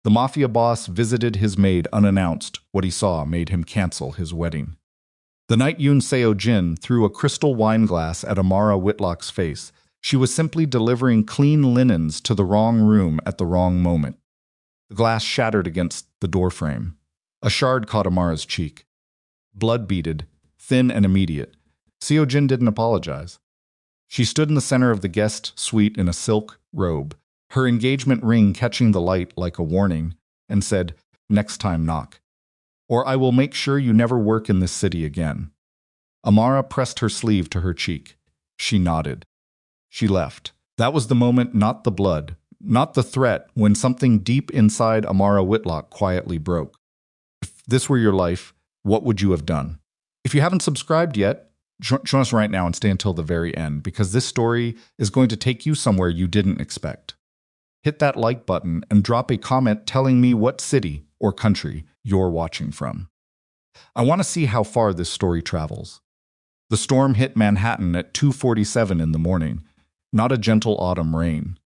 The Mafia boss visited his maid unannounced. What he saw made him cancel his wedding. The night Yoon Seo-jin threw a crystal wine glass at Amara Whitlock's face, she was simply delivering clean linens to the wrong room at the wrong moment. The glass shattered against the doorframe. A shard caught Amara's cheek. Blood beaded, thin and immediate. Seo-jin didn't apologize. She stood in the center of the guest suite in a silk robe, her engagement ring catching the light like a warning, and said, "Next time knock. Or I will make sure you never work in this city again." Amara pressed her sleeve to her cheek. She nodded. She left. That was the moment, not the blood, not the threat, when something deep inside Amara Whitlock quietly broke. If this were your life, what would you have done? If you haven't subscribed yet, join us right now and stay until the very end, because this story is going to take you somewhere you didn't expect. Hit that like button and drop a comment telling me what city or country you're watching from. I want to see how far this story travels. The storm hit Manhattan at 2:47 in the morning, not a gentle autumn rain.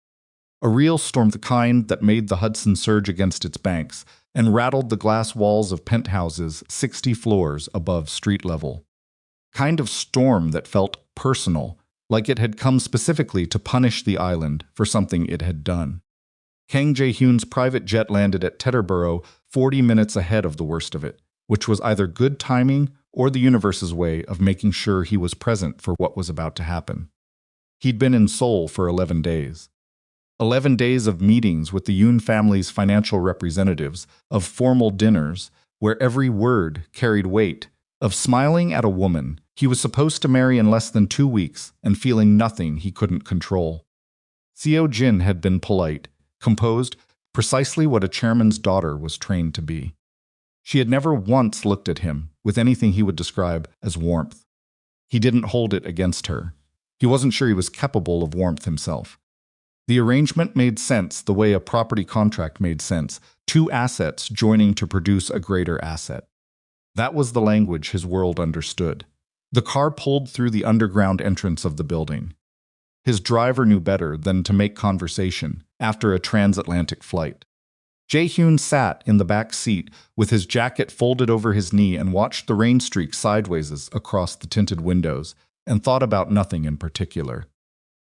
A real storm, the kind that made the Hudson surge against its banks and rattled the glass walls of penthouses 60 floors above street level. Kind of storm that felt personal, like it had come specifically to punish the island for something it had done. Kang Jae-hyun's private jet landed at Teterboro 40 minutes ahead of the worst of it, which was either good timing or the universe's way of making sure he was present for what was about to happen. He'd been in Seoul for 11 days. 11 days of meetings with the Yoon family's financial representatives, of formal dinners where every word carried weight, of smiling at a woman he was supposed to marry in less than 2 weeks and feeling nothing he couldn't control. Seo-jin had been polite, composed, precisely what a chairman's daughter was trained to be. She had never once looked at him with anything he would describe as warmth. He didn't hold it against her. He wasn't sure he was capable of warmth himself. The arrangement made sense the way a property contract made sense, 2 assets joining to produce a greater asset. That was the language his world understood. The car pulled through the underground entrance of the building. His driver knew better than to make conversation after a transatlantic flight. Jae-hyun sat in the back seat with his jacket folded over his knee and watched the rain streak sideways across the tinted windows and thought about nothing in particular.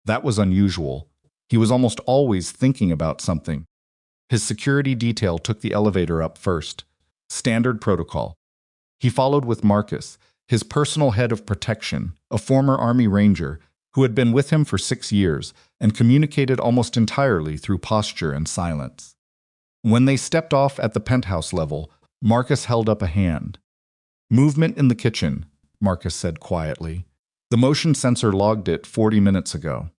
That was unusual. He was almost always thinking about something. His security detail took the elevator up first. Standard protocol. He followed with Marcus, his personal head of protection, a former Army Ranger who had been with him for 6 years and communicated almost entirely through posture and silence. When they stepped off at the penthouse level, Marcus held up a hand. "Movement in the kitchen," Marcus said quietly. "The motion sensor logged it 40 minutes ago.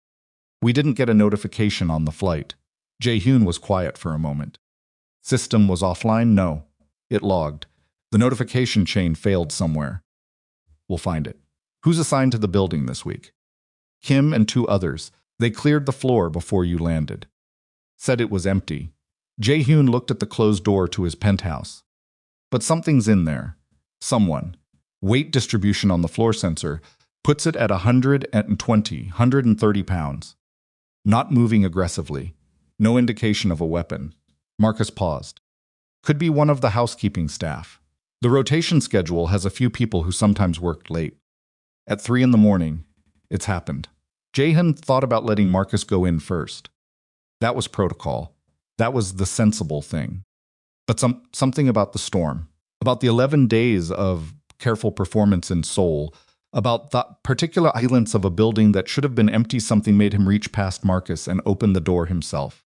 We didn't get a notification on the flight." Jae-hyun was quiet for a moment. "System was offline? No. It logged. The notification chain failed somewhere. We'll find it." "Who's assigned to the building this week?" "Kim and 2 others. They cleared the floor before you landed." Said it was empty. Jae-hyun looked at the closed door to his penthouse. "But something's in there. Someone. Weight distribution on the floor sensor puts it at 130 pounds. Not moving aggressively. No indication of a weapon." Marcus paused. "Could be one of the housekeeping staff. The rotation schedule has a few people who sometimes worked late. At 3 in the morning, it's happened." Jae-hyun thought about letting Marcus go in first. That was protocol. That was the sensible thing. But something about the storm, about the 11 days of careful performance in Seoul, about the particular islands of a building that should have been empty, something made him reach past Marcus and open the door himself.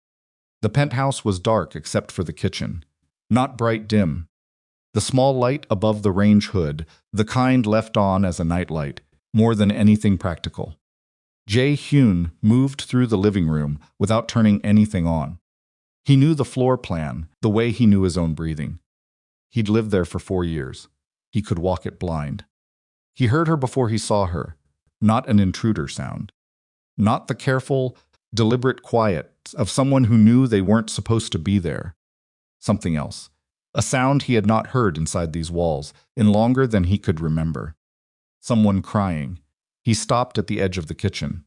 The penthouse was dark except for the kitchen. Not bright dim. The small light above the range hood, the kind left on as a nightlight, more than anything practical. Jae-hyun moved through the living room without turning anything on. He knew the floor plan, the way he knew his own breathing. He'd lived there for 4 years. He could walk it blind. He heard her before he saw her, not an intruder sound. Not the careful, deliberate quiet of someone who knew they weren't supposed to be there. Something else. A sound he had not heard inside these walls in longer than he could remember. Someone crying. He stopped at the edge of the kitchen.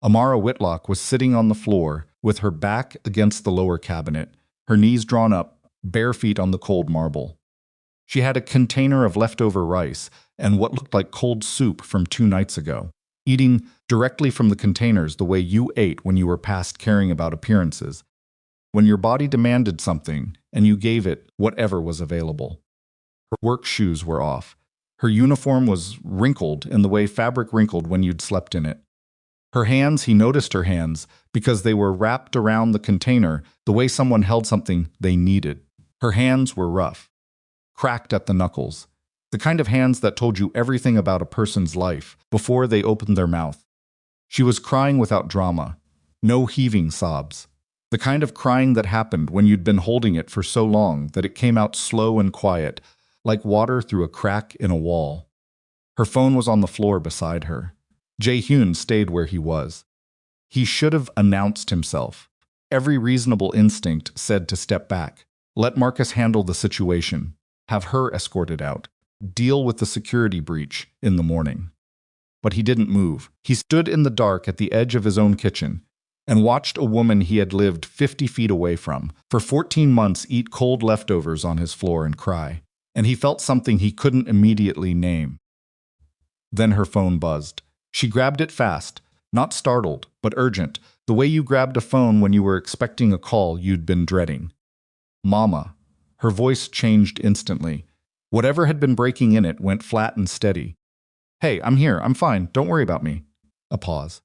Amara Whitlock was sitting on the floor with her back against the lower cabinet, her knees drawn up, bare feet on the cold marble. She had a container of leftover rice and what looked like cold soup from 2 nights ago, eating directly from the containers the way you ate when you were past caring about appearances, when your body demanded something and you gave it whatever was available. Her work shoes were off. Her uniform was wrinkled in the way fabric wrinkled when you'd slept in it. Her hands, he noticed her hands, because they were wrapped around the container the way someone held something they needed. Her hands were rough, cracked at the knuckles, the kind of hands that told you everything about a person's life before they opened their mouth. She was crying without drama, no heaving sobs, the kind of crying that happened when you'd been holding it for so long that it came out slow and quiet, like water through a crack in a wall. Her phone was on the floor beside her. Jae-hyun stayed where he was. He should have announced himself. Every reasonable instinct said to step back, let Marcus handle the situation, have her escorted out, deal with the security breach in the morning. But he didn't move. He stood in the dark at the edge of his own kitchen and watched a woman he had lived 50 feet away from for 14 months eat cold leftovers on his floor and cry. And he felt something he couldn't immediately name. Then her phone buzzed. She grabbed it fast, not startled, but urgent, the way you grabbed a phone when you were expecting a call you'd been dreading. Mama. Her voice changed instantly. Whatever had been breaking in it went flat and steady. Hey, I'm here, I'm fine, don't worry about me. A pause.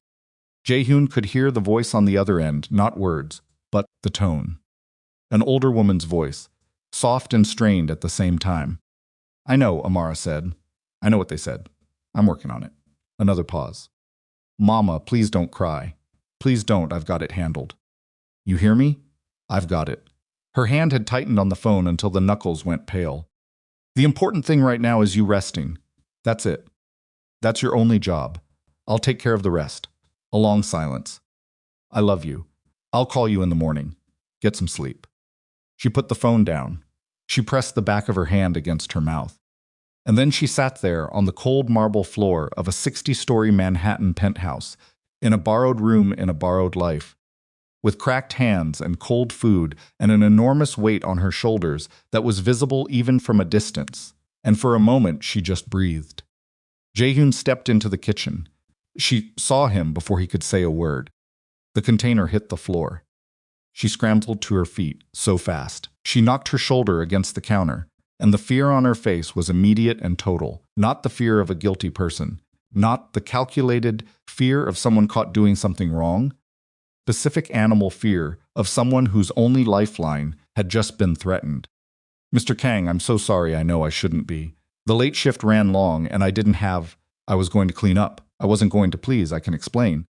Jae-hyun could hear the voice on the other end, not words, but the tone. An older woman's voice, soft and strained at the same time. I know, Amara said. I know what they said. I'm working on it. Another pause. Mama, please don't cry. Please don't, I've got it handled. You hear me? I've got it. Her hand had tightened on the phone until the knuckles went pale. The important thing right now is you resting. That's it. That's your only job. I'll take care of the rest. A long silence. I love you. I'll call you in the morning. Get some sleep. She put the phone down. She pressed the back of her hand against her mouth. And then she sat there on the cold marble floor of a 60-story Manhattan penthouse, in a borrowed room in a borrowed life, with cracked hands and cold food and an enormous weight on her shoulders that was visible even from a distance. And for a moment she just breathed. Jae-hyun stepped into the kitchen. She saw him before he could say a word. The container hit the floor. She scrambled to her feet so fast. She knocked her shoulder against the counter, and the fear on her face was immediate and total, not the fear of a guilty person, not the calculated fear of someone caught doing something wrong, specific animal fear of someone whose only lifeline had just been threatened. Mr. Kang, I'm so sorry, I know I shouldn't be. The late shift ran long and I was going to clean up. I wasn't going to, please, I can explain.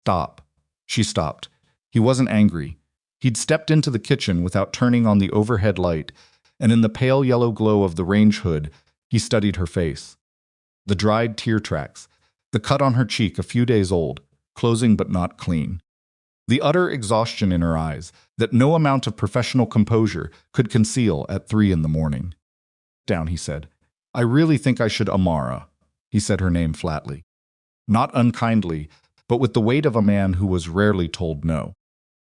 Stop. She stopped. He wasn't angry. He'd stepped into the kitchen without turning on the overhead light, and in the pale yellow glow of the range hood, he studied her face. The dried tear tracks, the cut on her cheek a few days old, closing but not clean. The utter exhaustion in her eyes that no amount of professional composure could conceal at 3 a.m. Down, he said. I really think I should Amara. He said her name flatly. Not unkindly, but with the weight of a man who was rarely told no.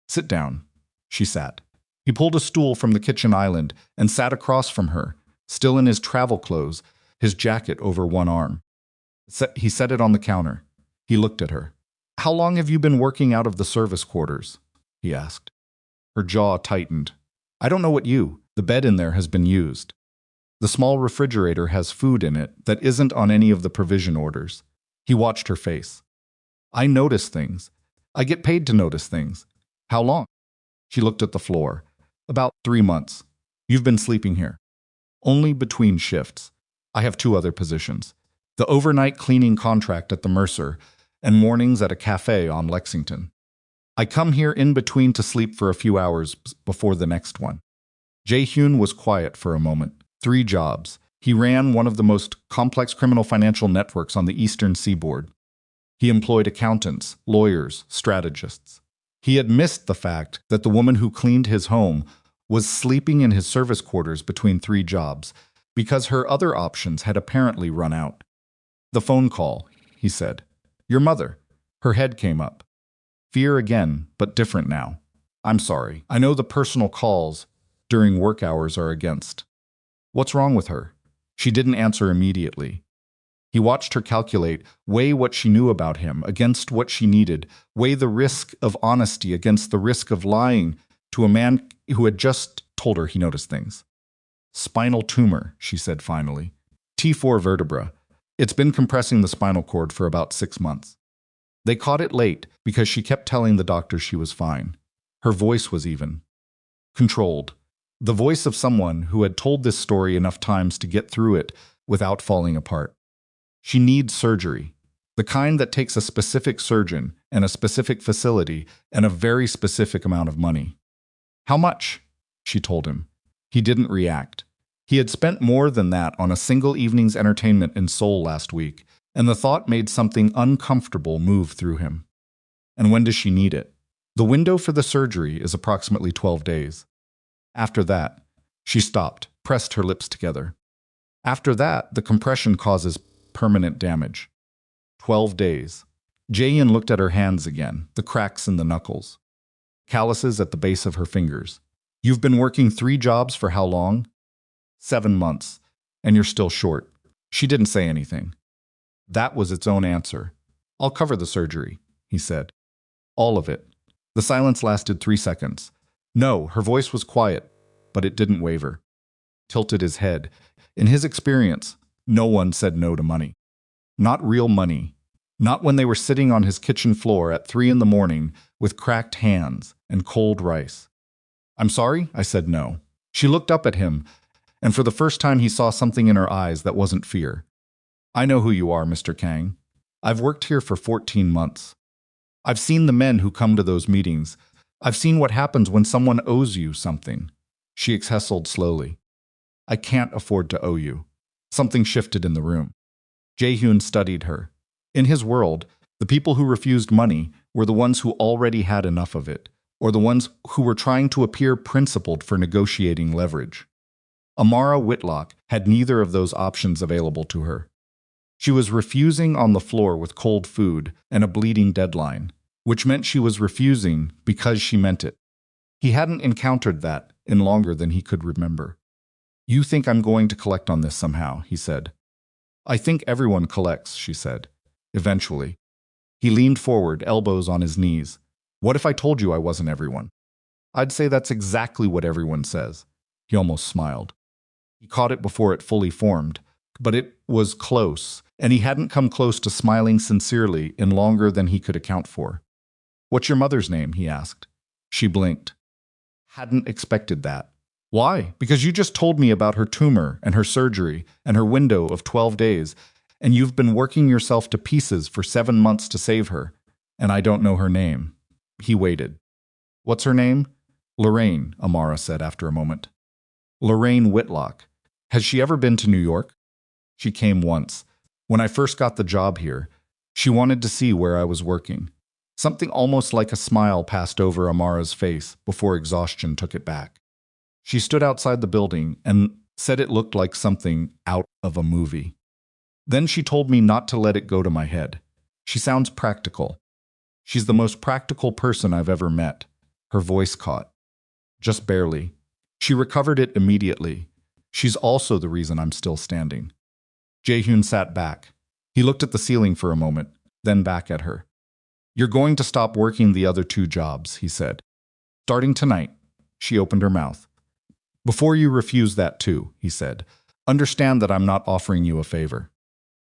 Sit down. She sat. He pulled a stool from the kitchen island and sat across from her, still in his travel clothes, his jacket over one arm. He set it on the counter. He looked at her. How long have you been working out of the service quarters? He asked. Her jaw tightened. I don't know what the bed in there has been used. The small refrigerator has food in it that isn't on any of the provision orders. He watched her face. I notice things. I get paid to notice things. How long? She looked at the floor. About 3 months. You've been sleeping here. Only between shifts. I have 2 other positions. The overnight cleaning contract at the Mercer and mornings at a cafe on Lexington. I come here in between to sleep for a few hours before the next one. Jae-hyun was quiet for a moment. 3 jobs. He ran one of the most complex criminal financial networks on the eastern seaboard. He employed accountants, lawyers, strategists. He had missed the fact that the woman who cleaned his home was sleeping in his service quarters between 3 jobs because her other options had apparently run out. The phone call, he said. Your mother. Her head came up. Fear again, but different now. I'm sorry. I know the personal calls during work hours are against. What's wrong with her? She didn't answer immediately. He watched her calculate, weigh what she knew about him against what she needed, weigh the risk of honesty against the risk of lying to a man who had just told her he noticed things. Spinal tumor, she said finally. T4 vertebra. It's been compressing the spinal cord for about 6 months. They caught it late because she kept telling the doctor she was fine. Her voice was even. Controlled. The voice of someone who had told this story enough times to get through it without falling apart. She needs surgery, the kind that takes a specific surgeon and a specific facility and a very specific amount of money. How much? She told him. He didn't react. He had spent more than that on a single evening's entertainment in Seoul last week, and the thought made something uncomfortable move through him. And when does she need it? The window for the surgery is approximately 12 days. After that, she stopped, pressed her lips together. After that, the compression causes permanent damage. 12 days. Jae-hyun looked at her hands again, the cracks in the knuckles. Calluses at the base of her fingers. You've been working 3 jobs for how long? 7 months, and you're still short. She didn't say anything. That was its own answer. I'll cover the surgery, he said. All of it. The silence lasted 3 seconds. No, her voice was quiet, but it didn't waver. Tilted his head. In his experience, no one said no to money. Not real money. Not when they were sitting on his kitchen floor at 3 in the morning with cracked hands and cold rice. I'm sorry, I said no. She looked up at him, and for the first time he saw something in her eyes that wasn't fear. I know who you are, Mr. Kang. I've worked here for 14 months. I've seen the men who come to those meetings. I've seen what happens when someone owes you something. She exhaled slowly. I can't afford to owe you. Something shifted in the room. Jae-hyun studied her. In his world, the people who refused money were the ones who already had enough of it, or the ones who were trying to appear principled for negotiating leverage. Amara Whitlock had neither of those options available to her. She was refusing on the floor with cold food and a bleeding deadline, which meant she was refusing because she meant it. He hadn't encountered that in longer than he could remember. You think I'm going to collect on this somehow, he said. I think everyone collects, she said. Eventually. He leaned forward, elbows on his knees. What if I told you I wasn't everyone? I'd say that's exactly what everyone says. He almost smiled. He caught it before it fully formed, but it was close, and he hadn't come close to smiling sincerely in longer than he could account for. What's your mother's name? He asked. She blinked. Hadn't expected that. Why? Because you just told me about her tumor and her surgery and her window of 12 days, and you've been working yourself to pieces for 7 months to save her, and I don't know her name. He waited. What's her name? Lorraine, Amara said after a moment. Lorraine Whitlock. Has she ever been to New York? She came once. When I first got the job here, she wanted to see where I was working. Something almost like a smile passed over Amara's face before exhaustion took it back. She stood outside the building and said it looked like something out of a movie. Then she told me not to let it go to my head. She sounds practical. She's the most practical person I've ever met. Her voice caught. Just barely. She recovered it immediately. She's also the reason I'm still standing. Jae-hyun sat back. He looked at the ceiling for a moment, then back at her. You're going to stop working the other 2 jobs, he said. Starting tonight. She opened her mouth. Before you refuse that too, he said, understand that I'm not offering you a favor.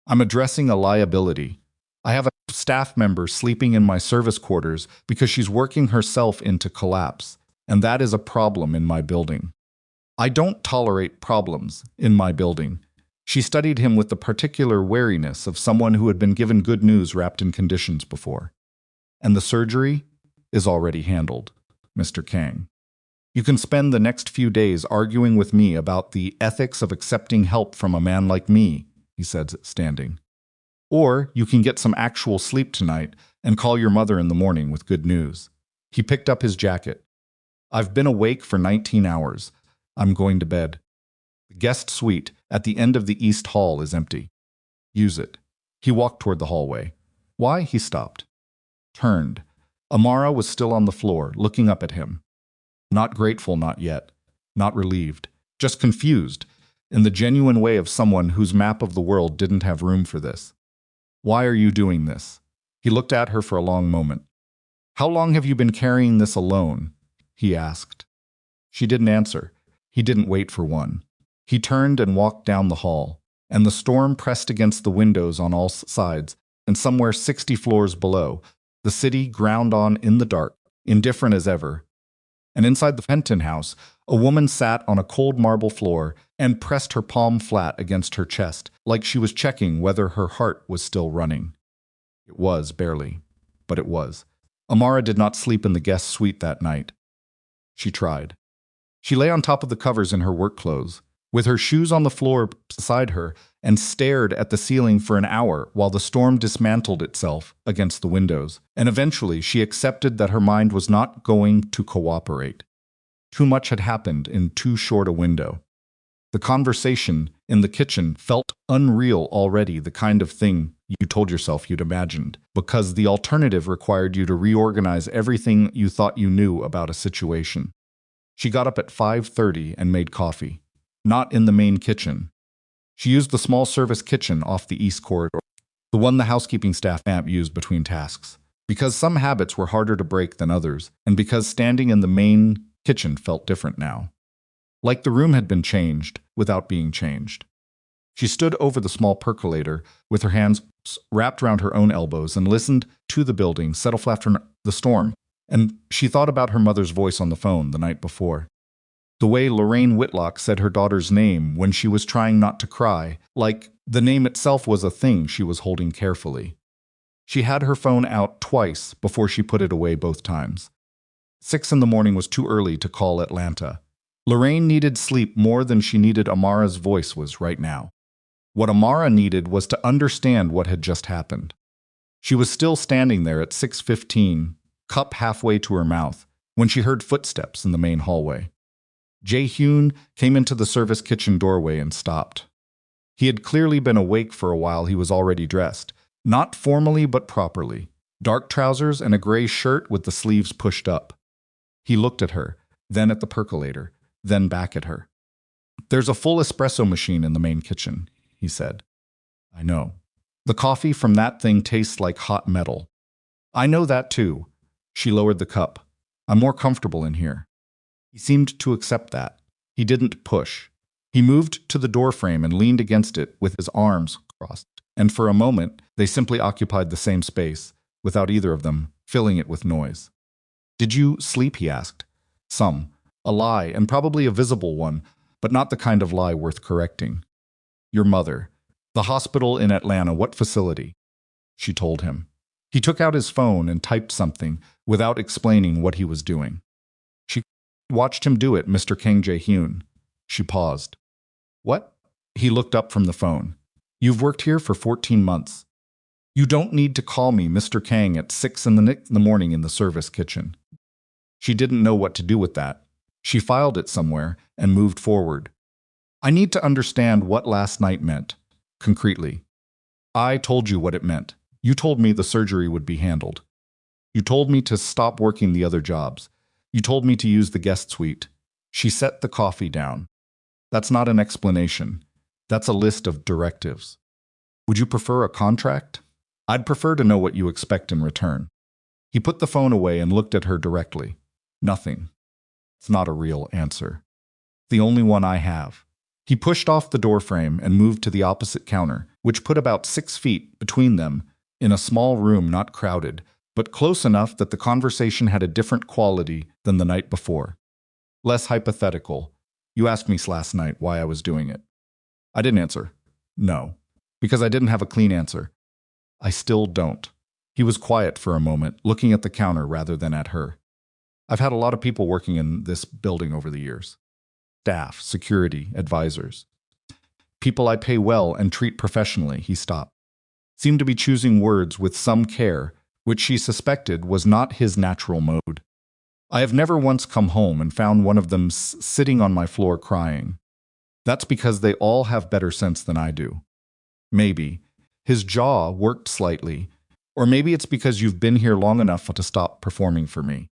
I'm addressing a liability. I have a staff member sleeping in my service quarters because she's working herself into collapse, and that is a problem in my building. I don't tolerate problems in my building. She studied him with the particular wariness of someone who had been given good news wrapped in conditions before. And the surgery is already handled, Mr. Kang. You can spend the next few days arguing with me about the ethics of accepting help from a man like me, he said, standing. Or you can get some actual sleep tonight and call your mother in the morning with good news. He picked up his jacket. I've been awake for 19 hours. I'm going to bed. The guest suite at the end of the East Hall is empty. Use it. He walked toward the hallway. Why? He stopped. Turned. Amara was still on the floor, looking up at him. Not grateful, not yet. Not relieved. Just confused, in the genuine way of someone whose map of the world didn't have room for this. Why are you doing this? He looked at her for a long moment. How long have you been carrying this alone? He asked. She didn't answer. He didn't wait for one. He turned and walked down the hall, and the storm pressed against the windows on all sides, and somewhere 60 floors below, the city ground on in the dark, indifferent as ever. And inside the penthouse, a woman sat on a cold marble floor and pressed her palm flat against her chest, like she was checking whether her heart was still running. It was, barely, but it was. Amara did not sleep in the guest suite that night. She tried. She lay on top of the covers in her work clothes, with her shoes on the floor beside her, and stared at the ceiling for an hour while the storm dismantled itself against the windows. And eventually she accepted that her mind was not going to cooperate. Too much had happened in too short a window. The conversation in the kitchen felt unreal already, the kind of thing you told yourself you'd imagined, because the alternative required you to reorganize everything you thought you knew about a situation. She got up at 5:30 and made coffee. Not in the main kitchen. She used the small service kitchen off the east corridor, the one the housekeeping staff used between tasks, because some habits were harder to break than others, and because standing in the main kitchen felt different now. Like the room had been changed without being changed. She stood over the small percolator with her hands wrapped around her own elbows and listened to the building settle after the storm, and she thought about her mother's voice on the phone the night before. The way Lorraine Whitlock said her daughter's name when she was trying not to cry, like the name itself was a thing she was holding carefully. She had her phone out twice before she put it away both times. 6 in the morning was too early to call Atlanta. Lorraine needed sleep more than she needed Amara's voice was right now. What Amara needed was to understand what had just happened. She was still standing there at 6:15, cup halfway to her mouth, when she heard footsteps in the main hallway. Jae-hyun came into the service kitchen doorway and stopped. He had clearly been awake for a while. He was already dressed, not formally but properly. Dark trousers and a gray shirt with the sleeves pushed up. He looked at her, then at the percolator, then back at her. "There's a full espresso machine in the main kitchen," he said. "I know. The coffee from that thing tastes like hot metal." "I know that too." She lowered the cup. "I'm more comfortable in here." He seemed to accept that. He didn't push. He moved to the doorframe and leaned against it with his arms crossed, and for a moment they simply occupied the same space, without either of them filling it with noise. "Did you sleep?" he asked. "Some. A lie, and probably a visible one, but not the kind of lie worth correcting." "Your mother. The hospital in Atlanta, what facility?" She told him. He took out his phone and typed something without explaining what he was doing. She watched him do it, "Mr. Kang Jae-hyun." She paused. "What?" He looked up from the phone. "You've worked here for 14 months. You don't need to call me Mr. Kang at 6 in the morning in the service kitchen." She didn't know what to do with that. She filed it somewhere and moved forward. "I need to understand what last night meant, concretely." "I told you what it meant. You told me the surgery would be handled. You told me to stop working the other jobs. You told me to use the guest suite." She set the coffee down. "That's not an explanation. That's a list of directives. Would you prefer a contract? I'd prefer to know what you expect in return." He put the phone away and looked at her directly. "Nothing. It's not a real answer. The only one I have." He pushed off the doorframe and moved to the opposite counter, which put about 6 feet between them in a small room not crowded, but close enough that the conversation had a different quality than the night before. Less hypothetical. "You asked me last night why I was doing it." I didn't answer. "No, because I didn't have a clean answer. I still don't." He was quiet for a moment, looking at the counter rather than at her. "I've had a lot of people working in this building over the years. Staff, security, advisors. People I pay well and treat professionally." He stopped. Seemed to be choosing words with some care, which she suspected was not his natural mode. "I have never once come home and found one of them sitting on my floor crying. That's because they all have better sense than I do. Maybe." His jaw worked slightly. "Or maybe it's because you've been here long enough to stop performing for me.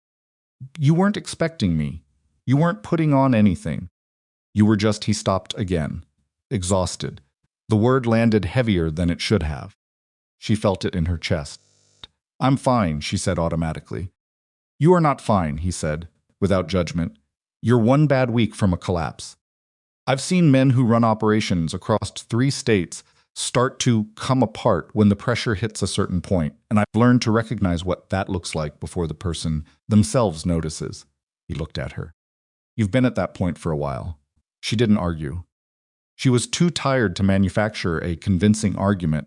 You weren't expecting me. You weren't putting on anything. You were just, he stopped again, exhausted. The word landed heavier than it should have. She felt it in her chest. I'm fine, she said automatically. You are not fine, he said, without judgment. You're one bad week from a collapse. I've seen men who run operations across 3 states start to come apart when the pressure hits a certain point, and I've learned to recognize what that looks like before the person themselves notices. He looked at her. You've been at that point for a while. She didn't argue. She was too tired to manufacture a convincing argument,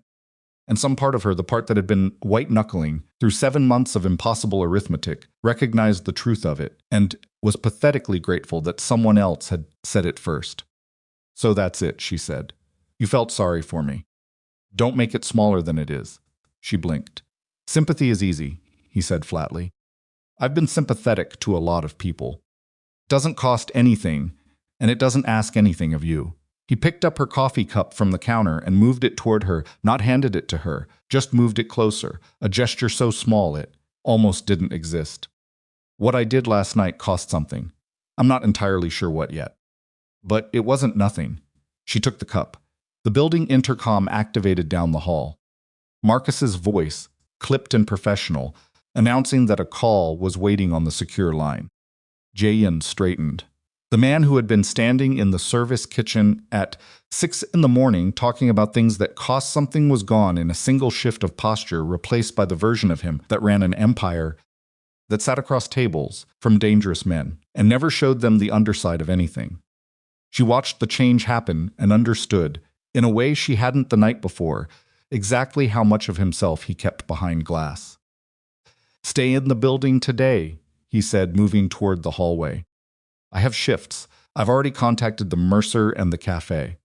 and some part of her, the part that had been white-knuckling through 7 months of impossible arithmetic, recognized the truth of it and was pathetically grateful that someone else had said it first. So that's it, she said. You felt sorry for me. Don't make it smaller than it is. She blinked. Sympathy is easy, he said flatly. I've been sympathetic to a lot of people. It doesn't cost anything, and it doesn't ask anything of you. He picked up her coffee cup from the counter and moved it toward her, not handed it to her, just moved it closer, a gesture so small it almost didn't exist. What I did last night cost something. I'm not entirely sure what yet. But it wasn't nothing. She took the cup. The building intercom activated down the hall. Marcus's voice, clipped and professional, announcing that a call was waiting on the secure line. Jae-hyun straightened. The man who had been standing in the service kitchen at 6 in the morning talking about things that cost something was gone in a single shift of posture, replaced by the version of him that ran an empire that sat across tables from dangerous men and never showed them the underside of anything. She watched the change happen and understood, in a way she hadn't the night before, exactly how much of himself he kept behind glass. Stay in the building today, he said, moving toward the hallway. I have shifts. I've already contacted the Mercer and the cafe.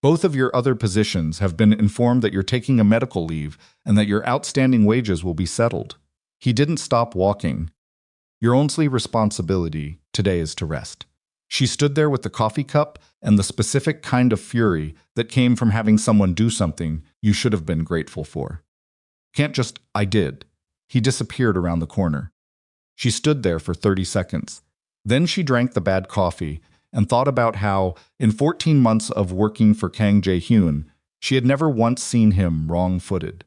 Both of your other positions have been informed that you're taking a medical leave and that your outstanding wages will be settled. He didn't stop walking. Your only responsibility today is to rest. She stood there with the coffee cup and the specific kind of fury that came from having someone do something you should have been grateful for. Can't just, I did. He disappeared around the corner. She stood there for 30 seconds. Then she drank the bad coffee and thought about how, in 14 months of working for Kang Jae-hyun, she had never once seen him wrong-footed.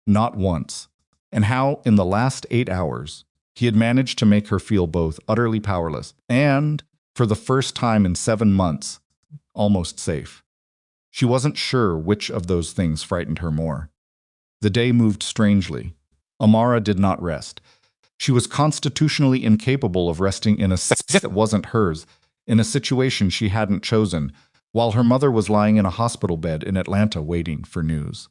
Not once. And how, in the last 8 hours, he had managed to make her feel both utterly powerless and, for the first time in 7 months, almost safe. She wasn't sure which of those things frightened her more. The day moved strangely. Amara did not rest. She was constitutionally incapable of resting in a space that wasn't hers, in a situation she hadn't chosen, while her mother was lying in a hospital bed in Atlanta waiting for news.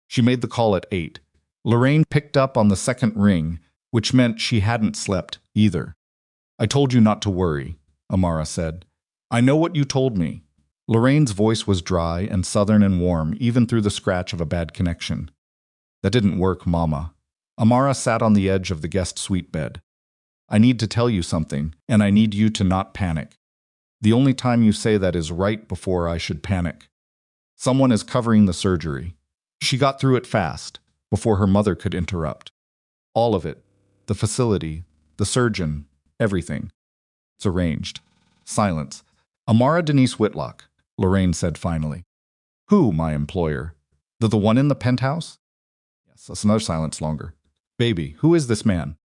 She made the call at 8. Lorraine picked up on the second ring, which meant she hadn't slept either. I told you not to worry, Amara said. I know what you told me. Lorraine's voice was dry and southern and warm, even through the scratch of a bad connection. That didn't work, Mama. Amara sat on the edge of the guest suite bed. I need to tell you something, and I need you to not panic. The only time you say that is right before I should panic. Someone is covering the surgery. She got through it fast, before her mother could interrupt. All of it. The facility, the surgeon, everything. It's arranged. Silence. Amara Denise Whitlock, Lorraine said finally. Who, my employer? The one in the penthouse? Yes, that's another silence longer. Baby, who is this man?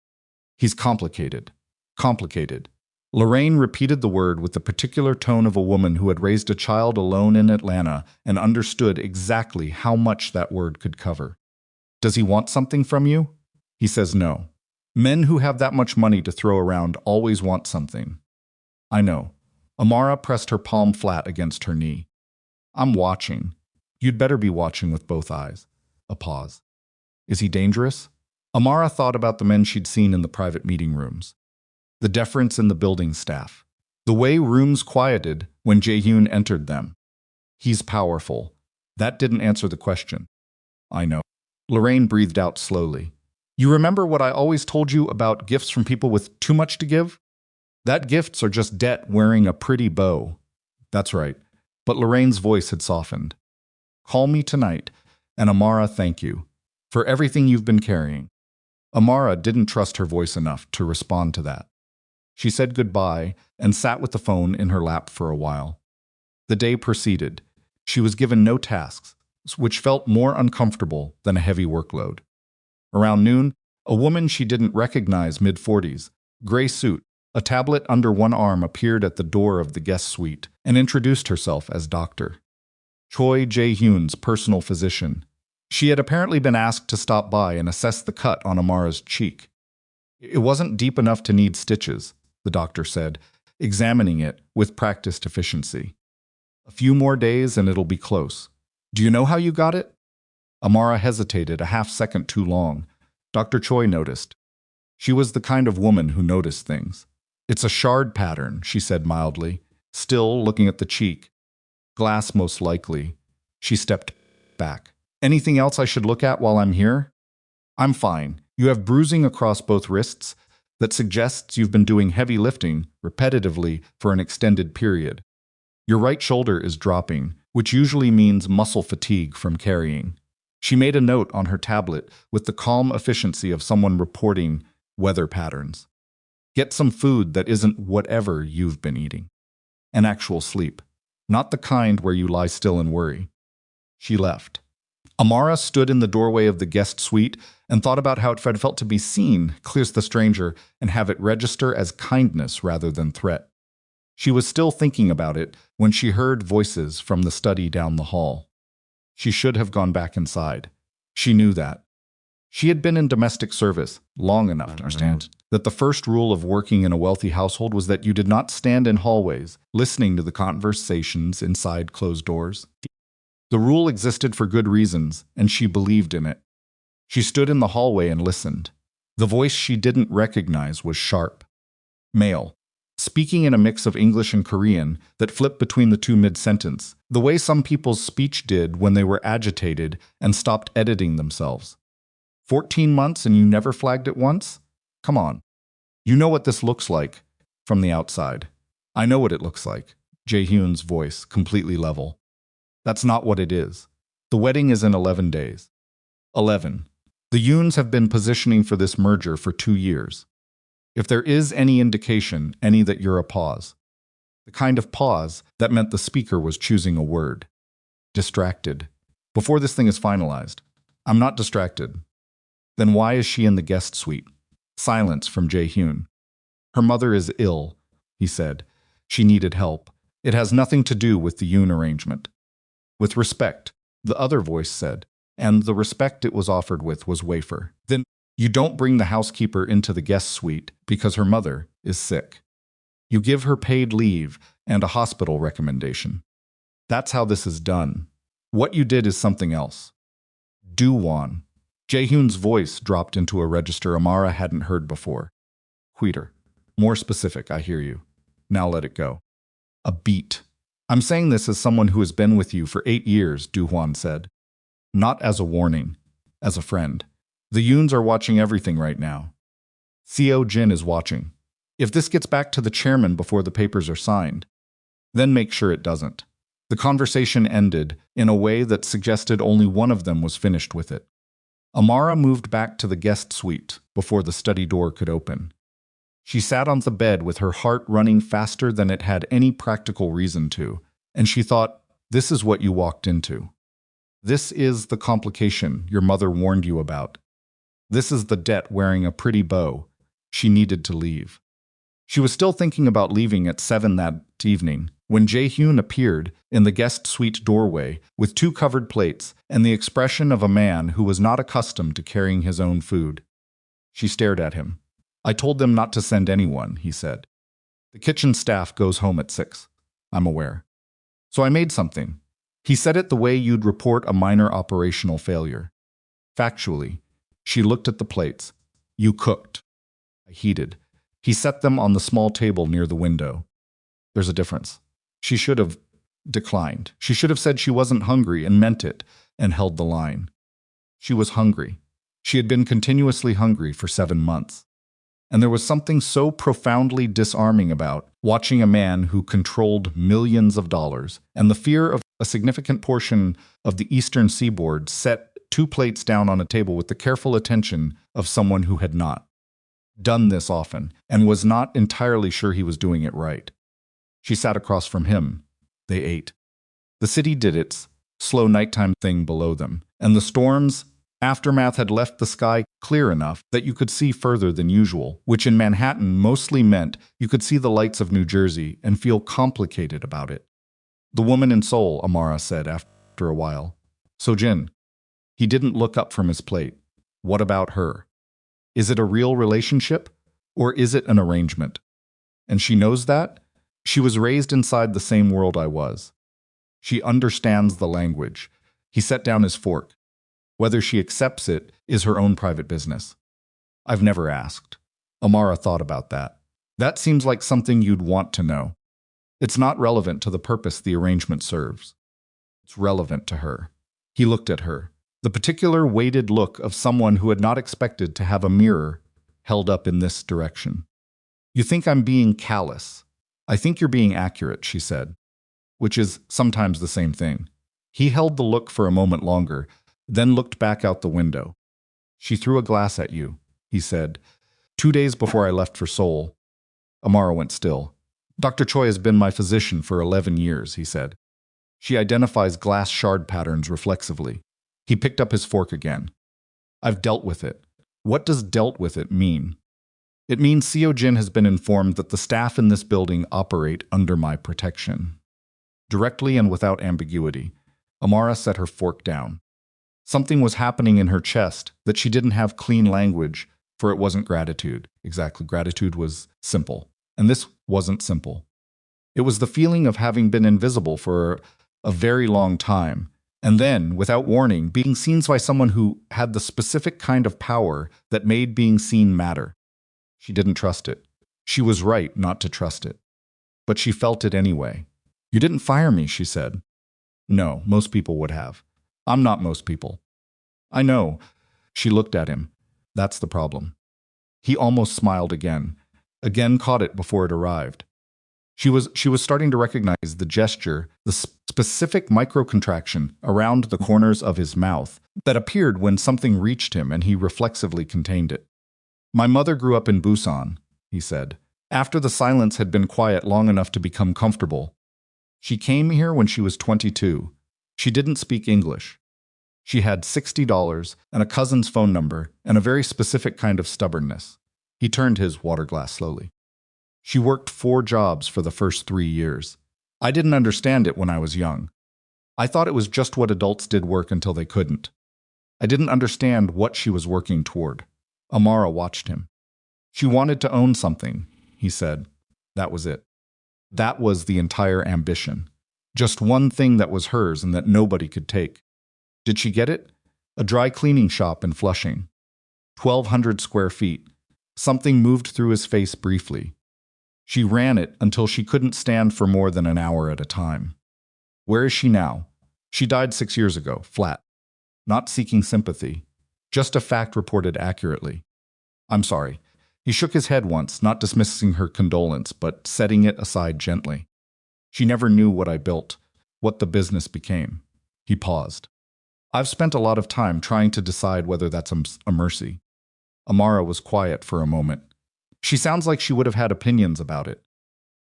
He's complicated. Complicated. Lorraine repeated the word with the particular tone of a woman who had raised a child alone in Atlanta and understood exactly how much that word could cover. Does he want something from you? He says no. Men who have that much money to throw around always want something. I know. Amara pressed her palm flat against her knee. I'm watching. You'd better be watching with both eyes. A pause. Is he dangerous? Amara thought about the men she'd seen in the private meeting rooms. The deference in the building staff. The way rooms quieted when Jae-hyun entered them. He's powerful. That didn't answer the question. I know. Lorraine breathed out slowly. You remember what I always told you about gifts from people with too much to give? That gifts are just debt wearing a pretty bow. That's right. But Lorraine's voice had softened. Call me tonight, and Amara, thank you for everything you've been carrying. Amara didn't trust her voice enough to respond to that. She said goodbye and sat with the phone in her lap for a while. The day proceeded. She was given no tasks, which felt more uncomfortable than a heavy workload. Around noon, a woman she didn't recognize, mid-40s, gray suit, a tablet under one arm, appeared at the door of the guest suite and introduced herself as Dr. Kang Jae-hyun's personal physician. She had apparently been asked to stop by and assess the cut on Amara's cheek. It wasn't deep enough to need stitches, the doctor said, examining it with practiced efficiency. A few more days and it'll be close. Do you know how you got it? Amara hesitated a half-second too long. Dr. Choi noticed. She was the kind of woman who noticed things. It's a shard pattern, she said mildly, still looking at the cheek. Glass, most likely. She stepped back. Anything else I should look at while I'm here? I'm fine. You have bruising across both wrists that suggests you've been doing heavy lifting repetitively for an extended period. Your right shoulder is dropping, which usually means muscle fatigue from carrying. She made a note on her tablet with the calm efficiency of someone reporting weather patterns. Get some food that isn't whatever you've been eating. And actual sleep, not the kind where you lie still and worry. She left. Amara stood in the doorway of the guest suite and thought about how it felt to be seen, clears the stranger, and have it register as kindness rather than threat. She was still thinking about it when she heard voices from the study down the hall. She should have gone back inside. She knew that. She had been in domestic service long enough to understand that the first rule of working in a wealthy household was that you did not stand in hallways, listening to the conversations inside closed doors. The rule existed for good reasons, and she believed in it. She stood in the hallway and listened. The voice she didn't recognize was sharp. Male. Speaking in a mix of English and Korean that flipped between the two mid-sentence, the way some people's speech did when they were agitated and stopped editing themselves. 14 months and you never flagged it once? Come on. You know what this looks like from the outside. I know what it looks like. Jae-hyun's voice, completely level. That's not what it is. The wedding is in 11 days. 11. The Yoons have been positioning for this merger for 2 years. If there is any indication, any that you're a pause. The kind of pause that meant the speaker was choosing a word. Distracted. Before this thing is finalized. I'm not distracted. Then why is she in the guest suite? Silence from Jae-hyun. Her mother is ill, he said. She needed help. It has nothing to do with the Yoon arrangement. With respect, the other voice said, and the respect it was offered with was wafer. Then you don't bring the housekeeper into the guest suite because her mother is sick. You give her paid leave and a hospital recommendation. That's how this is done. What you did is something else. Do-won. Jae-hyun's voice dropped into a register Amara hadn't heard before. Quieter. More specific, I hear you. Now let it go. A beat. I'm saying this as someone who has been with you for 8 years, Do-hwan said. Not as a warning, as a friend. The Yoons are watching everything right now. Seo Jin is watching. If this gets back to the chairman before the papers are signed, then make sure it doesn't. The conversation ended in a way that suggested only one of them was finished with it. Amara moved back to the guest suite before the study door could open. She sat on the bed with her heart running faster than it had any practical reason to, and she thought, this is what you walked into. This is the complication your mother warned you about. This is the debt wearing a pretty bow. She needed to leave. She was still thinking about leaving at 7 that evening when Jae-hyun appeared in the guest suite doorway with 2 covered plates and the expression of a man who was not accustomed to carrying his own food. She stared at him. I told them not to send anyone, he said. The kitchen staff goes home at 6. I'm aware. So I made something. He said it the way you'd report a minor operational failure. Factually. She looked at the plates. You cooked. I heated. He set them on the small table near the window. There's a difference. She should have declined. She should have said she wasn't hungry and meant it and held the line. She was hungry. She had been continuously hungry for 7 months. And there was something so profoundly disarming about watching a man who controlled millions of dollars and the fear of a significant portion of the eastern seaboard set 2 plates down on a table with the careful attention of someone who had not. done this often, and was not entirely sure he was doing it right. She sat across from him. They ate. The city did its slow nighttime thing below them, and the storm's aftermath had left the sky clear enough that you could see further than usual, which in Manhattan mostly meant you could see the lights of New Jersey and feel complicated about it. The woman in Seoul, Amara said after a while. So-jin. He didn't look up from his plate. What about her? Is it a real relationship, or is it an arrangement? And she knows that? She was raised inside the same world I was. She understands the language. He set down his fork. Whether she accepts it is her own private business. I've never asked. Amara thought about that. That seems like something you'd want to know. It's not relevant to the purpose the arrangement serves. It's relevant to her. He looked at her. The particular weighted look of someone who had not expected to have a mirror held up in this direction. You think I'm being callous. I think you're being accurate, she said, which is sometimes the same thing. He held the look for a moment longer, then looked back out the window. She threw a glass at you, he said. 2 days before I left for Seoul. Amara went still. Dr. Choi has been my physician for 11 years, he said. She identifies glass shard patterns reflexively. He picked up his fork again. I've dealt with it. What does dealt with it mean? It means Seo-jin has been informed that the staff in this building operate under my protection. Directly and without ambiguity, Amara set her fork down. Something was happening in her chest that she didn't have clean language, for it wasn't gratitude. Exactly, gratitude was simple. And this wasn't simple. It was the feeling of having been invisible for a very long time, and then, without warning, being seen by someone who had the specific kind of power that made being seen matter. She didn't trust it. She was right not to trust it. But she felt it anyway. You didn't fire me, she said. No, most people would have. I'm not most people. I know. She looked at him. That's the problem. He almost smiled again caught it before it arrived. She was starting to recognize the gesture, the specific microcontraction around the corners of his mouth that appeared when something reached him and he reflexively contained it. My mother grew up in Busan, he said, after the silence had been quiet long enough to become comfortable. She came here when she was 22. She didn't speak English. She had $60 and a cousin's phone number and a very specific kind of stubbornness. He turned his water glass slowly. She worked 4 jobs for the first 3 years. I didn't understand it when I was young. I thought it was just what adults did work until they couldn't. I didn't understand what she was working toward. Amara watched him. She wanted to own something, he said. That was it. That was the entire ambition. Just one thing that was hers and that nobody could take. Did she get it? A dry cleaning shop in Flushing. 1,200 square feet. Something moved through his face briefly. She ran it until she couldn't stand for more than an hour at a time. Where is she now? She died 6 years ago, flat. Not seeking sympathy. Just a fact reported accurately. I'm sorry. He shook his head once, not dismissing her condolence, but setting it aside gently. She never knew what I built, what the business became. He paused. I've spent a lot of time trying to decide whether that's a mercy. Amara was quiet for a moment. She sounds like she would have had opinions about it.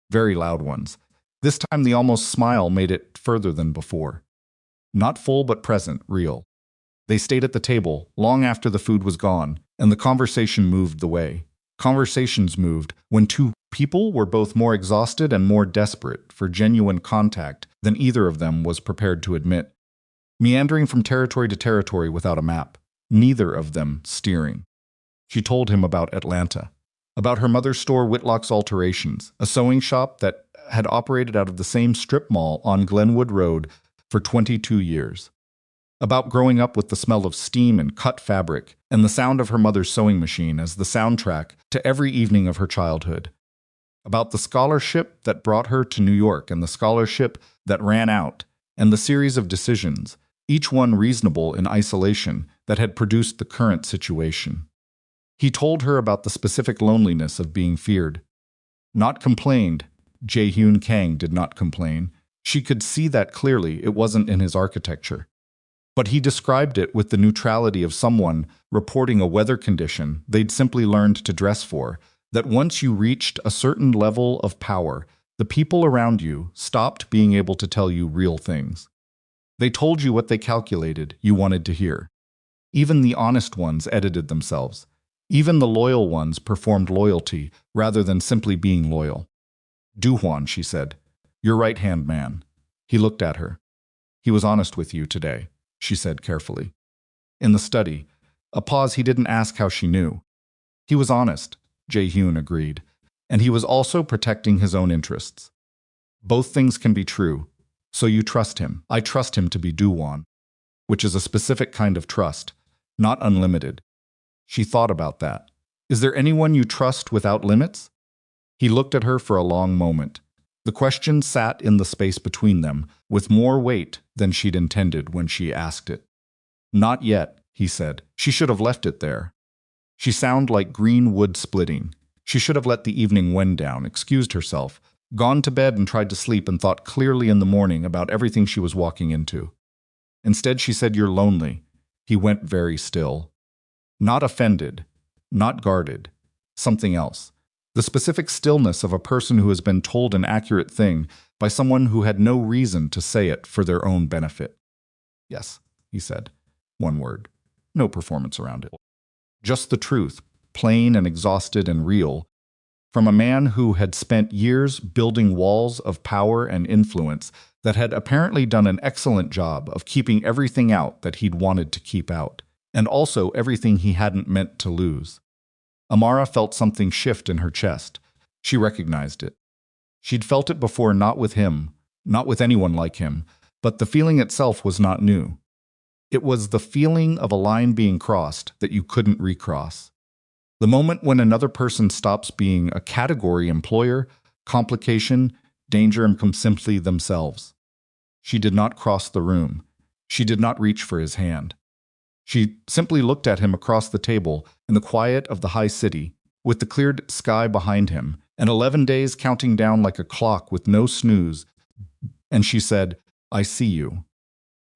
Very loud ones. This time the almost smile made it further than before. Not full but present, real. They stayed at the table, long after the food was gone, and the conversation moved the way. Conversations moved when 2 people were both more exhausted and more desperate for genuine contact than either of them was prepared to admit. Meandering from territory to territory without a map, neither of them steering. She told him about Atlanta, about her mother's store Whitlock's Alterations, a sewing shop that had operated out of the same strip mall on Glenwood Road for 22 years. About growing up with the smell of steam and cut fabric and the sound of her mother's sewing machine as the soundtrack to every evening of her childhood. About the scholarship that brought her to New York and the scholarship that ran out, and the series of decisions, each one reasonable in isolation, that had produced the current situation. He told her about the specific loneliness of being feared. Not complained. Jae-hyun Kang did not complain. She could see that clearly. It wasn't in his architecture. But he described it with the neutrality of someone reporting a weather condition they'd simply learned to dress for, that once you reached a certain level of power, the people around you stopped being able to tell you real things. They told you what they calculated you wanted to hear. Even the honest ones edited themselves. Even the loyal ones performed loyalty rather than simply being loyal. "Duhwan," she said, "your right-hand man." He looked at her. "He was honest with you today," she said carefully. In the study, a pause. He didn't ask how she knew. He was honest, Jae-hyun agreed, and he was also protecting his own interests. Both things can be true, so you trust him. I trust him to be Duhwan, which is a specific kind of trust, not unlimited. She thought about that. Is there anyone you trust without limits? He looked at her for a long moment. The question sat in the space between them, with more weight than she'd intended when she asked it. "Not yet," he said. She should have left it there. She sounded like green wood splitting. She should have let the evening wind down, excused herself, gone to bed and tried to sleep and thought clearly in the morning about everything she was walking into. Instead, she said, "You're lonely." He went very still. Not offended, not guarded, something else. The specific stillness of a person who has been told an accurate thing by someone who had no reason to say it for their own benefit. "Yes," he said. One word. No performance around it. Just the truth, plain and exhausted and real, from a man who had spent years building walls of power and influence that had apparently done an excellent job of keeping everything out that he'd wanted to keep out, and also everything he hadn't meant to lose. Amara felt something shift in her chest. She recognized it. She'd felt it before, not with him, not with anyone like him, but the feeling itself was not new. It was the feeling of a line being crossed that you couldn't recross. The moment when another person stops being a category employer, complication, danger, and becomes simply themselves. She did not cross the room. She did not reach for his hand. She simply looked at him across the table in the quiet of the high city, with the cleared sky behind him, and 11 days counting down like a clock with no snooze, and she said, "I see you."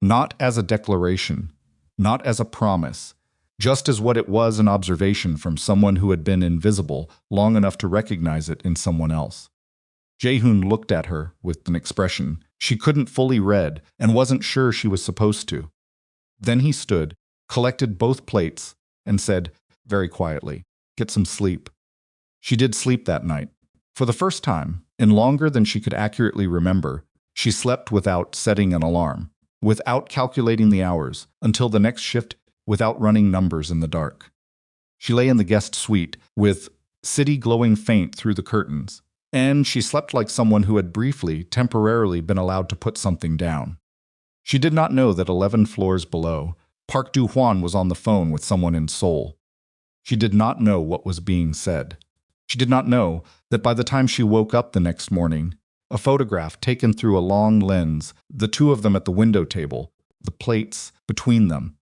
Not as a declaration, not as a promise, just as what it was, an observation from someone who had been invisible long enough to recognize it in someone else. Jae-hyun looked at her with an expression she couldn't fully read and wasn't sure she was supposed to. Then he stood, collected both plates, and said, very quietly, "Get some sleep." She did sleep that night. For the first time, in longer than she could accurately remember, she slept without setting an alarm, without calculating the hours, until the next shift, without running numbers in the dark. She lay in the guest suite, with city glowing faint through the curtains, and she slept like someone who had briefly, temporarily been allowed to put something down. She did not know that 11 floors below, Park Do-hwan was on the phone with someone in Seoul. She did not know what was being said. She did not know that by the time she woke up the next morning, a photograph taken through a long lens, the two of them at the window table, the plates between them,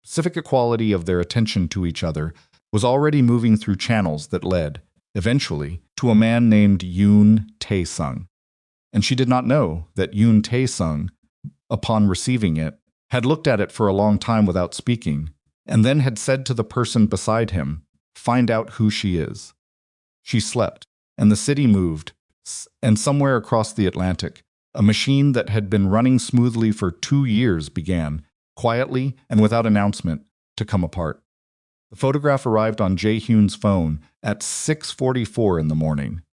specific equality of their attention to each other, was already moving through channels that led, eventually, to a man named Yoon Tae-sung. And she did not know that Yoon Tae-sung, upon receiving it, had looked at it for a long time without speaking, and then had said to the person beside him, "Find out who she is." She slept, and the city moved, and somewhere across the Atlantic, a machine that had been running smoothly for 2 years began, quietly and without announcement, to come apart. The photograph arrived on Jae-hyun's phone at 6:44 in the morning.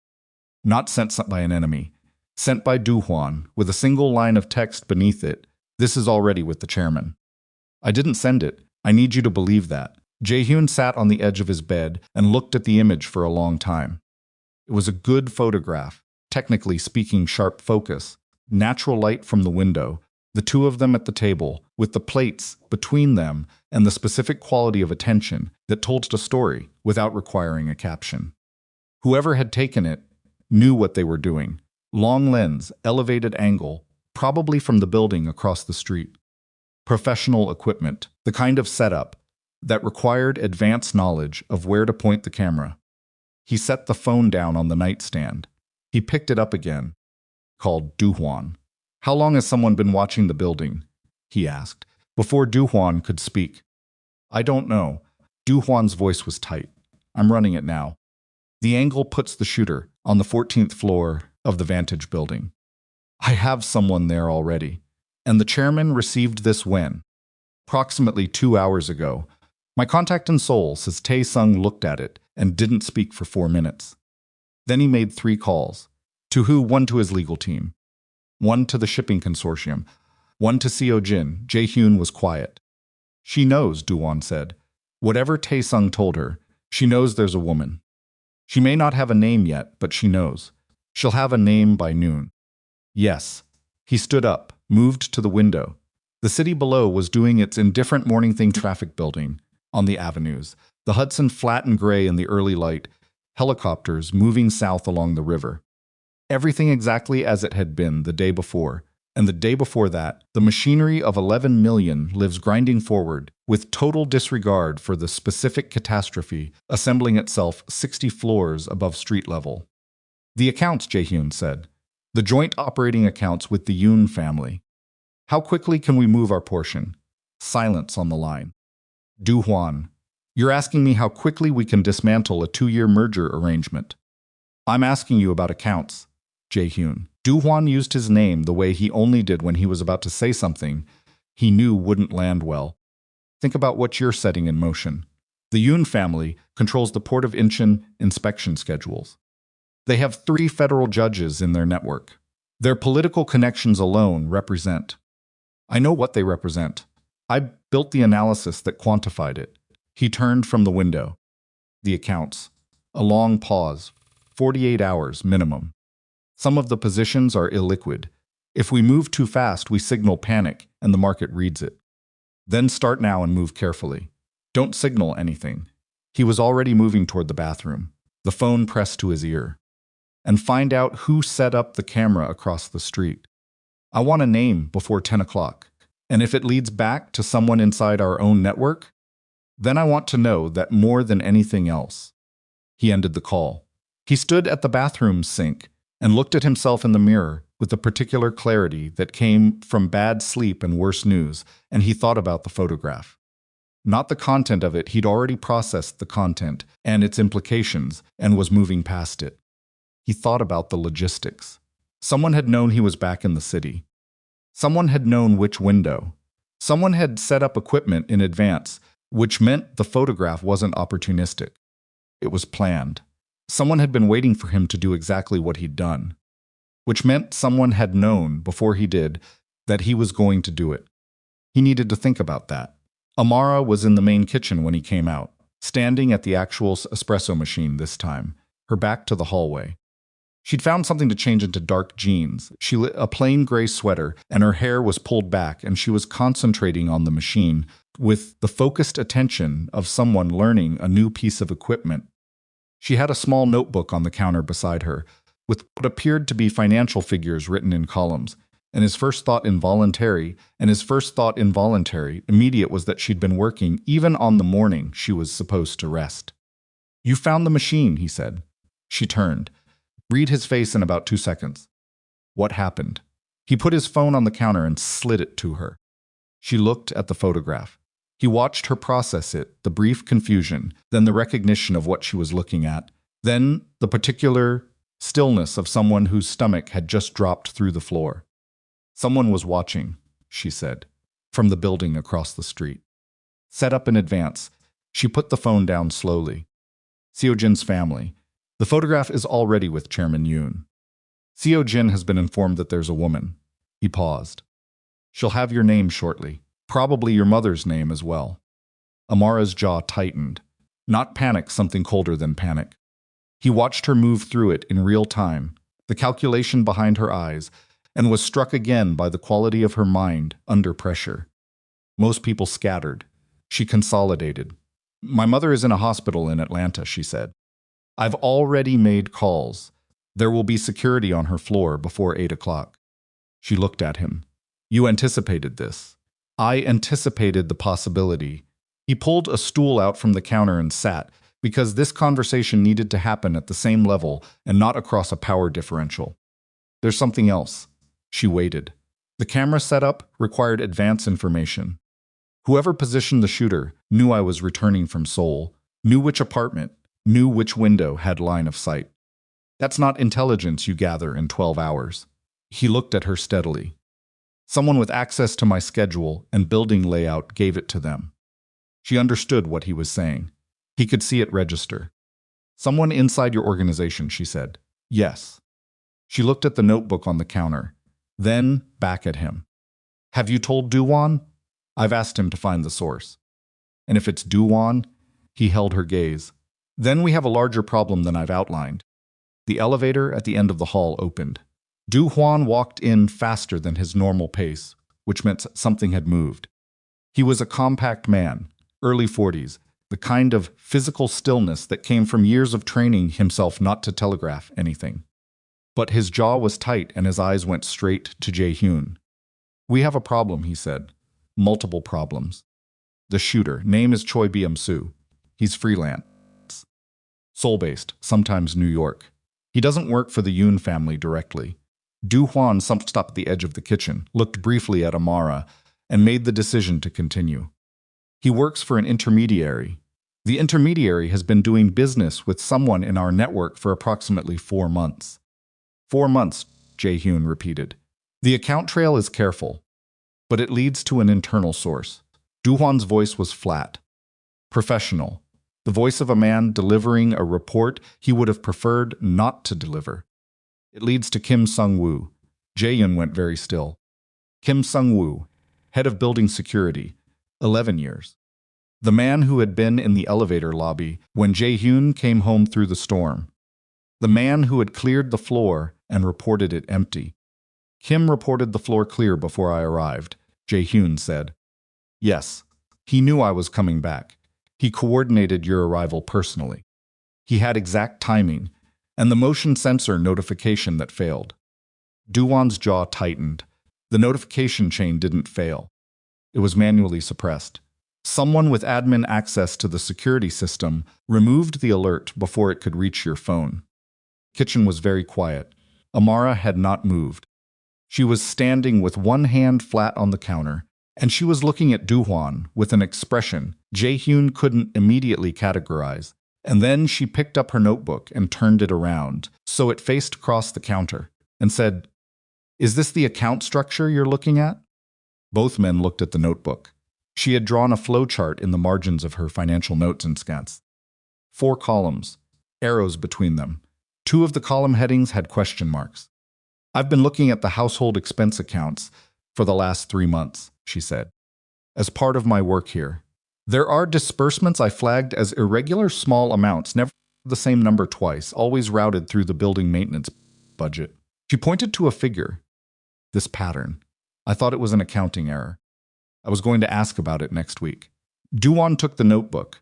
Not sent by an enemy, sent by Do-hwan, with a single line of text beneath it, "This is already with the chairman." "I didn't send it. I need you to believe that." Jae-hyun sat on the edge of his bed and looked at the image for a long time. It was a good photograph, technically speaking, sharp focus, natural light from the window, the two of them at the table, with the plates between them and the specific quality of attention that told a story without requiring a caption. Whoever had taken it knew what they were doing. Long lens, elevated angle, probably from the building across the street. Professional equipment, the kind of setup that required advanced knowledge of where to point the camera. He set the phone down on the nightstand. He picked it up again, called Do-hwan. "How long has someone been watching the building?" he asked. before Du Huan could speak. I don't know. Du Huan's voice was tight. I'm running it now. The angle puts the shooter on the 14th floor of the Vantage building. I have someone there already. And the chairman received this when? Approximately 2 hours ago. My contact in Seoul says Tae-sung looked at it and didn't speak for 4 minutes. Then he made 3 calls. To who? 1 to his legal team. 1 to the shipping consortium. 1 to Seo-jin. Jae-hyun was quiet. She knows, Du-won said. Whatever Tae-sung told her, she knows there's a woman. She may not have a name yet, but she knows. She'll have a name by noon. Yes. He stood up, moved to the window. The city below was doing its indifferent morning thing, traffic building on the avenues, the Hudson flat and gray in the early light, helicopters moving south along the river. Everything exactly as it had been the day before, and the day before that, the machinery of 11 million lives grinding forward, with total disregard for the specific catastrophe, assembling itself 60 floors above street level. The accounts, Jae-hyun said. The joint operating accounts with the Yoon family. How quickly can we move our portion? Silence on the line. Du Huan, you're asking me how quickly we can dismantle a 2-year merger arrangement. I'm asking you about accounts, Jae-hyun. Du Huan used his name the way he only did when he was about to say something he knew wouldn't land well. Think about what you're setting in motion. The Yoon family controls the Port of Incheon inspection schedules. They have 3 federal judges in their network. Their political connections alone represent. I know what they represent. I built the analysis that quantified it. He turned from the window. The accounts. A long pause. 48 hours minimum. Some of the positions are illiquid. If we move too fast, we signal panic, and the market reads it. Then start now and move carefully. Don't signal anything. He was already moving toward the bathroom, the phone pressed to his ear. And find out who set up the camera across the street. I want a name before 10 o'clock. And if it leads back to someone inside our own network, then I want to know that more than anything else. He ended the call. He stood at the bathroom sink and looked at himself in the mirror with a particular clarity that came from bad sleep and worse news, and he thought about the photograph. Not the content of it, he'd already processed the content and its implications and was moving past it. He thought about the logistics. Someone had known he was back in the city. Someone had known which window. Someone had set up equipment in advance, which meant the photograph wasn't opportunistic. It was planned. Someone had been waiting for him to do exactly what he'd done, which meant someone had known before he did that he was going to do it. He needed to think about that. Amara was in the main kitchen when he came out, standing at the actual espresso machine this time, her back to the hallway. She'd found something to change into dark jeans. She lit a plain gray sweater, and her hair was pulled back, and she was concentrating on the machine with the focused attention of someone learning a new piece of equipment. She had a small notebook on the counter beside her, with what appeared to be financial figures written in columns, and his first thought involuntary, immediate was that she'd been working even on the morning she was supposed to rest. You found the machine, he said. She turned. Read his face in about 2 seconds. What happened? He put his phone on the counter and slid it to her. She looked at the photograph. He watched her process it, the brief confusion, then the recognition of what she was looking at, then the particular stillness of someone whose stomach had just dropped through the floor. Someone was watching, she said, from the building across the street. Set up in advance, she put the phone down slowly. Seo-jin's family. The photograph is already with Chairman Yoon. Seo-jin has been informed that there's a woman. He paused. She'll have your name shortly. Probably your mother's name as well. Amara's jaw tightened. Not panic, something colder than panic. He watched her move through it in real time, the calculation behind her eyes, and was struck again by the quality of her mind under pressure. Most people scattered. She consolidated. My mother is in a hospital in Atlanta, she said. I've already made calls. There will be security on her floor before 8 o'clock. She looked at him. You anticipated this. I anticipated the possibility. He pulled a stool out from the counter and sat, because this conversation needed to happen at the same level and not across a power differential. There's something else. She waited. The camera setup required advance information. Whoever positioned the shooter knew I was returning from Seoul, knew which apartment, knew which window had line of sight. That's not intelligence you gather in 12 hours. He looked at her steadily. Someone with access to my schedule and building layout gave it to them. She understood what he was saying. He could see it register. Someone inside your organization, she said. Yes. She looked at the notebook on the counter, then back at him. Have you told Do-won? I've asked him to find the source. And if it's Do-won, he held her gaze. Then we have a larger problem than I've outlined. The elevator at the end of the hall opened. Do-hwan walked in faster than his normal pace, which meant something had moved. He was a compact man, early 40s, the kind of physical stillness that came from years of training himself not to telegraph anything. But his jaw was tight and his eyes went straight to Jae-hyun. We have a problem, he said. Multiple problems. The shooter, name is Choi Byum-soo. He's freelance. Seoul-based, sometimes New York. He doesn't work for the Yoon family directly. Do-hwan stopped at the edge of the kitchen, looked briefly at Amara, and made the decision to continue. He works for an intermediary. The intermediary has been doing business with someone in our network for approximately 4 months. 4 months, Jae-hyun repeated. The account trail is careful, but it leads to an internal source. Do-hwan's voice was flat, professional, the voice of a man delivering a report he would have preferred not to deliver. It leads to Kim Sung-woo. Jae-hyun went very still. Kim Sung-woo, head of building security, 11 years. The man who had been in the elevator lobby when Jae-hyun came home through the storm. The man who had cleared the floor and reported it empty. Kim reported the floor clear before I arrived, Jae-hyun said. Yes, he knew I was coming back. He coordinated your arrival personally. He had exact timing, and the motion sensor notification that failed. Do-won's jaw tightened. The notification chain didn't fail. It was manually suppressed. Someone with admin access to the security system removed the alert before it could reach your phone. Kitchen was very quiet. Amara had not moved. She was standing with one hand flat on the counter, and she was looking at Do-hwan with an expression Jae-hyun couldn't immediately categorize. And then she picked up her notebook and turned it around, so it faced across the counter, and said, Is this the account structure you're looking at? Both men looked at the notebook. She had drawn a flowchart in the margins of her financial notes and scans. 4 columns, arrows between them. 2 of the column headings had question marks. I've been looking at the household expense accounts for the last 3 months, she said. As part of my work here, there are disbursements I flagged as irregular small amounts, never the same number twice, always routed through the building maintenance budget. She pointed to a figure. This pattern. I thought it was an accounting error. I was going to ask about it next week. Do-won took the notebook,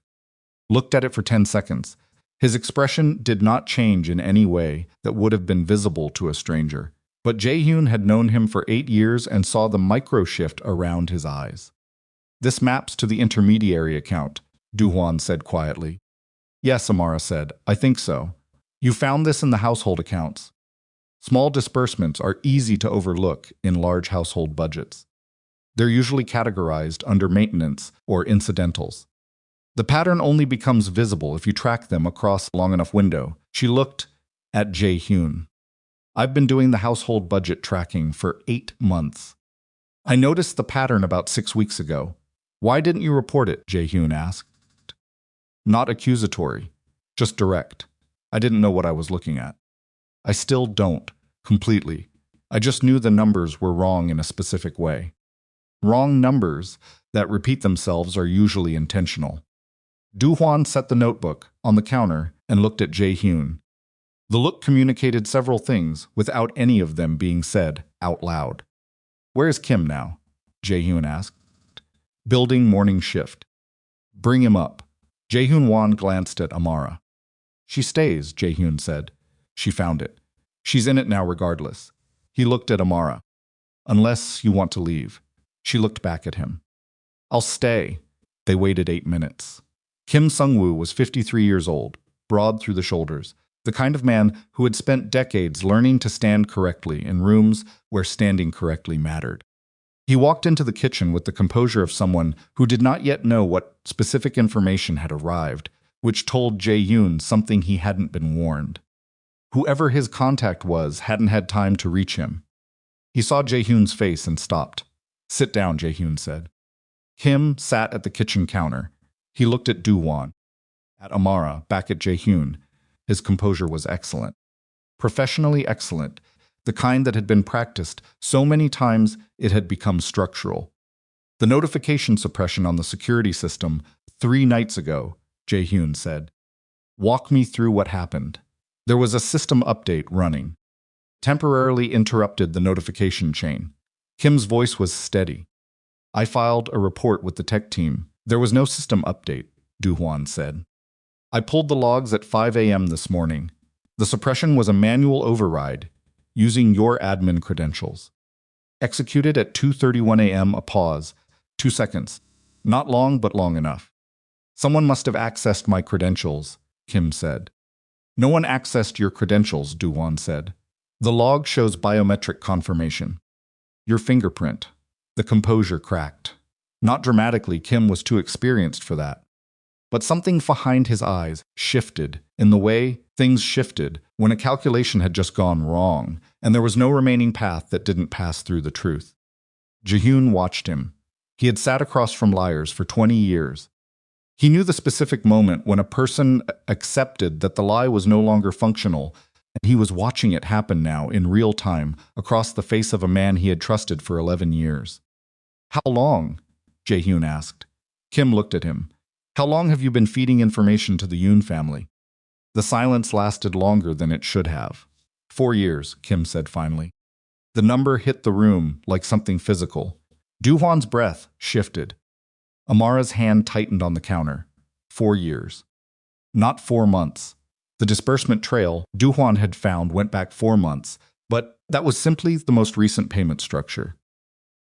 looked at it for 10 seconds. His expression did not change in any way that would have been visible to a stranger. But Jae-hyun had known him for 8 years and saw the micro-shift around his eyes. This maps to the intermediary account, Do-hwan said quietly. Yes, Amara said, I think so. You found this in the household accounts. Small disbursements are easy to overlook in large household budgets. They're usually categorized under maintenance or incidentals. The pattern only becomes visible if you track them across a long enough window. She looked at Jae-hyun. I've been doing the household budget tracking for 8 months. I noticed the pattern about 6 weeks ago. Why didn't you report it? Jae-hyun asked. Not accusatory, just direct. I didn't know what I was looking at. I still don't, completely. I just knew the numbers were wrong in a specific way. Wrong numbers that repeat themselves are usually intentional. Do-hwan set the notebook on the counter and looked at Jae-hyun. The look communicated several things without any of them being said out loud. Where is Kim now? Jae-hyun asked. Building morning shift. Bring him up. Jae-hyun glanced at Amara. She stays, Jae-hyun said. She found it. She's in it now regardless. He looked at Amara. Unless you want to leave. She looked back at him. I'll stay. They waited 8 minutes. Kim Sung-woo was 53 years old, broad through the shoulders, the kind of man who had spent decades learning to stand correctly in rooms where standing correctly mattered. He walked into the kitchen with the composure of someone who did not yet know what specific information had arrived, which told Jae-hyun something he hadn't been warned. Whoever his contact was hadn't had time to reach him. He saw Jae-hyun's face and stopped. "Sit down," Jae-hyun said. Kim sat at the kitchen counter. He looked at Do-won, at Amara, back at Jae-hyun. His composure was excellent. Professionally excellent, the kind that had been practiced so many times it had become structural. "The notification suppression on the security system 3 nights ago," Jae-hyun said. "Walk me through what happened." There was a system update running. Temporarily interrupted the notification chain. Kim's voice was steady. "I filed a report with the tech team. There was no system update," Do-hwan said. "I pulled the logs at 5 a.m. this morning. The suppression was a manual override, using your admin credentials. Executed at 2:31 a.m. A pause. 2 seconds. Not long, but long enough. Someone must have accessed my credentials," Kim said. "No one accessed your credentials," Do-won said. "The log shows biometric confirmation. Your fingerprint." The composure cracked. Not dramatically, Kim was too experienced for that. But something behind his eyes shifted in the way things shifted when a calculation had just gone wrong, and there was no remaining path that didn't pass through the truth. Jae-hyun watched him. He had sat across from liars for 20 years. He knew the specific moment when a person accepted that the lie was no longer functional, and he was watching it happen now in real time across the face of a man he had trusted for 11 years. "How long?" Jae-hyun asked. Kim looked at him. "How long have you been feeding information to the Yoon family?" The silence lasted longer than it should have. 4 years, Kim said finally. The number hit the room like something physical. Do-hwan's breath shifted. Amara's hand tightened on the counter. 4 years. Not 4 months. The disbursement trail Do-hwan had found went back 4 months, but that was simply the most recent payment structure.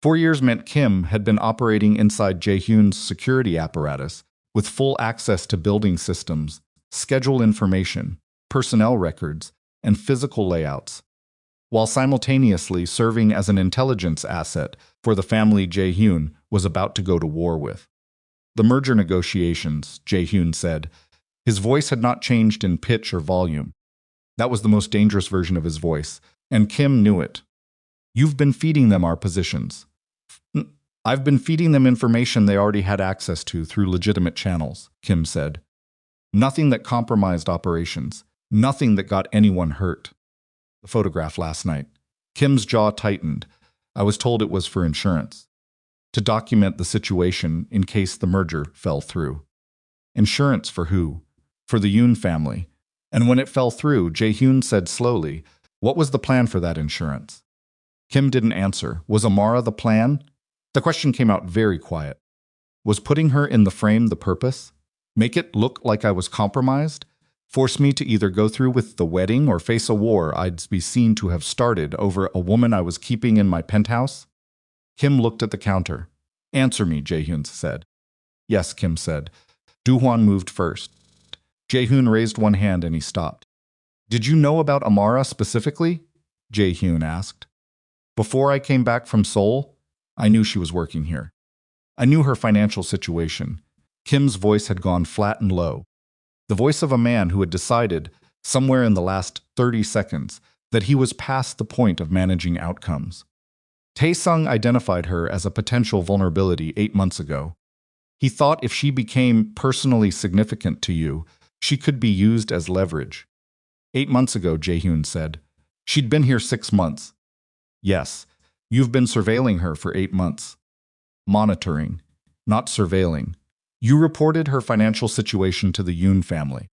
4 years meant Kim had been operating inside Jae-hyun's security apparatus with full access to building systems, schedule information, personnel records, and physical layouts, while simultaneously serving as an intelligence asset for the family Jae-hyun was about to go to war with. "The merger negotiations," Jae-hyun said. His voice had not changed in pitch or volume. That was the most dangerous version of his voice, and Kim knew it. "You've been feeding them our positions." "I've been feeding them information they already had access to through legitimate channels," Kim said. "Nothing that compromised operations. Nothing that got anyone hurt." The photograph last night. Kim's jaw tightened. "I was told it was for insurance. To document the situation in case the merger fell through." Insurance for who? For the Yoon family. And when it fell through, Jae-hyun said slowly, "What was the plan for that insurance?" Kim didn't answer. Was Amara the plan? The question came out very quiet. Was putting her in the frame the purpose? Make it look like I was compromised? Force me to either go through with the wedding or face a war I'd be seen to have started over a woman I was keeping in my penthouse? Kim looked at the counter. "Answer me," Jae-hyun said. "Yes," Kim said. Do-hwan moved first. Jae-hyun raised one hand and he stopped. "Did you know about Amara specifically?" Jae-hyun asked. "Before I came back from Seoul, I knew she was working here. I knew her financial situation." Kim's voice had gone flat and low. The voice of a man who had decided, somewhere in the last 30 seconds, that he was past the point of managing outcomes. Tae-sung identified her as a potential vulnerability 8 months ago. He thought if she became personally significant to you, she could be used as leverage. 8 months ago, Jae-hyun said. She'd been here 6 months. Yes, you've been surveilling her for 8 months. Monitoring, not surveilling. You reported her financial situation to the Yoon family.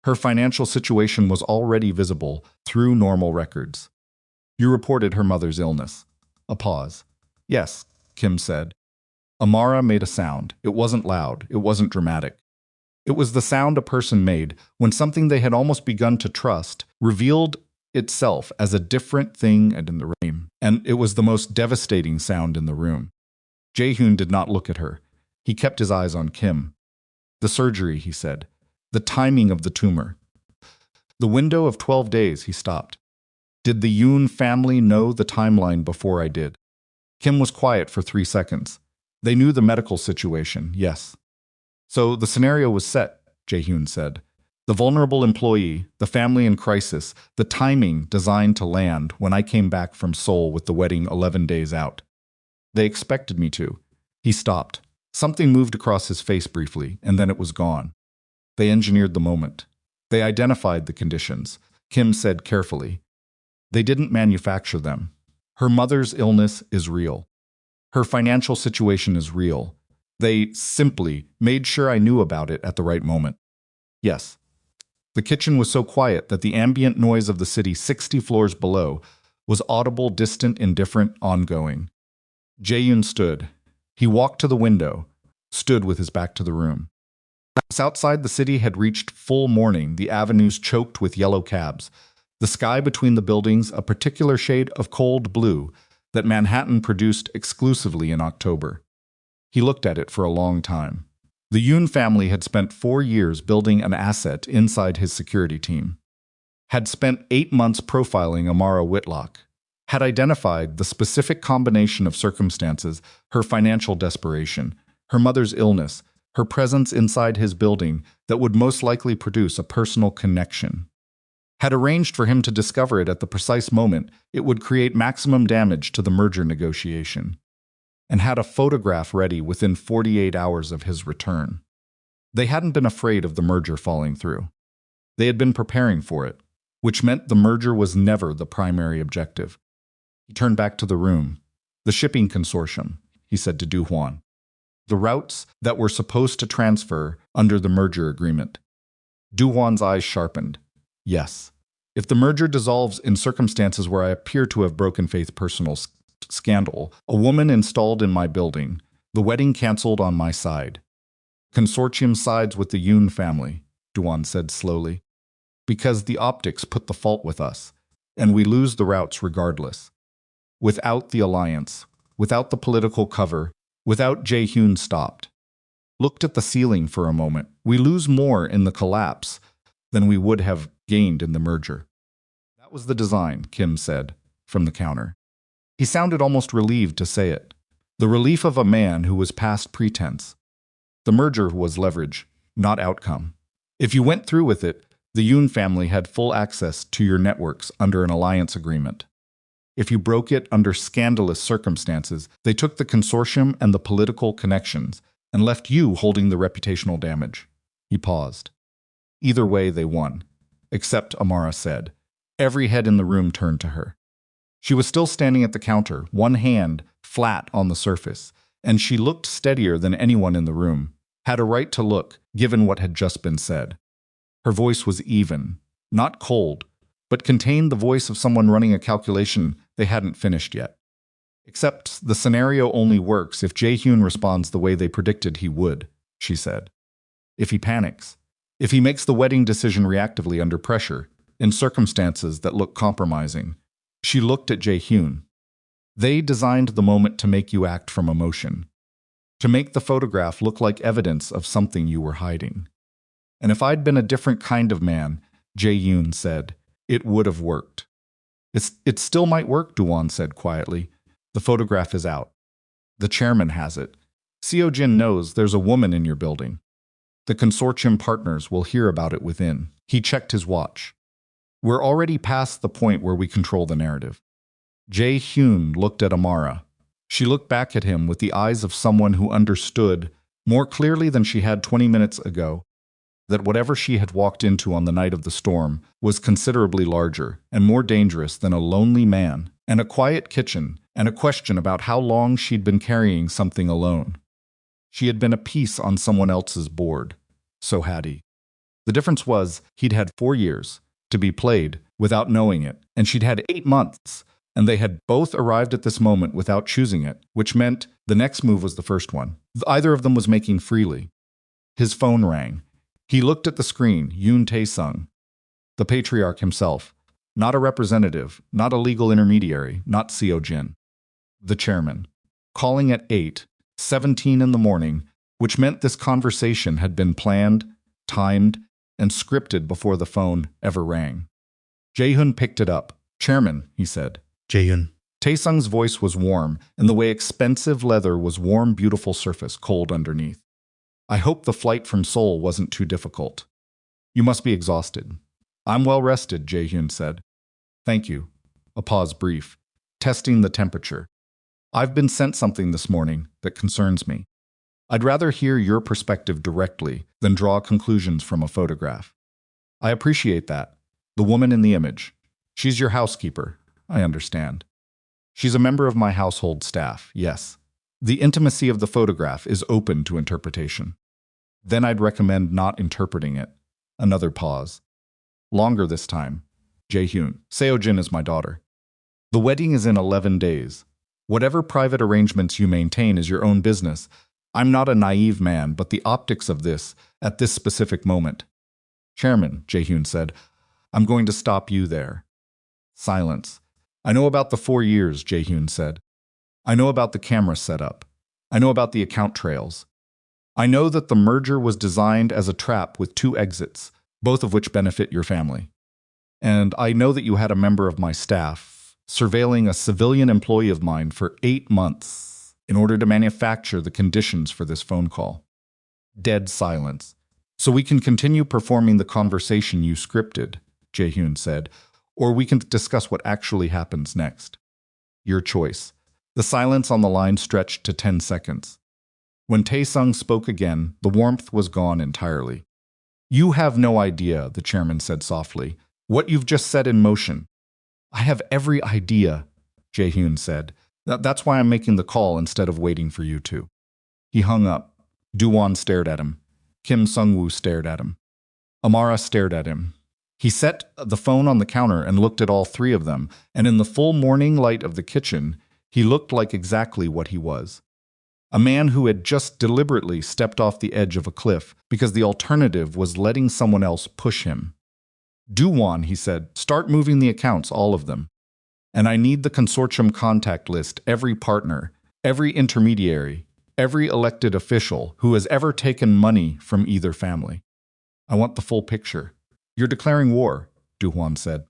Her financial situation was already visible through normal records. You reported her mother's illness. A pause. Yes, Kim said. Amara made a sound. It wasn't loud. It wasn't dramatic. It was the sound a person made when something they had almost begun to trust revealed itself as a different thing and in the room. And it was the most devastating sound in the room. Jae-hyun did not look at her. He kept his eyes on Kim. The surgery, he said. The timing of the tumor. The window of 12 days, he stopped. Did the Yoon family know the timeline before I did? Kim was quiet for 3 seconds. They knew the medical situation, yes. So the scenario was set, Jae-hyun said. The vulnerable employee, the family in crisis, the timing designed to land when I came back from Seoul with the wedding 11 days out. They expected me to. He stopped. Something moved across his face briefly, and then it was gone. They engineered the moment. They identified the conditions, Kim said carefully. They didn't manufacture them. Her mother's illness is real. Her financial situation is real. They simply made sure I knew about it at the right moment. Yes. The kitchen was so quiet that the ambient noise of the city 60 floors below was audible, distant, indifferent, ongoing. Jae-hyun stood. He walked to the window, stood with his back to the room. Outside the city had reached full morning, the avenues choked with yellow cabs, the sky between the buildings a particular shade of cold blue that Manhattan produced exclusively in October. He looked at it for a long time. The Yoon family had spent 4 years building an asset inside his security team, had spent 8 months profiling Amara Whitlock, had identified the specific combination of circumstances, her financial desperation, her mother's illness, her presence inside his building that would most likely produce a personal connection, had arranged for him to discover it at the precise moment it would create maximum damage to the merger negotiation, and had a photograph ready within 48 hours of his return. They hadn't been afraid of the merger falling through. They had been preparing for it, which meant the merger was never the primary objective. He turned back to the room. The shipping consortium, he said to Do-hwan. The routes that were supposed to transfer under the merger agreement. Do-hwan's eyes sharpened. Yes. If the merger dissolves in circumstances where I appear to have broken faith personal scandal, a woman installed in my building, the wedding cancelled on my side. Consortium sides with the Yoon family, Do-hwan said slowly. Because the optics put the fault with us, and we lose the routes regardless. Without the alliance, without the political cover, without Jae-hyun stopped. Looked at the ceiling for a moment. We lose more in the collapse than we would have gained in the merger. That was the design, Kim said, from the counter. He sounded almost relieved to say it. The relief of a man who was past pretense. The merger was leverage, not outcome. If you went through with it, the Yoon family had full access to your networks under an alliance agreement. If you broke it under scandalous circumstances, they took the consortium and the political connections and left you holding the reputational damage. He paused. Either way, they won. Except, Amara said. Every head in the room turned to her. She was still standing at the counter, one hand flat on the surface, and she looked steadier than anyone in the room, had a right to look, given what had just been said. Her voice was even, not cold, but contained the voice of someone running a calculation they hadn't finished yet. Except the scenario only works if Jae-hyun responds the way they predicted he would, she said. If he panics. If he makes the wedding decision reactively under pressure, in circumstances that look compromising. She looked at Jae-hyun. They designed the moment to make you act from emotion. To make the photograph look like evidence of something you were hiding. And if I'd been a different kind of man, Jae-hyun said, it would have worked. It still might work, Do-hwan said quietly. The photograph is out. The chairman has it. Seo-jin knows there's a woman in your building. The consortium partners will hear about it within. He checked his watch. We're already past the point where we control the narrative. Jae-hyun looked at Amara. She looked back at him with the eyes of someone who understood, more clearly than she had 20 minutes ago, that whatever she had walked into on the night of the storm was considerably larger and more dangerous than a lonely man and a quiet kitchen and a question about how long she'd been carrying something alone. She had been a piece on someone else's board. So had he. The difference was he'd had 4 years to be played without knowing it, and she'd had 8 months, and they had both arrived at this moment without choosing it, which meant the next move was the first one. Either of them was making freely. His phone rang. He looked at the screen, Yoon Tae-sung, the patriarch himself, not a representative, not a legal intermediary, not Seo-jin. The chairman, calling at 8:17 in the morning, which meant this conversation had been planned, timed, and scripted before the phone ever rang. Jae-hyun picked it up. Chairman, he said. Jae-hyun, Taesung's voice was warm, in the way expensive leather was warm, beautiful surface, cold underneath. I hope the flight from Seoul wasn't too difficult. You must be exhausted. I'm well rested, Jae-hyun said. Thank you. A pause brief, testing the temperature. I've been sent something this morning that concerns me. I'd rather hear your perspective directly than draw conclusions from a photograph. I appreciate that. The woman in the image. She's your housekeeper, I understand. She's a member of my household staff, yes. The intimacy of the photograph is open to interpretation. Then I'd recommend not interpreting it. Another pause. Longer this time. Jae-hyun, Seo-jin is my daughter. The wedding is in 11 days. Whatever private arrangements you maintain is your own business. I'm not a naive man, but the optics of this, at this specific moment. Chairman, Jae-hyun said, I'm going to stop you there. Silence. I know about the 4 years, Jae-hyun said. I know about the camera setup. I know about the account trails. I know that the merger was designed as a trap with 2 exits, both of which benefit your family. And I know that you had a member of my staff surveilling a civilian employee of mine for 8 months in order to manufacture the conditions for this phone call. Dead silence. So we can continue performing the conversation you scripted, Jae-hyun said, or we can discuss what actually happens next. Your choice. The silence on the line stretched to 10 seconds. When Taesung spoke again, the warmth was gone entirely. You have no idea, the chairman said softly, what you've just set in motion. I have every idea, Jae-hyun said. That's why I'm making the call instead of waiting for you to. He hung up. Do-won stared at him. Kim Sung-woo stared at him. Amara stared at him. He set the phone on the counter and looked at all 3 of them, and in the full morning light of the kitchen, he looked like exactly what he was. A man who had just deliberately stepped off the edge of a cliff because the alternative was letting someone else push him. Do-won, he said, start moving the accounts, all of them. And I need the consortium contact list, every partner, every intermediary, every elected official who has ever taken money from either family. I want the full picture. You're declaring war, Do-won said.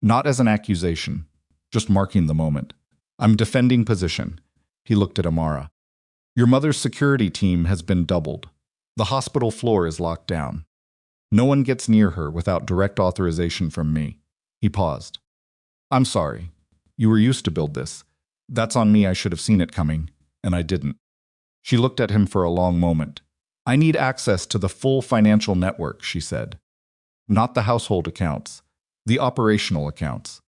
Not as an accusation, just marking the moment. I'm defending position. He looked at Amara. Your mother's security team has been doubled. The hospital floor is locked down. No one gets near her without direct authorization from me. He paused. I'm sorry. You were used to build this. That's on me, I should have seen it coming, and I didn't. She looked at him for a long moment. I need access to the full financial network, she said. Not the household accounts, the operational accounts.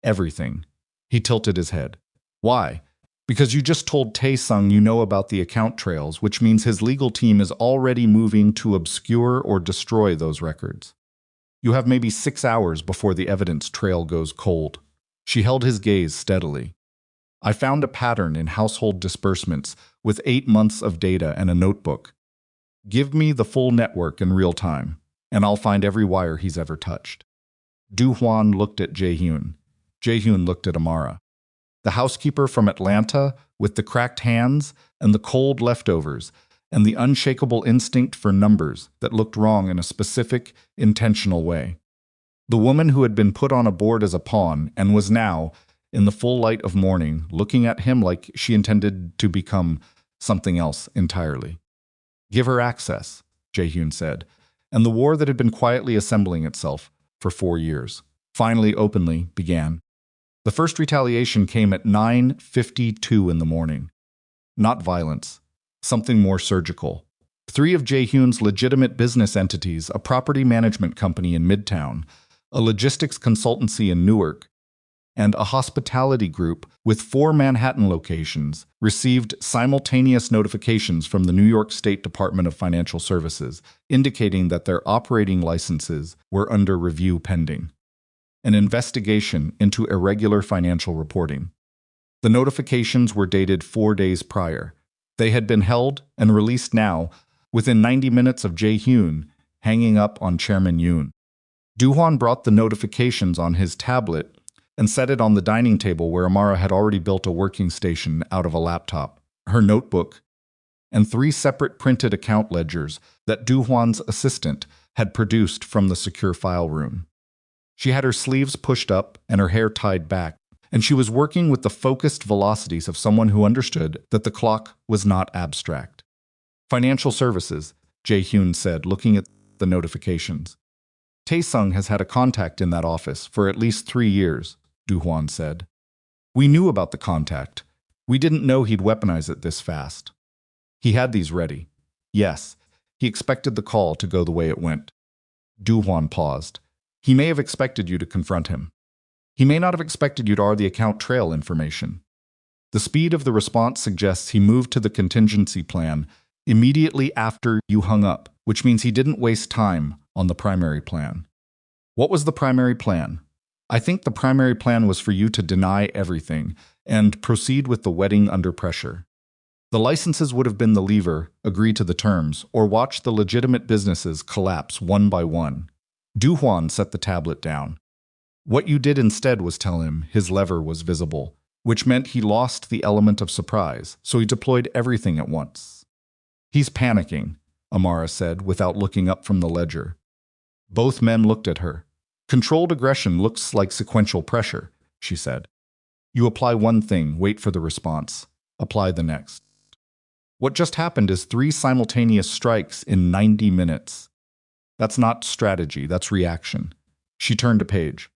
Everything. He tilted his head. Why? Because you just told Taesung you know about the account trails, which means his legal team is already moving to obscure or destroy those records. You have maybe 6 hours before the evidence trail goes cold. She held his gaze steadily. I found a pattern in household disbursements with 8 months of data and a notebook. Give me the full network in real time, and I'll find every wire he's ever touched. Do-hwan looked at Jae-hyun. Jae-hyun looked at Amara. The housekeeper from Atlanta with the cracked hands and the cold leftovers and the unshakable instinct for numbers that looked wrong in a specific, intentional way. The woman who had been put on a board as a pawn and was now, in the full light of morning, looking at him like she intended to become something else entirely. Give her access, Jae-hyun said, and the war that had been quietly assembling itself for 4 years, finally openly began. The first retaliation came at 9:52 in the morning. Not violence, something more surgical. 3 of Jae-hyun's legitimate business entities, a property management company in Midtown, a logistics consultancy in Newark, and a hospitality group with 4 Manhattan locations, received simultaneous notifications from the New York State Department of Financial Services, indicating that their operating licenses were under review pending. An investigation into irregular financial reporting. The notifications were dated 4 days prior. They had been held and released now, within 90 minutes of Jae-hyun hanging up on Chairman Yoon. Do-hwan brought the notifications on his tablet and set it on the dining table where Amara had already built a working station out of a laptop, her notebook, and 3 separate printed account ledgers that Do-hwan's assistant had produced from the secure file room. She had her sleeves pushed up and her hair tied back, and she was working with the focused velocities of someone who understood that the clock was not abstract. Financial services, Jae-hyun said, looking at the notifications. Tae-sung has had a contact in that office for at least 3 years, Do-hwan said. We knew about the contact. We didn't know he'd weaponize it this fast. He had these ready. Yes, he expected the call to go the way it went. Do-hwan paused. He may have expected you to confront him. He may not have expected you to the account trail information. The speed of the response suggests he moved to the contingency plan immediately after you hung up, which means he didn't waste time on the primary plan. What was the primary plan? I think the primary plan was for you to deny everything and proceed with the wedding under pressure. The licenses would have been the lever, agree to the terms, or watch the legitimate businesses collapse one by one. Do-hwan set the tablet down. What you did instead was tell him his lever was visible, which meant he lost the element of surprise, so he deployed everything at once. He's panicking, Amara said, without looking up from the ledger. Both men looked at her. Controlled aggression looks like sequential pressure, she said. You apply one thing, wait for the response. Apply the next. What just happened is 3 simultaneous strikes in 90 minutes. That's not strategy, that's reaction. She turned a page.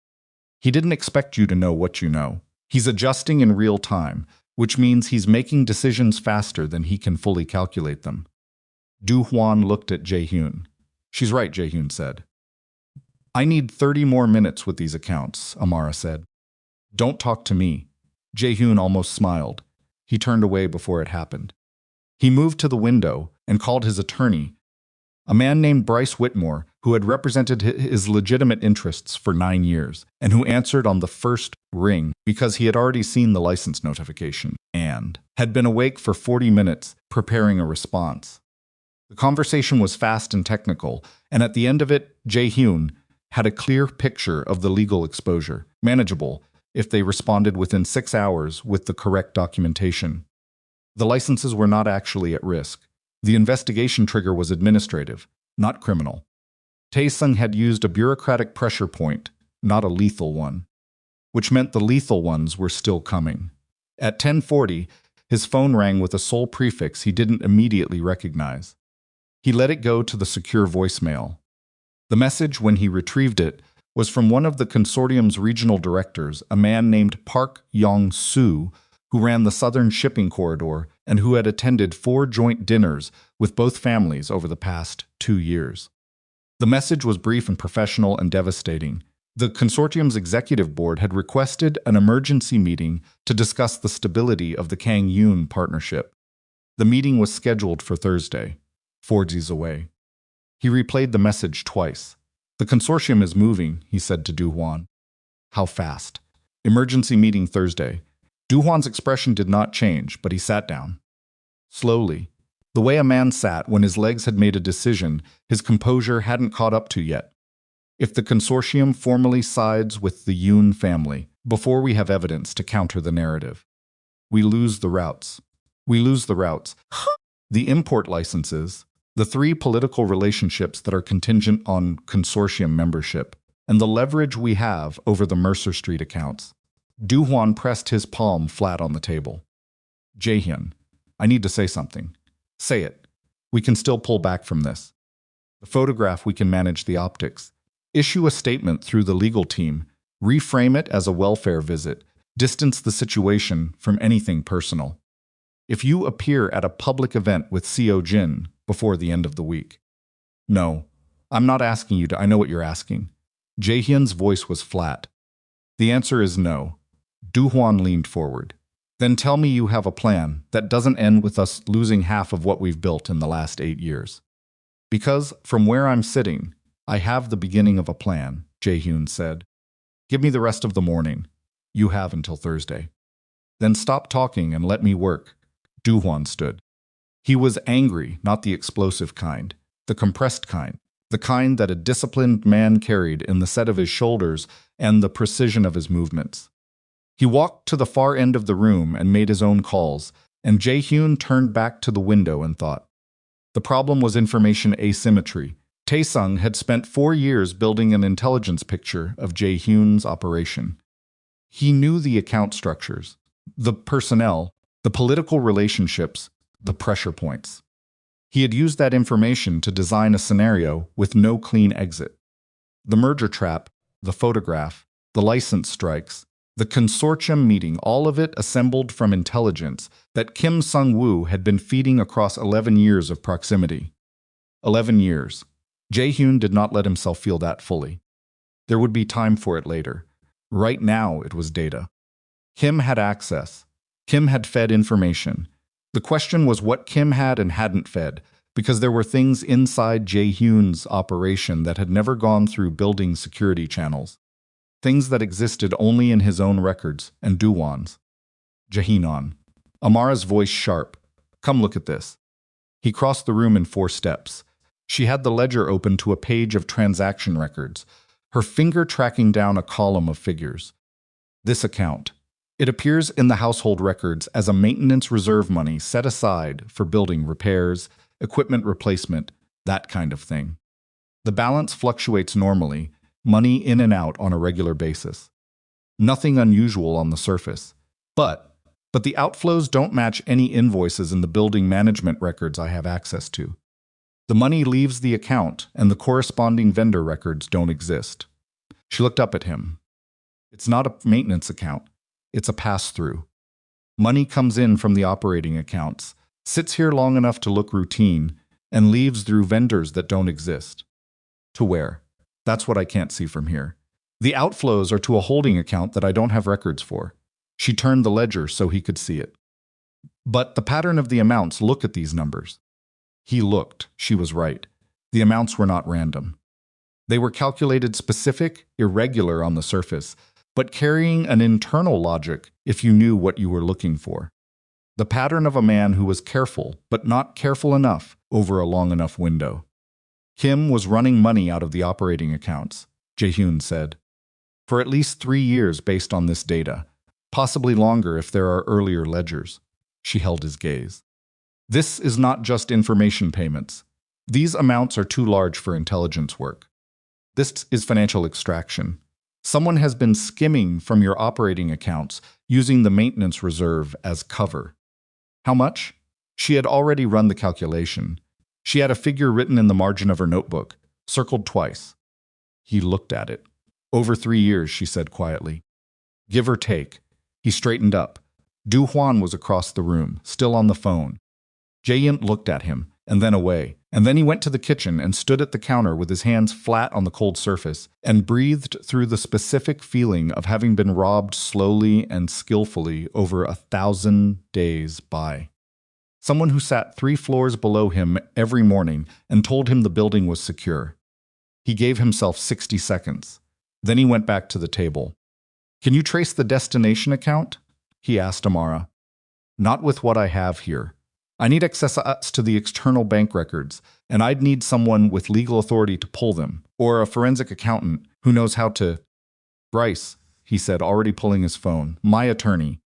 He didn't expect you to know what you know. He's adjusting in real time, which means he's making decisions faster than he can fully calculate them. Do-hwan looked at Jae-hyun. She's right, Jae-hyun said. I need 30 more minutes with these accounts, Amara said. Don't talk to me. Jae-hyun almost smiled. He turned away before it happened. He moved to the window and called his attorney, a man named Bryce Whitmore, who had represented his legitimate interests for 9 years, and who answered on the first ring because he had already seen the license notification and had been awake for 40 minutes preparing a response. The conversation was fast and technical, and at the end of it, Jae-hyun had a clear picture of the legal exposure, manageable if they responded within 6 hours with the correct documentation. The licenses were not actually at risk. The investigation trigger was administrative, not criminal. Tae-sung had used a bureaucratic pressure point, not a lethal one, which meant the lethal ones were still coming. At 10:40, his phone rang with a sole prefix he didn't immediately recognize. He let it go to the secure voicemail. The message, when he retrieved it, was from one of the consortium's regional directors, a man named Park Yong-soo, who ran the Southern Shipping Corridor and who had attended 4 joint dinners with both families over the past 2 years. The message was brief and professional and devastating. The consortium's executive board had requested an emergency meeting to discuss the stability of the Kang Jae-hyun partnership. The meeting was scheduled for Thursday, 4 days away. He replayed the message twice. The consortium is moving, he said to Do-hwan. How fast? Emergency meeting Thursday. Do-hwan's expression did not change, but he sat down. Slowly. The way a man sat when his legs had made a decision his composure hadn't caught up to yet. If the consortium formally sides with the Yoon family, before we have evidence to counter the narrative, we lose the routes. We lose the routes. The import licenses, the 3 political relationships that are contingent on consortium membership, and the leverage we have over the Mercer Street accounts. Do-hwan pressed his palm flat on the table. Jae-hyun, I need to say something. Say it. We can still pull back from this. The photograph, we can manage the optics. Issue a statement through the legal team. Reframe it as a welfare visit. Distance the situation from anything personal. If you appear at a public event with Seo Jin before the end of the week. No, I'm not asking you to. I know what you're asking. Jae-hyun's voice was flat. The answer is no. Do-hwan leaned forward. Then tell me you have a plan that doesn't end with us losing half of what we've built in the last 8 years. Because, from where I'm sitting, I have the beginning of a plan, Jae-hyun said. Give me the rest of the morning. You have until Thursday. Then stop talking and let me work. Do-hwan stood. He was angry, not the explosive kind, the compressed kind, the kind that a disciplined man carried in the set of his shoulders and the precision of his movements. He walked to the far end of the room and made his own calls, and Jae-hyun turned back to the window and thought. The problem was information asymmetry. Tae-sung had spent 4 years building an intelligence picture of Jae-hyun's operation. He knew the account structures, the personnel, the political relationships, the pressure points. He had used that information to design a scenario with no clean exit. The merger trap, the photograph, the license strikes, the consortium meeting, all of it assembled from intelligence that Kim Sung-woo had been feeding across 11 years of proximity. 11 years. Jae-hyun did not let himself feel that fully. There would be time for it later. Right now, it was data. Kim had access. Kim had fed information. The question was what Kim had and hadn't fed, because there were things inside Jae-hyun's operation that had never gone through building security channels. Things that existed only in his own records and Doo-won's. Jae-hyun. Amara's voice sharp. Come look at this. He crossed the room in 4 steps. She had the ledger open to a page of transaction records, her finger tracking down a column of figures. This account. It appears in the household records as a maintenance reserve money set aside for building repairs, equipment replacement, that kind of thing. The balance fluctuates normally, money in and out on a regular basis. Nothing unusual on the surface. But the outflows don't match any invoices in the building management records I have access to. The money leaves the account, and the corresponding vendor records don't exist. She looked up at him. It's not a maintenance account. It's a pass-through. Money comes in from the operating accounts, sits here long enough to look routine, and leaves through vendors that don't exist. To where? That's what I can't see from here. The outflows are to a holding account that I don't have records for. She turned the ledger so he could see it. But the pattern of the amounts, look at these numbers. He looked. She was right. The amounts were not random. They were calculated specific, irregular on the surface, but carrying an internal logic if you knew what you were looking for. The pattern of a man who was careful, but not careful enough, over a long enough window. Kim was running money out of the operating accounts, Jae-hyun said. For at least 3 years based on this data, possibly longer if there are earlier ledgers. She held his gaze. This is not just information payments. These amounts are too large for intelligence work. This is financial extraction. Someone has been skimming from your operating accounts using the maintenance reserve as cover. How much? She had already run the calculation. She had a figure written in the margin of her notebook, circled twice. He looked at it. Over 3 years, she said quietly. Give or take. He straightened up. Doo-hwan was across the room, still on the phone. Jae-hyun looked at him, and then away, and then he went to the kitchen and stood at the counter with his hands flat on the cold surface, and breathed through the specific feeling of having been robbed slowly and skillfully over 1,000 days by. Someone who sat 3 floors below him every morning and told him the building was secure. He gave himself 60 seconds. Then he went back to the table. Can you trace the destination account? He asked Amara. Not with what I have here. I need access to the external bank records, and I'd need someone with legal authority to pull them, or a forensic accountant who knows how to… Bryce, he said, already pulling his phone, my attorney.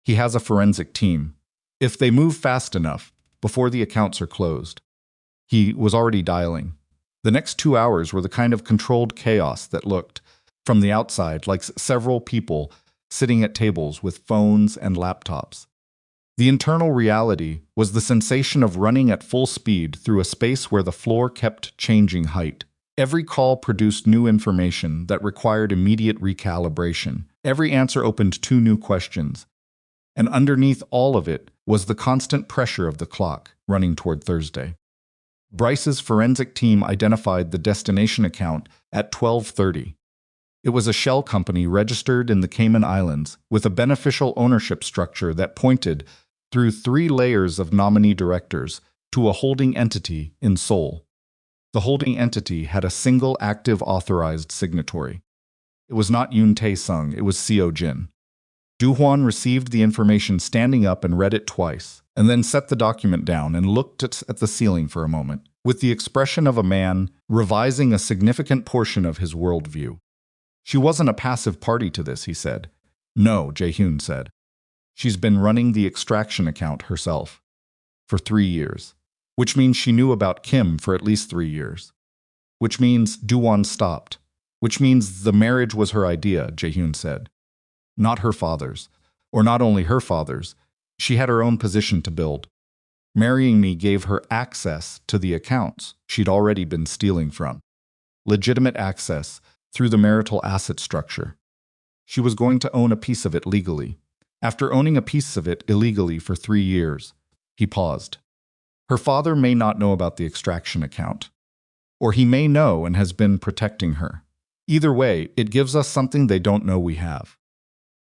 He has a forensic team. If they move fast enough, before the accounts are closed. He was already dialing. The next 2 hours were the kind of controlled chaos that looked, from the outside, like several people sitting at tables with phones and laptops. The internal reality was the sensation of running at full speed through a space where the floor kept changing height. Every call produced new information that required immediate recalibration. Every answer opened 2 new questions. And underneath all of it was the constant pressure of the clock, running toward Thursday. Bryce's forensic team identified the destination account at 12:30. It was a shell company registered in the Cayman Islands with a beneficial ownership structure that pointed through 3 layers of nominee directors to a holding entity in Seoul. The holding entity had a single active authorized signatory. It was not Yoon Tae-sung, it was Seo Jin. Doo-hwan received the information standing up and read it twice, and then set the document down and looked at the ceiling for a moment, with the expression of a man revising a significant portion of his worldview. She wasn't a passive party to this, he said. No, Jae-hyun said. She's been running the extraction account herself. For 3 years. Which means she knew about Kim for at least 3 years. Which means Doo-won stopped. Which means the marriage was her idea, Jae-hyun said. not her father's. Or not only her father's, she had her own position to build. Marrying me gave her access to the accounts she'd already been stealing from. Legitimate access through the marital asset structure. She was going to own a piece of it legally. After owning a piece of it illegally for 3 years, he paused. Her father may not know about the extraction account. Or he may know and has been protecting her. Either way, it gives us something they don't know we have.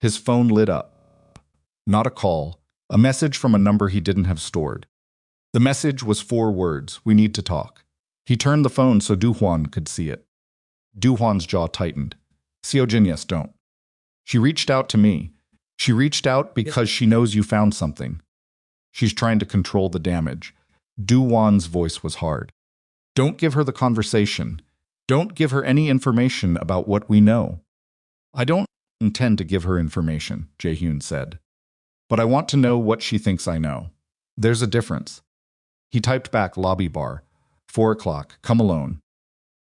His phone lit up. Not a call, a message from a number he didn't have stored. The message was 4 words, "We need to talk." He turned the phone so Du-hwan could see it. Du-hwan's jaw tightened. "Seo-jin, yes, don't." She reached out to me. She reached out because she knows you found something. She's trying to control the damage. Du-hwan's voice was hard. Don't give her the conversation. Don't give her any information about what we know. I don't intend to give her information, Jae-hyun said. But I want to know what she thinks I know. There's a difference. He typed back lobby bar. 4 o'clock, come alone.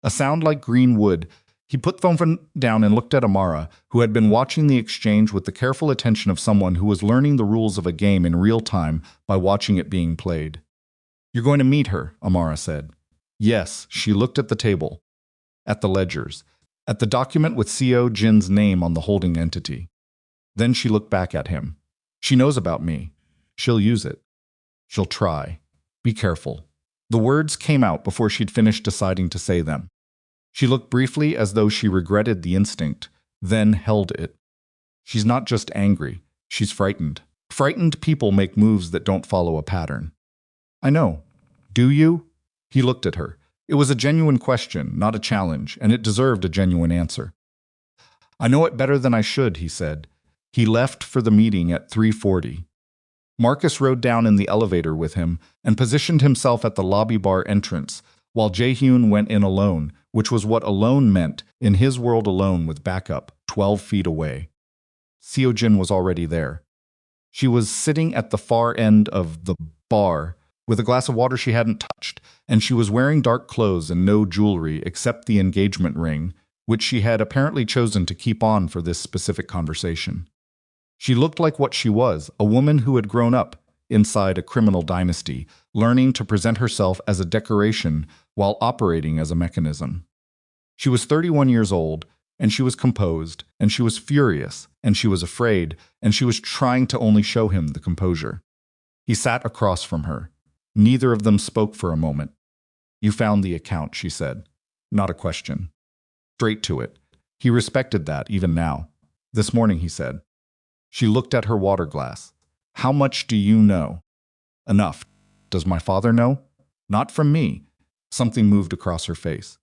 A sound like green wood. He put the phone down and looked at Amara, who had been watching the exchange with the careful attention of someone who was learning the rules of a game in real time by watching it being played. You're going to meet her, Amara said. Yes, she looked at the table. At the ledgers. At the document with Seo-jin's name on the holding entity. Then she looked back at him. She knows about me. She'll use it. She'll try. Be careful. The words came out before she'd finished deciding to say them. She looked briefly as though she regretted the instinct, then held it. She's not just angry, she's frightened. Frightened people make moves that don't follow a pattern. I know. Do you? He looked at her. It was a genuine question, not a challenge, and it deserved a genuine answer. I know it better than I should, he said. He left for the meeting at 3:40. Marcus rode down in the elevator with him and positioned himself at the lobby bar entrance, while Jae-hyun went in alone, which was what alone meant, in his world alone with backup, 12 feet away. Seo-jin was already there. She was sitting at the far end of the bar, with a glass of water she hadn't touched, and she was wearing dark clothes and no jewelry except the engagement ring, which she had apparently chosen to keep on for this specific conversation. She looked like what she was, a woman who had grown up inside a criminal dynasty, learning to present herself as a decoration while operating as a mechanism. She was 31 years old, and she was composed, and she was furious, and she was afraid, and she was trying to only show him the composure. He sat across from her. Neither of them spoke for a moment. You found the account, she said. Not a question. Straight to it. He respected that, even now. This morning, he said. She looked at her water glass. How much do you know? Enough. Does my father know? Not from me. Something moved across her face.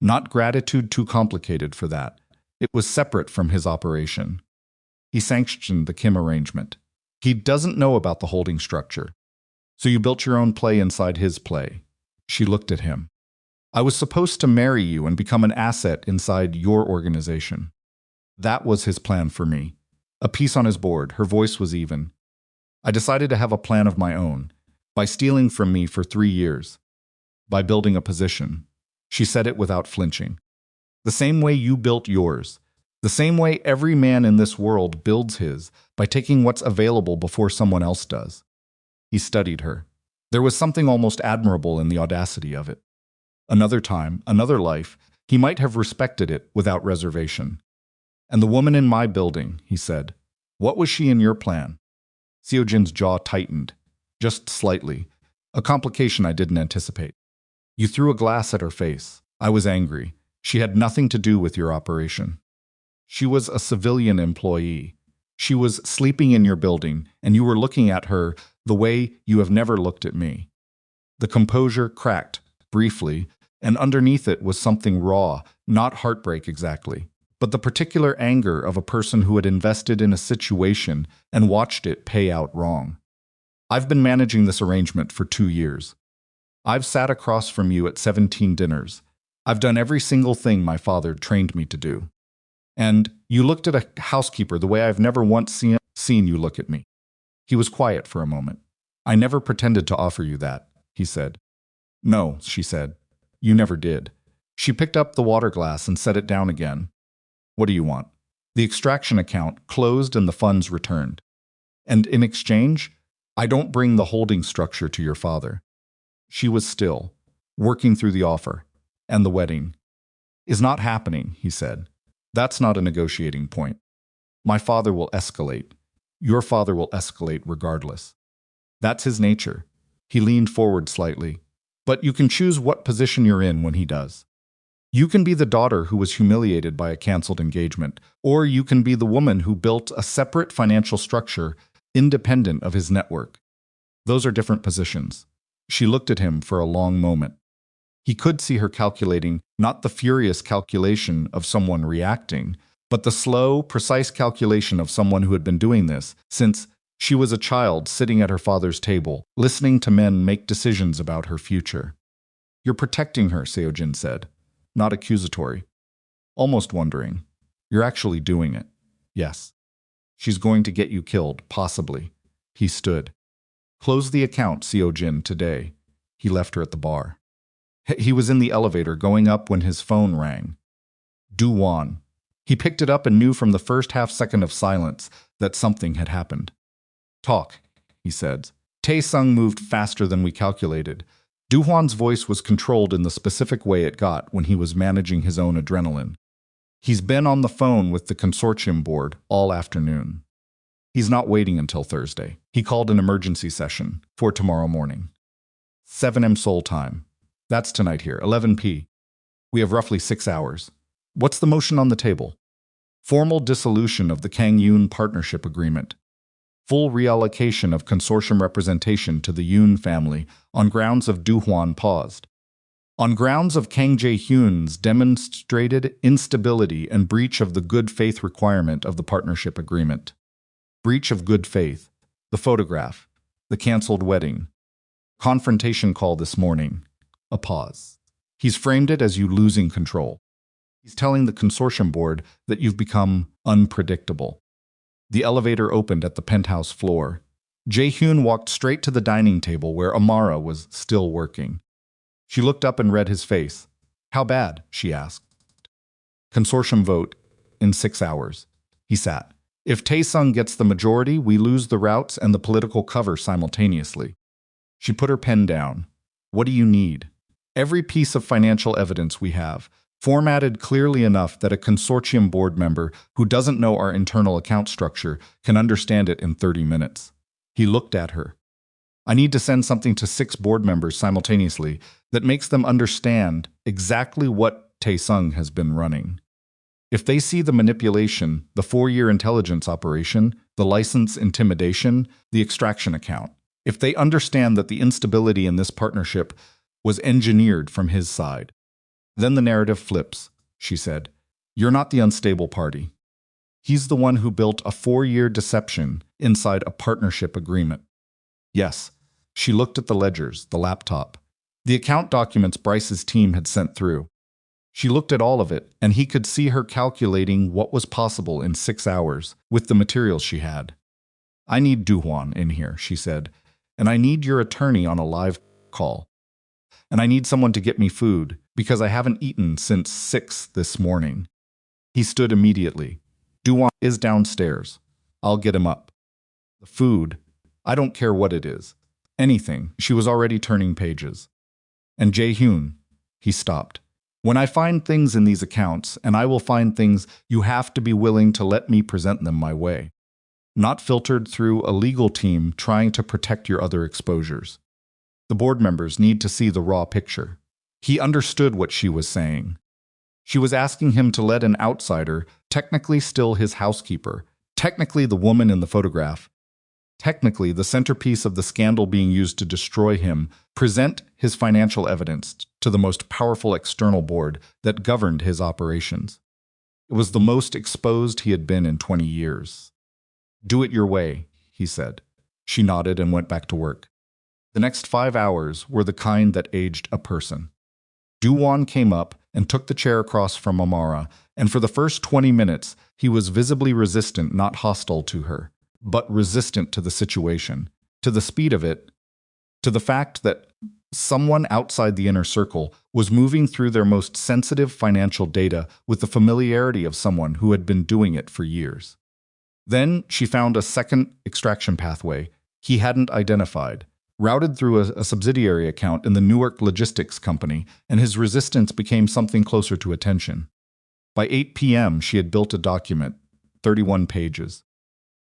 Not gratitude too complicated for that. It was separate from his operation. He sanctioned the Kim arrangement. He doesn't know about the holding structure. So you built your own play inside his play. She looked at him. I was supposed to marry you and become an asset inside your organization. That was his plan for me. A piece on his board, her voice was even. I decided to have a plan of my own, by stealing from me for 3 years, by building a position. She said it without flinching. The same way you built yours, the same way every man in this world builds his, by taking what's available before someone else does. He studied her. There was something almost admirable in the audacity of it. Another time, another life, he might have respected it without reservation. And the woman in my building, he said. What was she in your plan? Seo-jin's jaw tightened, just slightly, a complication I didn't anticipate. You threw a glass at her face. I was angry. She had nothing to do with your operation. She was a civilian employee. She was sleeping in your building, and you were looking at her the way you have never looked at me. The composure cracked, briefly, and underneath it was something raw, not heartbreak exactly, but the particular anger of a person who had invested in a situation and watched it pay out wrong. I've been managing this arrangement for 2 years. I've sat across from you at 17 dinners. I've done every single thing my father trained me to do. And you looked at a housekeeper the way I've never once seen you look at me. He was quiet for a moment. I never pretended to offer you that, he said. No, she said. You never did. She picked up the water glass and set it down again. What do you want? The extraction account closed and the funds returned. And in exchange, I don't bring the holding structure to your father. She was still, working through the offer. And the wedding is not happening, he said. That's not a negotiating point. My father will escalate. Your father will escalate regardless. That's his nature. He leaned forward slightly. But you can choose what position you're in when he does. You can be the daughter who was humiliated by a canceled engagement, or you can be the woman who built a separate financial structure independent of his network. Those are different positions. She looked at him for a long moment. He could see her calculating, not the furious calculation of someone reacting, but the slow, precise calculation of someone who had been doing this since she was a child sitting at her father's table, listening to men make decisions about her future. You're protecting her, Seo-jin said, not accusatory. Almost wondering. You're actually doing it. Yes. She's going to get you killed, possibly. He stood. Close the account, Seo-jin, today. He left her at the bar. He was in the elevator going up when his phone rang. Do-won. He picked it up and knew from the first half-second of silence that something had happened. Talk, he said. Tae-sung moved faster than we calculated. Do-hwan's voice was controlled in the specific way it got when he was managing his own adrenaline. He's been on the phone with the consortium board all afternoon. He's not waiting until Thursday. He called an emergency session for tomorrow morning. 7 a.m. Seoul time. That's tonight here, 11 p. We have roughly 6 hours. What's the motion on the table? Formal dissolution of the Kang Jae-hyun partnership agreement. Full reallocation of consortium representation to the Yoon family on grounds of Do-hwan paused. On grounds of Kang Jae-hyun's demonstrated instability and breach of the good faith requirement of the partnership agreement. Breach of good faith. The photograph. The cancelled wedding. Confrontation call this morning. A pause. He's framed it as you losing control. He's telling the consortium board that you've become unpredictable. The elevator opened at the penthouse floor. Jae-hyun walked straight to the dining table where Amara was still working. She looked up and read his face. How bad? She asked. Consortium vote in 6 hours. He sat. If Tae-sung gets the majority, we lose the routes and the political cover simultaneously. She put her pen down. What do you need? Every piece of financial evidence we have, formatted clearly enough that a consortium board member who doesn't know our internal account structure can understand it in 30 minutes. He looked at her. I need to send something to 6 board members simultaneously that makes them understand exactly what Tae-sung has been running. If they see the manipulation, the 4-year intelligence operation, the license intimidation, the extraction account, if they understand that the instability in this partnership was engineered from his side, then the narrative flips, she said. You're not the unstable party. He's the one who built a 4-year deception inside a partnership agreement. Yes, she looked at the ledgers, the laptop, the account documents Bryce's team had sent through. She looked at all of it, and he could see her calculating what was possible in 6 hours with the materials she had. I need Do-hwan in here, she said, and I need your attorney on a live call. And I need someone to get me food, because I haven't eaten since 6 this morning. He stood immediately. Do-hwan is downstairs. I'll get him up. The food, I don't care what it is. Anything. She was already turning pages. And Jae-hyun, he stopped. When I find things in these accounts, and I will find things, you have to be willing to let me present them my way. Not filtered through a legal team trying to protect your other exposures. The board members need to see the raw picture. He understood what she was saying. She was asking him to let an outsider, technically still his housekeeper, technically the woman in the photograph, technically the centerpiece of the scandal being used to destroy him, present his financial evidence to the most powerful external board that governed his operations. It was the most exposed he had been in 20 years. Do it your way, he said. She nodded and went back to work. The next 5 hours were the kind that aged a person. Do-hwan came up and took the chair across from Amara, and for the first 20 minutes, he was visibly resistant, not hostile to her, but resistant to the situation, to the speed of it, to the fact that Someone outside the inner circle was moving through their most sensitive financial data with the familiarity of someone who had been doing it for years. Then she found a second extraction pathway he hadn't identified, routed through a subsidiary account in the Newark Logistics Company, and his resistance became something closer to attention. By 8 p.m., she had built a document, 31 pages.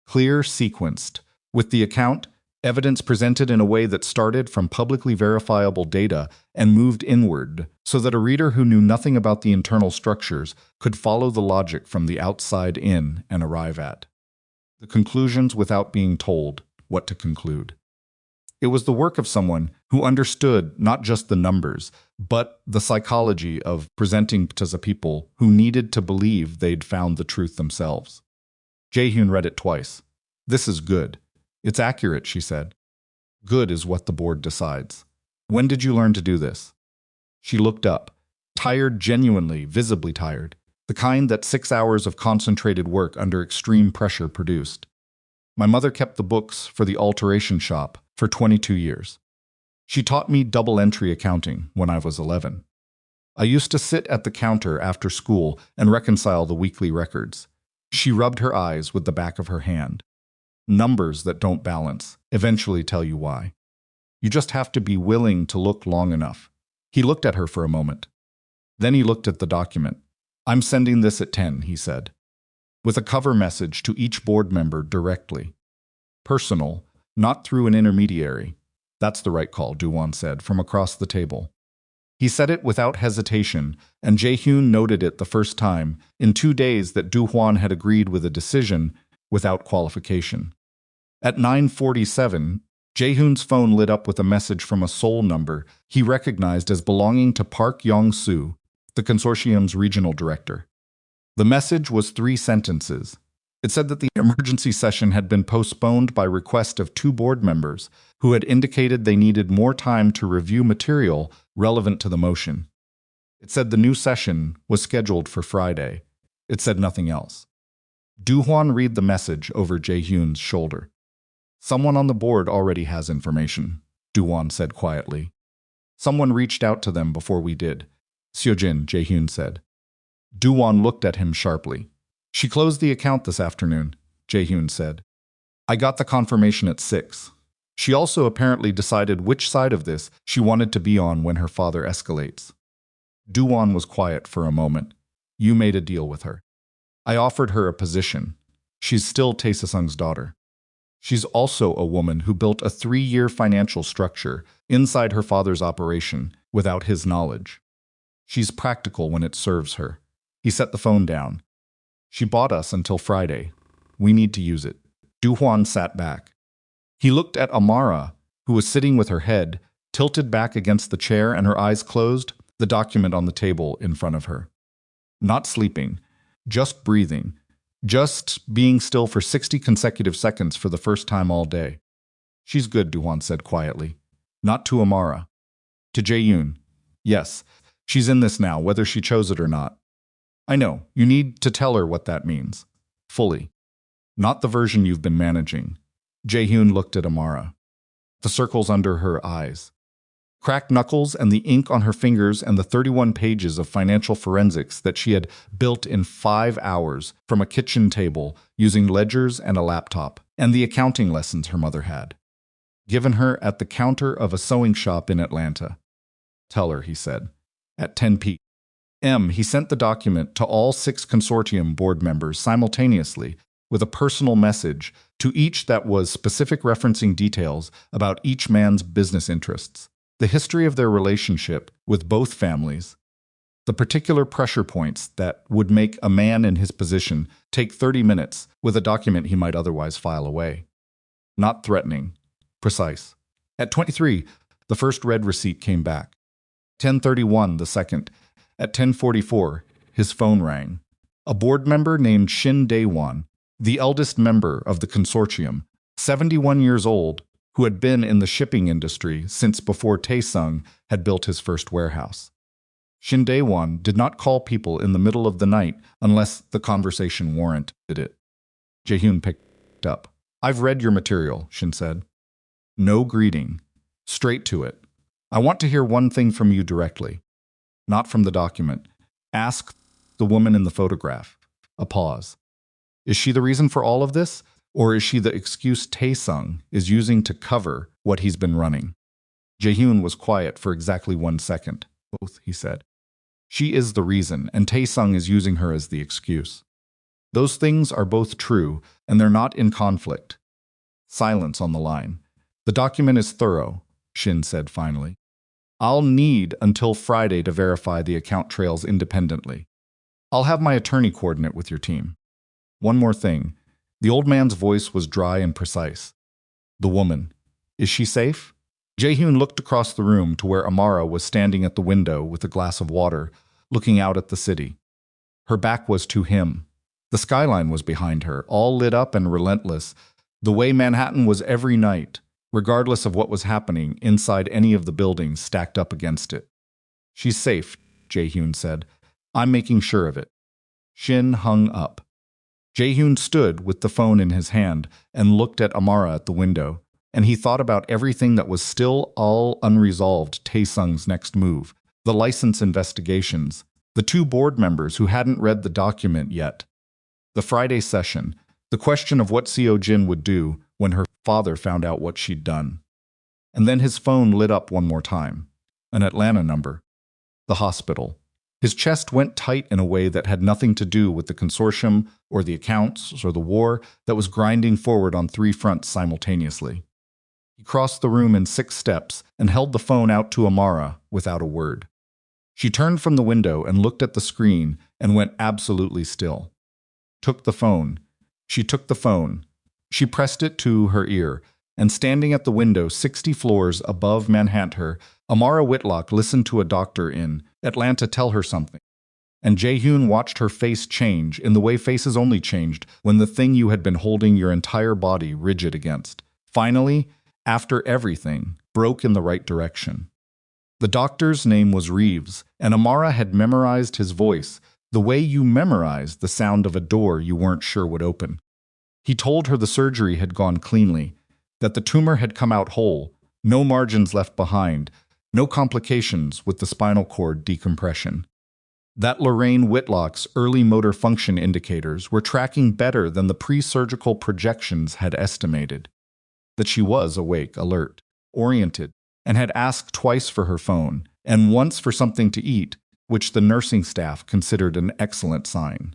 Clear, sequenced, with the account, evidence presented in a way that started from publicly verifiable data and moved inward, so that a reader who knew nothing about the internal structures could follow the logic from the outside in and arrive at the conclusions without being told what to conclude. It was the work of someone who understood not just the numbers, but the psychology of presenting to the people who needed to believe they'd found the truth themselves. Jae-hyun read it twice. "This is good. It's accurate," she said. "Good is what the board decides. When did you learn to do this?" She looked up, tired, genuinely, visibly tired, the kind that 6 hours of concentrated work under extreme pressure produced. "My mother kept the books for the alteration shop for 22 years. She taught me double-entry accounting when I was 11. I used to sit at the counter after school and reconcile the weekly records." She rubbed her eyes with the back of her hand. "Numbers that don't balance eventually tell you why. You just have to be willing to look long enough." He looked at her for a moment. Then he looked at the document. "I'm sending this at 10, he said, with a cover message to each board member directly. Personal, not through an intermediary." "That's the right call," Doo-won said from across the table. He said it without hesitation, and Jae-hyun noted it the first time in 2 days that Doo-hwan had agreed with a decision without qualification. At 9:47, Jae-hyun's phone lit up with a message from a Seoul number he recognized as belonging to Park Yong-soo, the consortium's regional director. The message was 3 sentences. It said that the emergency session had been postponed by request of 2 board members who had indicated they needed more time to review material relevant to the motion. It said the new session was scheduled for Friday. It said nothing else. Doo-hwan read the message over Jae-hyun's shoulder. "Someone on the board already has information," Doo-won said quietly. "Someone reached out to them before we did." "Seojin," Jae-hyun said. Doo-won looked at him sharply. "She closed the account this afternoon," Jae-hyun said. "I got the confirmation at 6. She also apparently decided which side of this she wanted to be on when her father escalates." Doo-won was quiet for a moment. "You made a deal with her." "I offered her a position. She's still Tae-sung's daughter. She's also a woman who built a 3-year financial structure inside her father's operation without his knowledge. She's practical when it serves her." He set the phone down. "She bought us until Friday. We need to use it." Doo-hwan sat back. He looked at Amara, who was sitting with her head tilted back against the chair and her eyes closed, the document on the table in front of her. Not sleeping, just breathing, just being still for 60 consecutive seconds for the first time all day. "She's good," Doo-hwan said quietly. Not to Amara. To Jae-hyun. "Yes, she's in this now, whether she chose it or not. I know, you need to tell her what that means. Fully. Not the version you've been managing." Jae-hyun looked at Amara. The circles under her eyes. Cracked knuckles and the ink on her fingers and the 31 pages of financial forensics that she had built in 5 hours from a kitchen table using ledgers and a laptop, and the accounting lessons her mother had given her at the counter of a sewing shop in Atlanta. "Tell her," he said. At 10 p.m., he sent the document to all 6 consortium board members simultaneously with a personal message to each that was specific, referencing details about each man's business interests, the history of their relationship with both families, the particular pressure points that would make a man in his position take 30 minutes with a document he might otherwise file away. Not threatening. Precise. At 23, the first red receipt came back. 10:31, the second. At 10:44, his phone rang. A board member named Shin Dae-won, the eldest member of the consortium, 71 years old, who had been in the shipping industry since before Tae-sung had built his first warehouse. Shin Dae-won did not call people in the middle of the night unless the conversation warranted it. Jae-hyun picked up. "I've read your material," Shin said. "No greeting. Straight to it. I want to hear one thing from you directly, not from the document. Ask the woman in the photograph. A pause. Is she the reason for all of this? Or is she the excuse Tae-sung is using to cover what he's been running? Jae-hyun was quiet for exactly 1 second. Both, he said. She is the reason, and Tae-sung is using her as the excuse. Those things are both true, and they're not in conflict. Silence on the line. The document is thorough, Shin said finally. I'll need until Friday to verify the account trails independently. I'll have my attorney coordinate with your team. One more thing. The old man's voice was dry and precise. The woman. Is she safe? Jae-hyun looked across the room to where Amara was standing at the window with a glass of water, looking out at the city. Her back was to him. The skyline was behind her, all lit up and relentless, the way Manhattan was every night, regardless of what was happening inside any of the buildings stacked up against it. She's safe, Jae-hyun said. I'm making sure of it. Shin hung up. Jae-hyun stood with the phone in his hand and looked at Amara at the window, and he thought about everything that was still all unresolved. Tae-sung's next move, the license investigations, the 2 board members who hadn't read the document yet, the Friday session, the question of what Seo-jin would do when her father found out what she'd done. And then his phone lit up one more time. An Atlanta number. The hospital. His chest went tight in a way that had nothing to do with the consortium or the accounts or the war that was grinding forward on 3 fronts simultaneously. He crossed the room in 6 steps and held the phone out to Amara without a word. She turned from the window and looked at the screen and went absolutely still. Took the phone. She took the phone. She pressed it to her ear, and standing at the window 60 floors above Manhattan, Amara Whitlock listened to a doctor in Atlanta tell her something. And Jae-hyun watched her face change in the way faces only changed when the thing you had been holding your entire body rigid against, finally, after everything, broke in the right direction. The doctor's name was Reeves, and Amara had memorized his voice, the way you memorized the sound of a door you weren't sure would open. He told her the surgery had gone cleanly, that the tumor had come out whole, no margins left behind, no complications with the spinal cord decompression. That Lorraine Whitlock's early motor function indicators were tracking better than the pre-surgical projections had estimated. That she was awake, alert, oriented, and had asked twice for her phone, and once for something to eat, which the nursing staff considered an excellent sign.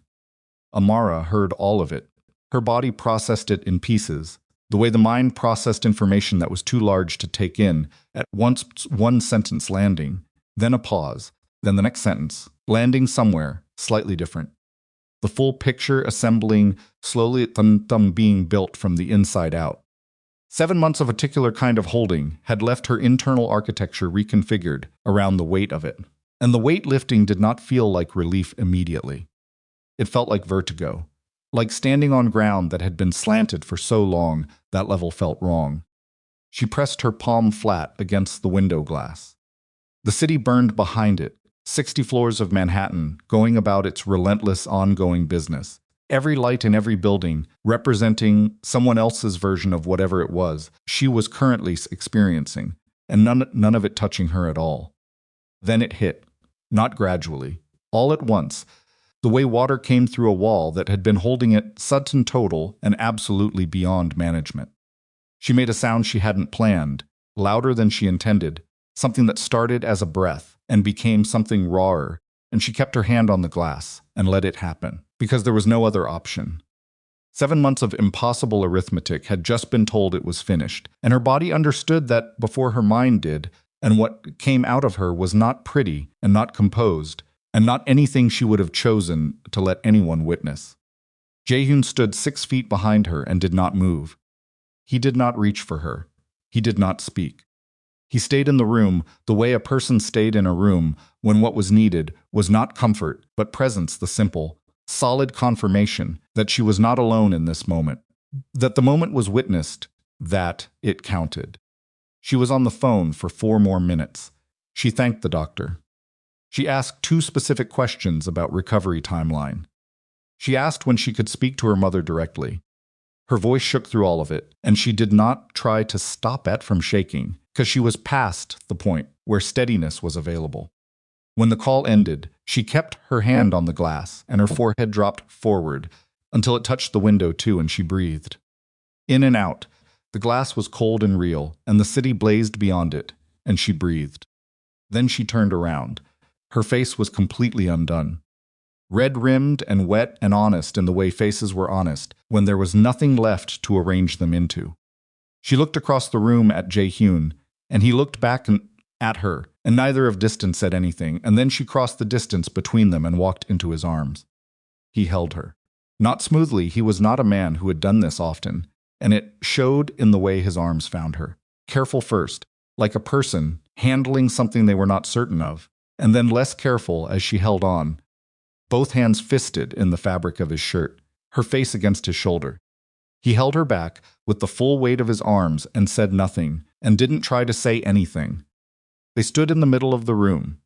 Amara heard all of it. Her body processed it in pieces, the way the mind processed information that was too large to take in, at once one sentence landing, then a pause, then the next sentence, landing somewhere slightly different. The full picture assembling, slowly being built from the inside out. 7 months of a particular kind of holding had left her internal architecture reconfigured around the weight of it, and the weight lifting did not feel like relief immediately. It felt like vertigo. Like standing on ground that had been slanted for so long, that level felt wrong. She pressed her palm flat against the window glass. The city burned behind it, 60 floors of Manhattan, going about its relentless ongoing business. Every light in every building representing someone else's version of whatever it was she was currently experiencing, and none of it touching her at all. Then it hit, not gradually, all at once, the way water came through a wall that had been holding it sudden total and absolutely beyond management. She made a sound she hadn't planned, louder than she intended, something that started as a breath and became something rawer, and she kept her hand on the glass and let it happen, because there was no other option. 7 months of impossible arithmetic had just been told it was finished, and her body understood that before her mind did, and what came out of her was not pretty and not composed, and not anything she would have chosen to let anyone witness. Jae-hyun stood 6 feet behind her and did not move. He did not reach for her. He did not speak. He stayed in the room the way a person stayed in a room when what was needed was not comfort, but presence, the simple, solid confirmation that she was not alone in this moment, that the moment was witnessed, that it counted. She was on the phone for 4 more minutes. She thanked the doctor. She asked 2 specific questions about recovery timeline. She asked when she could speak to her mother directly. Her voice shook through all of it, and she did not try to stop it from shaking, because she was past the point where steadiness was available. When the call ended, she kept her hand on the glass, and her forehead dropped forward until it touched the window too, and she breathed. In and out, the glass was cold and real, and the city blazed beyond it, and she breathed. Then she turned around. Her face was completely undone. Red-rimmed and wet and honest in the way faces were honest, when there was nothing left to arrange them into. She looked across the room at Jae-hyun, and he looked back at her, and neither of distance said anything, and then she crossed the distance between them and walked into his arms. He held her. Not smoothly, he was not a man who had done this often, and it showed in the way his arms found her. Careful first, like a person handling something they were not certain of, and then less careful as she held on, both hands fisted in the fabric of his shirt, her face against his shoulder. He held her back with the full weight of his arms and said nothing, and didn't try to say anything. They stood in the middle of the room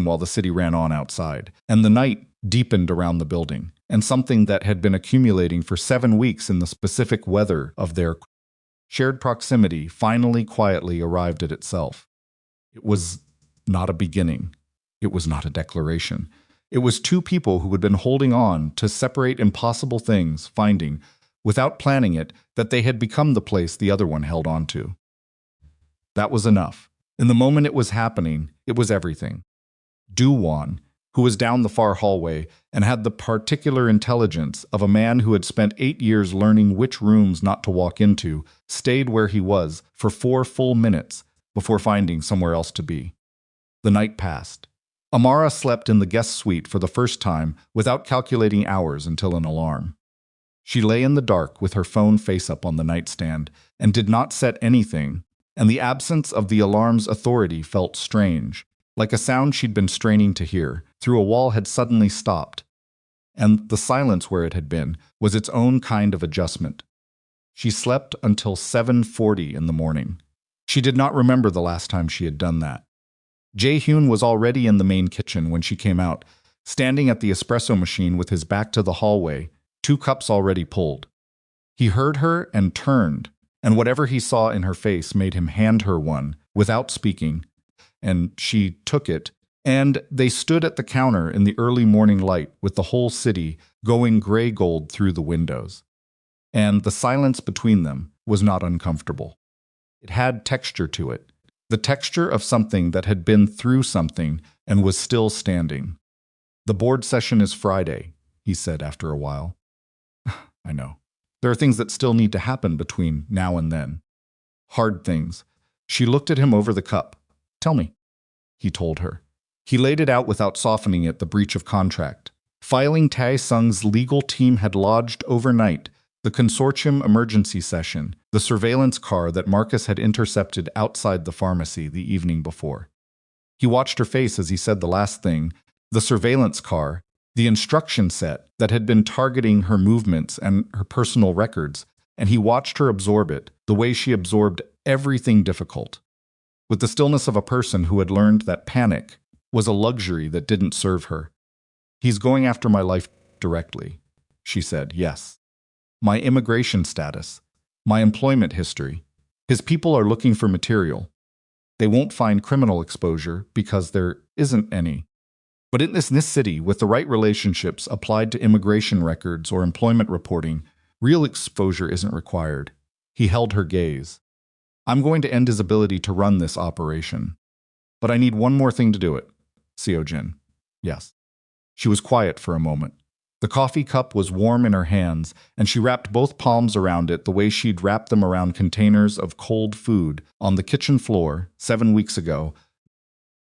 while the city ran on outside, and the night deepened around the building, and something that had been accumulating for 7 weeks in the specific weather of their shared proximity finally quietly arrived at itself. It was not a beginning. It was not a declaration. It was two people who had been holding on to separate impossible things, finding, without planning it, that they had become the place the other one held on to. That was enough. In the moment it was happening, it was everything. Do-won, who was down the far hallway and had the particular intelligence of a man who had spent 8 years learning which rooms not to walk into, stayed where he was for 4 full minutes before finding somewhere else to be. The night passed. Amara slept in the guest suite for the first time without calculating hours until an alarm. She lay in the dark with her phone face up on the nightstand and did not set anything, and the absence of the alarm's authority felt strange, like a sound she'd been straining to hear through a wall had suddenly stopped, and the silence where it had been was its own kind of adjustment. She slept until 7:40 in the morning. She did not remember the last time she had done that. Jae-hyun was already in the main kitchen when she came out, standing at the espresso machine with his back to the hallway, 2 cups already pulled. He heard her and turned, and whatever he saw in her face made him hand her one, without speaking, and she took it, and they stood at the counter in the early morning light with the whole city going gray-gold through the windows. And the silence between them was not uncomfortable. It had texture to it, the texture of something that had been through something and was still standing. "The board session is Friday," he said after a while. "I know. There are things that still need to happen between now and then. Hard things." She looked at him over the cup. "Tell me," he told her. He laid it out without softening it, the breach of contract. Filing Tae-sung's legal team had lodged overnight the consortium emergency session, the surveillance car that Marcus had intercepted outside the pharmacy the evening before. He watched her face as he said the last thing, the surveillance car, the instruction set that had been targeting her movements and her personal records, and he watched her absorb it, the way she absorbed everything difficult, with the stillness of a person who had learned that panic was a luxury that didn't serve her. "He's going after my life directly," she said. "Yes. My immigration status, my employment history. His people are looking for material. They won't find criminal exposure because there isn't any. But in this city, with the right relationships applied to immigration records or employment reporting, real exposure isn't required." He held her gaze. "I'm going to end his ability to run this operation. But I need one more thing to do it. Seo-jin." "Yes." She was quiet for a moment. The coffee cup was warm in her hands, and she wrapped both palms around it the way she'd wrapped them around containers of cold food on the kitchen floor 7 weeks ago,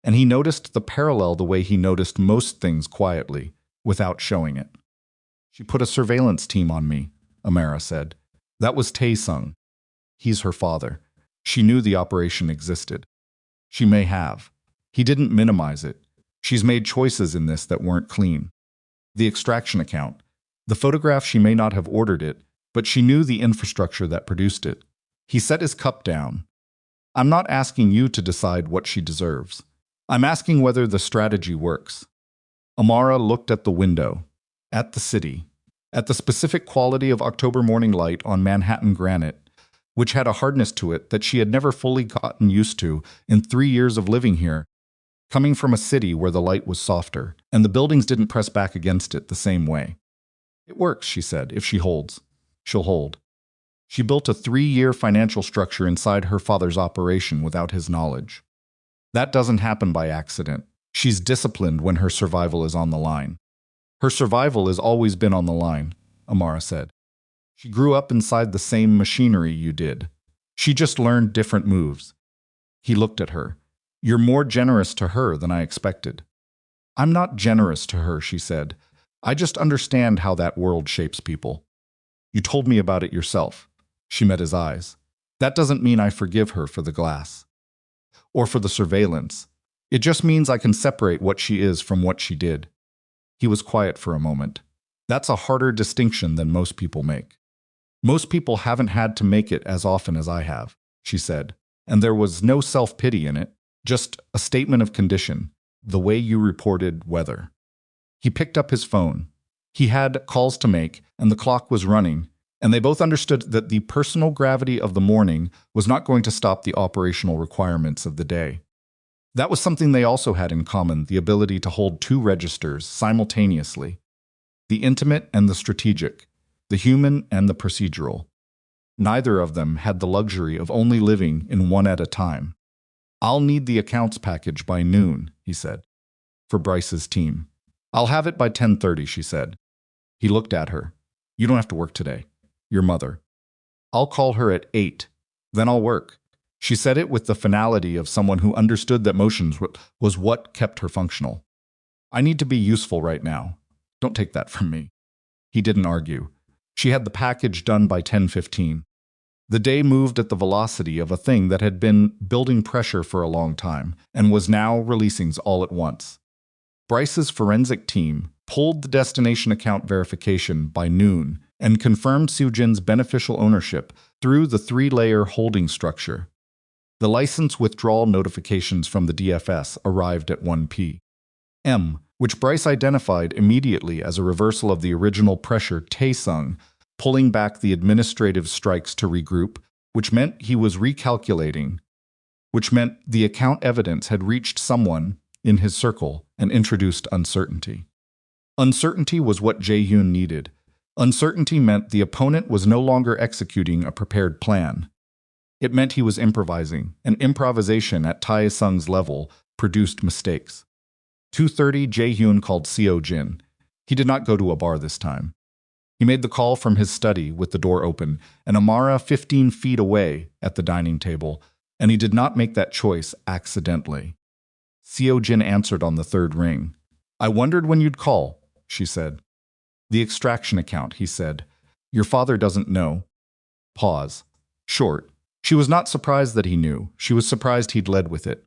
and he noticed the parallel the way he noticed most things quietly, without showing it. "She put a surveillance team on me," Amara said. "That was Tae-sung. He's her father. She knew the operation existed. She may have. He didn't minimize it. She's made choices in this that weren't clean. The extraction account. The photograph, she may not have ordered it, but she knew the infrastructure that produced it." He set his cup down. "I'm not asking you to decide what she deserves. I'm asking whether the strategy works." Amara looked at the window, at the city, at the specific quality of October morning light on Manhattan granite, which had a hardness to it that she had never fully gotten used to in 3 years of living here, coming from a city where the light was softer, and the buildings didn't press back against it the same way. It works, she said. If she holds, she'll hold. She built a 3-year financial structure inside her father's operation without his knowledge. That doesn't happen by accident. She's disciplined when her survival is on the line. Her survival has always been on the line, Amara said. She grew up inside the same machinery you did. She just learned different moves. He looked at her. You're more generous to her than I expected. I'm not generous to her, she said. I just understand how that world shapes people. You told me about it yourself. She met his eyes. That doesn't mean I forgive her for the glass. Or for the surveillance. It just means I can separate what she is from what she did. He was quiet for a moment. That's a harder distinction than most people make. Most people haven't had to make it as often as I have, she said, and there was no self-pity in it, just a statement of condition, the way you reported weather. He picked up his phone. He had calls to make, and the clock was running, and they both understood that the personal gravity of the morning was not going to stop the operational requirements of the day. That was something they also had in common, the ability to hold 2 registers simultaneously, the intimate and the strategic, the human and the procedural. Neither of them had the luxury of only living in one at a time. I'll need the accounts package by noon, he said, for Bryce's team. I'll have it by 10:30, she said. He looked at her. You don't have to work today. Your mother. I'll call her at 8. Then I'll work. She said it with the finality of someone who understood that motions was what kept her functional. I need to be useful right now. Don't take that from me. He didn't argue. She had the package done by 10:15. The day moved at the velocity of a thing that had been building pressure for a long time and was now releasing all at once. Bryce's forensic team pulled the destination account verification by noon and confirmed Soo-jin's beneficial ownership through the 3-layer holding structure. The license withdrawal notifications from the DFS arrived at 1 p.m., which Bryce identified immediately as a reversal of the original pressure Taesung, pulling back the administrative strikes to regroup, which meant he was recalculating, which meant the account evidence had reached someone in his circle and introduced uncertainty. Uncertainty was what Jae-hyun needed. Uncertainty meant the opponent was no longer executing a prepared plan. It meant he was improvising, and improvisation at Taesung's level produced mistakes. 2:30, Jae-hyun called Seo-jin. He did not go to a bar this time. He made the call from his study with the door open, and Amara 15 feet away at the dining table, and he did not make that choice accidentally. Seo-jin answered on the 3rd ring. I wondered when you'd call, she said. The extraction account, he said. Your father doesn't know. Pause. Short. She was not surprised that he knew. She was surprised he'd led with it.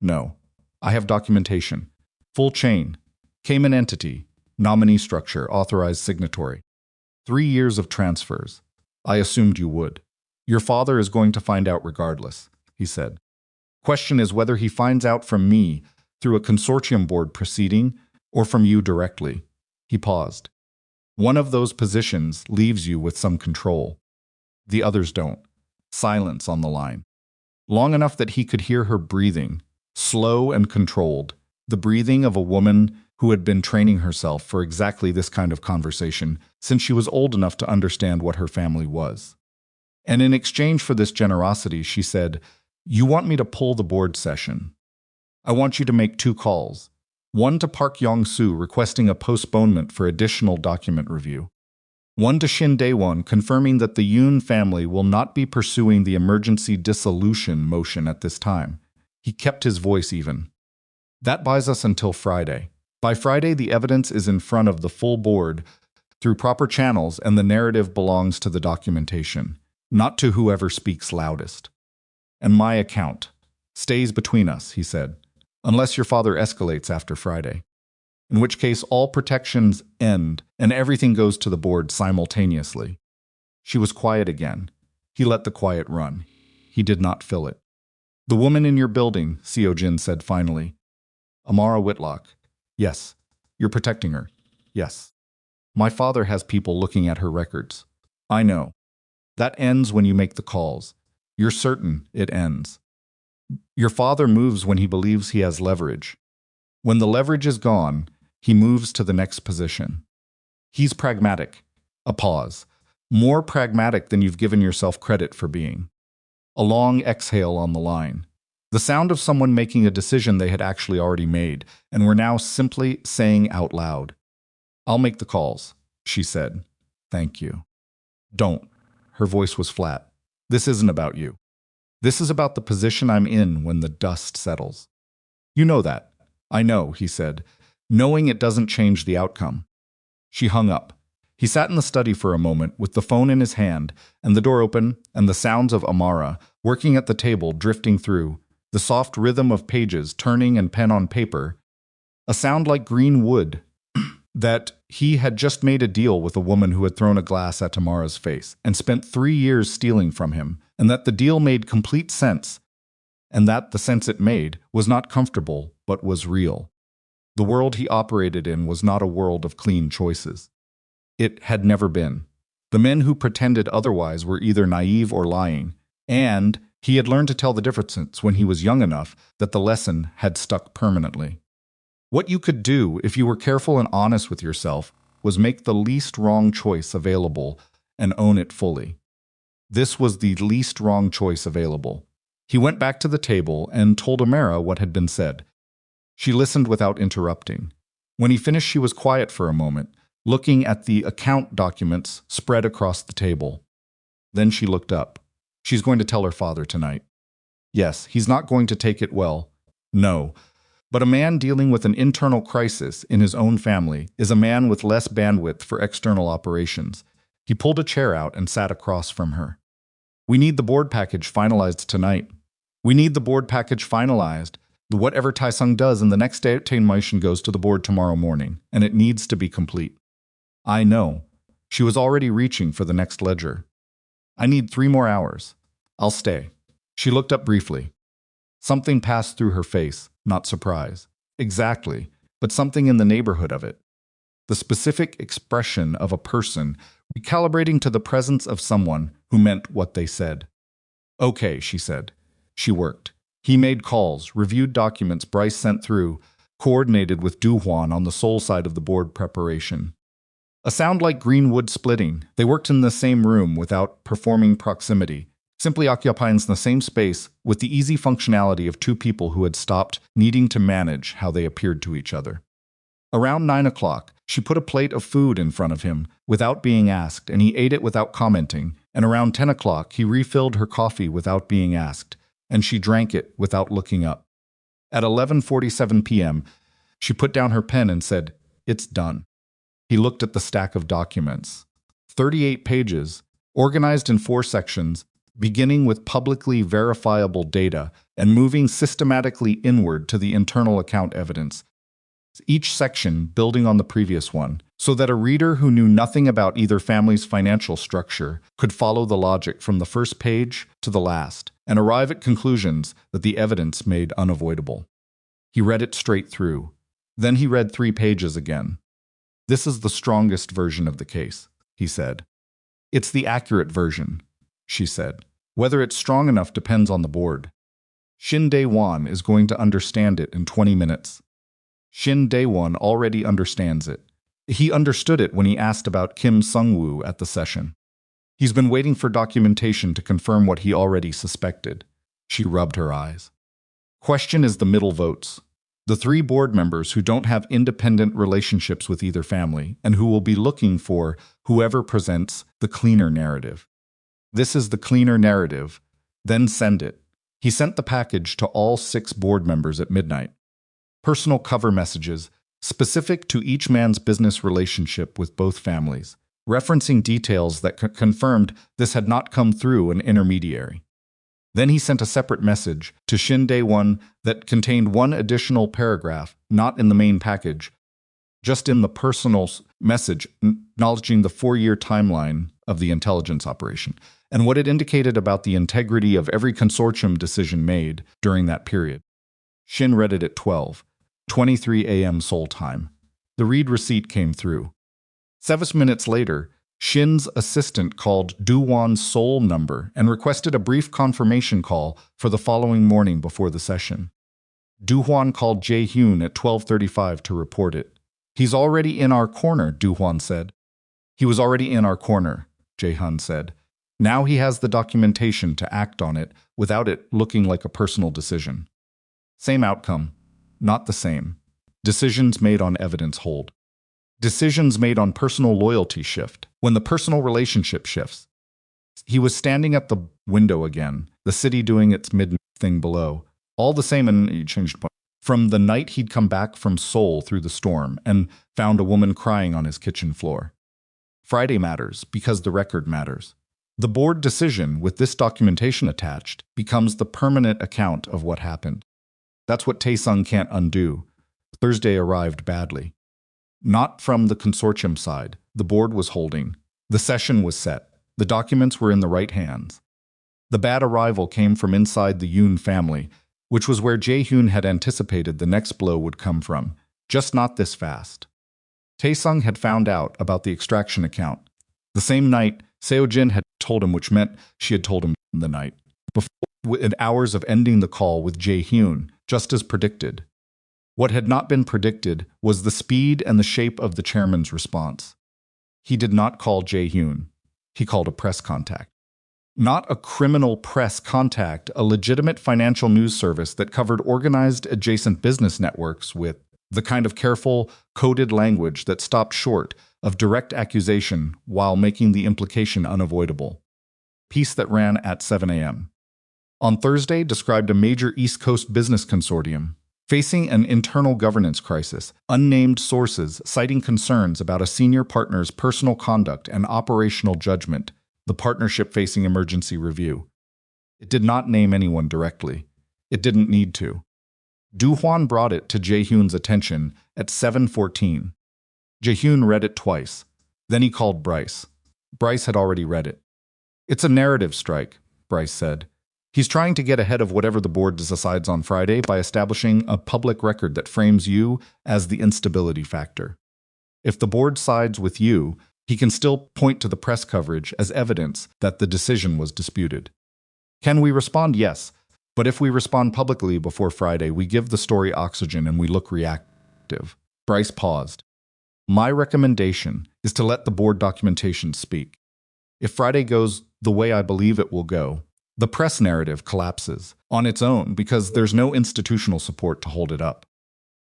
No. I have documentation. Full chain. Cayman entity. Nominee structure. Authorized signatory. 3 years of transfers. I assumed you would. Your father is going to find out regardless, he said. Question is whether he finds out from me through a consortium board proceeding or from you directly. He paused. One of those positions leaves you with some control. The others don't. Silence on the line. Long enough that he could hear her breathing, slow and controlled, the breathing of a woman who had been training herself for exactly this kind of conversation since she was old enough to understand what her family was. And in exchange for this generosity, she said, You want me to pull the board session. I want you to make 2 calls. One to Park Yong-soo requesting a postponement for additional document review. One to Shin Dae-won confirming that the Yoon family will not be pursuing the emergency dissolution motion at this time. He kept his voice even. That buys us until Friday. By Friday, the evidence is in front of the full board through proper channels, and the narrative belongs to the documentation, not to whoever speaks loudest. And my account stays between us, he said, unless your father escalates after Friday, in which case all protections end and everything goes to the board simultaneously. She was quiet again. He let the quiet run. He did not fill it. The woman in your building, Seo-jin said finally. Amara Whitlock. Yes. You're protecting her. Yes. My father has people looking at her records. I know. That ends when you make the calls. You're certain it ends. Your father moves when he believes he has leverage. When the leverage is gone, he moves to the next position. He's pragmatic. A pause. More pragmatic than you've given yourself credit for being. A long exhale on the line. The sound of someone making a decision they had actually already made, and were now simply saying out loud. "I'll make the calls," she said. "Thank you." "Don't." Her voice was flat. "This isn't about you. This is about the position I'm in when the dust settles." "You know that." "I know," he said, knowing it doesn't change the outcome. She hung up. He sat in the study for a moment with the phone in his hand, and the door open, and the sounds of Amara, working at the table, drifting through, the soft rhythm of pages turning and pen on paper, a sound like green wood, that he had just made a deal with a woman who had thrown a glass at Amara's face and spent 3 years stealing from him, and that the deal made complete sense, and that the sense it made was not comfortable but was real. The world he operated in was not a world of clean choices. It had never been. The men who pretended otherwise were either naive or lying, and he had learned to tell the difference when he was young enough that the lesson had stuck permanently. What you could do, if you were careful and honest with yourself, was make the least wrong choice available and own it fully. This was the least wrong choice available. He went back to the table and told Amara what had been said. She listened without interrupting. When he finished, she was quiet for a moment, looking at the account documents spread across the table. Then she looked up. "She's going to tell her father tonight." "Yes, he's not going to take it well." "No. But a man dealing with an internal crisis in his own family is a man with less bandwidth for external operations." He pulled a chair out and sat across from her. "We need the board package finalized tonight. We need the board package finalized. Whatever Taesung does in the next day, motion goes to the board tomorrow morning, and it needs to be complete." "I know." She was already reaching for the next ledger. "I need 3 more hours. I'll stay." She looked up briefly. Something passed through her face, not surprise. Exactly, but something in the neighborhood of it. The specific expression of a person recalibrating to the presence of someone who meant what they said. "Okay," she said. She worked. He made calls, reviewed documents Bryce sent through, coordinated with Du-hwan on the Seoul side of the board preparation. A sound like green wood splitting. They worked in the same room without performing proximity, simply occupying the same space with the easy functionality of 2 people who had stopped needing to manage how they appeared to each other. Around 9 o'clock, she put a plate of food in front of him without being asked, and he ate it without commenting, and around 10 o'clock he refilled her coffee without being asked, and she drank it without looking up. At 11:47 p.m., she put down her pen and said, "It's done." He looked at the stack of documents. 38 pages, organized in 4 sections, beginning with publicly verifiable data and moving systematically inward to the internal account evidence, each section building on the previous one, so that a reader who knew nothing about either family's financial structure could follow the logic from the first page to the last and arrive at conclusions that the evidence made unavoidable. He read it straight through. Then he read 3 pages again. "This is the strongest version of the case," he said. "It's the accurate version," she said. "Whether it's strong enough depends on the board. Shin Dae-won is going to understand it in 20 minutes. Shin Dae-won already understands it. He understood it when he asked about Kim Sung-woo at the session. He's been waiting for documentation to confirm what he already suspected." She rubbed her eyes. "Question is the middle votes. The 3 board members who don't have independent relationships with either family and who will be looking for whoever presents the cleaner narrative. This is the cleaner narrative. Then send it." He sent the package to all 6 board members at midnight. Personal cover messages, specific to each man's business relationship with both families, referencing details that confirmed this had not come through an intermediary. Then he sent a separate message to Shin Dae-won that contained 1 additional paragraph, not in the main package, just in the personal message acknowledging the 4-year timeline of the intelligence operation and what it indicated about the integrity of every consortium decision made during that period. Shin read it at 12:23 a.m. Seoul time. The read receipt came through. 7 minutes later, Shin's assistant called Do-won's Seoul number and requested a brief confirmation call for the following morning before the session. Do-won called Jae-hyun at 12:35 to report it. "He's already in our corner," Do-won said. "He was already in our corner," Jae-hyun said. "Now he has the documentation to act on it without it looking like a personal decision." Same outcome, not the same. Decisions made on evidence hold. Decisions made on personal loyalty shift when the personal relationship shifts. He was standing at the window again, the city doing its mid thing below. All the same, and he changed point. From the night he'd come back from Seoul through the storm and found a woman crying on his kitchen floor. Friday matters because the record matters. The board decision, with this documentation attached, becomes the permanent account of what happened. That's what Tae-sung can't undo. Thursday arrived badly. Not from the consortium side. The board was holding. The session was set. The documents were in the right hands. The bad arrival came from inside the Yoon family, which was where Jae-hyun had anticipated the next blow would come from, just not this fast. Tae-sung had found out about the extraction account. The same night, Seo-jin had told him, which meant she had told him the night before, within hours of ending the call with Jae-hyun, just as predicted. What had not been predicted was the speed and the shape of the chairman's response. He did not call Jae-hyun. He called a press contact. Not a criminal press contact, a legitimate financial news service that covered organized adjacent business networks with the kind of careful, coded language that stopped short of direct accusation while making the implication unavoidable. Piece that ran at 7 a.m. On Thursday described a major East Coast business consortium facing an internal governance crisis, unnamed sources citing concerns about a senior partner's personal conduct and operational judgment, the partnership facing emergency review. It did not name anyone directly. It didn't need to. Do-hwan brought it to Jae-hyun's attention at 7:14. Jae-hyun read it twice. Then he called Bryce. Bryce had already read it. "It's a narrative strike," Bryce said. "He's trying to get ahead of whatever the board decides on Friday by establishing a public record that frames you as the instability factor. If the board sides with you, he can still point to the press coverage as evidence that the decision was disputed. Can we respond? Yes. But if we respond publicly before Friday, we give the story oxygen and we look reactive." Bryce paused. "My recommendation is to let the board documentation speak. If Friday goes the way I believe it will go, the press narrative collapses on its own because there's no institutional support to hold it up.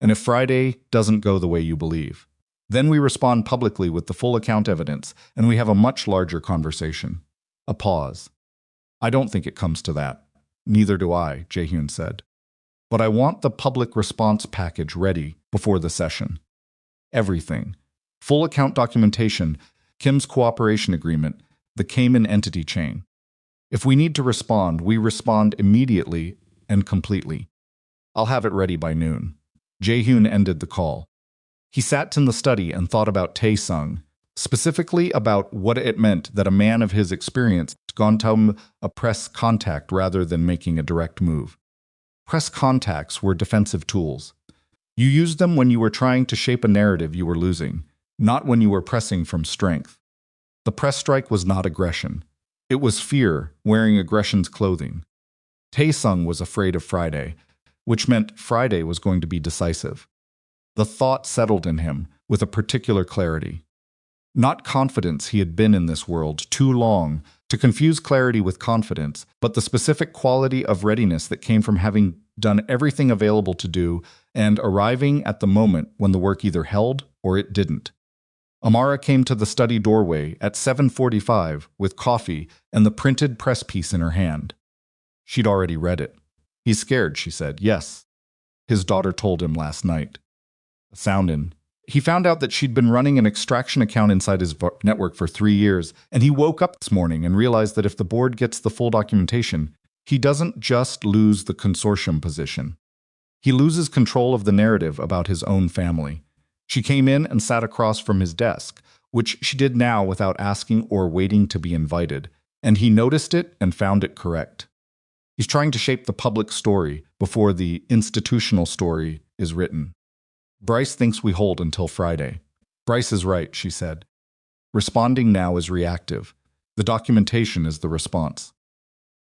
And if Friday doesn't go the way you believe, then we respond publicly with the full account evidence and we have a much larger conversation." A pause. "I don't think it comes to that." "Neither do I," Jae-hyun said. "But I want the public response package ready before the session. Everything. Full account documentation, Kim's cooperation agreement, the Cayman entity chain. If we need to respond, we respond immediately and completely. I'll have it ready by noon." Jae-hyun ended the call. He sat in the study and thought about Tae-sung, specifically about what it meant that a man of his experience had gone to a press contact rather than making a direct move. Press contacts were defensive tools. You used them when you were trying to shape a narrative you were losing, not when you were pressing from strength. The press strike was not aggression. It was fear wearing aggression's clothing. Tae-sung was afraid of Friday, which meant Friday was going to be decisive. The thought settled in him with a particular clarity. Not confidence he had been in this world too long to confuse clarity with confidence, but the specific quality of readiness that came from having done everything available to do and arriving at the moment when the work either held or it didn't. Amara came to the study doorway at 7:45 with coffee and the printed press piece in her hand. She'd already read it. "He's scared," she said. "Yes." His daughter told him last night. A sound in. He found out that she'd been running an extraction account inside his network for 3 years, and he woke up this morning and realized that if the board gets the full documentation, he doesn't just lose the consortium position. He loses control of the narrative about his own family. She came in and sat across from his desk, which she did now without asking or waiting to be invited, and he noticed it and found it correct. He's trying to shape the public story before the institutional story is written. "Bryce thinks we hold until Friday." "Bryce is right," she said. Responding now is reactive. The documentation is the response.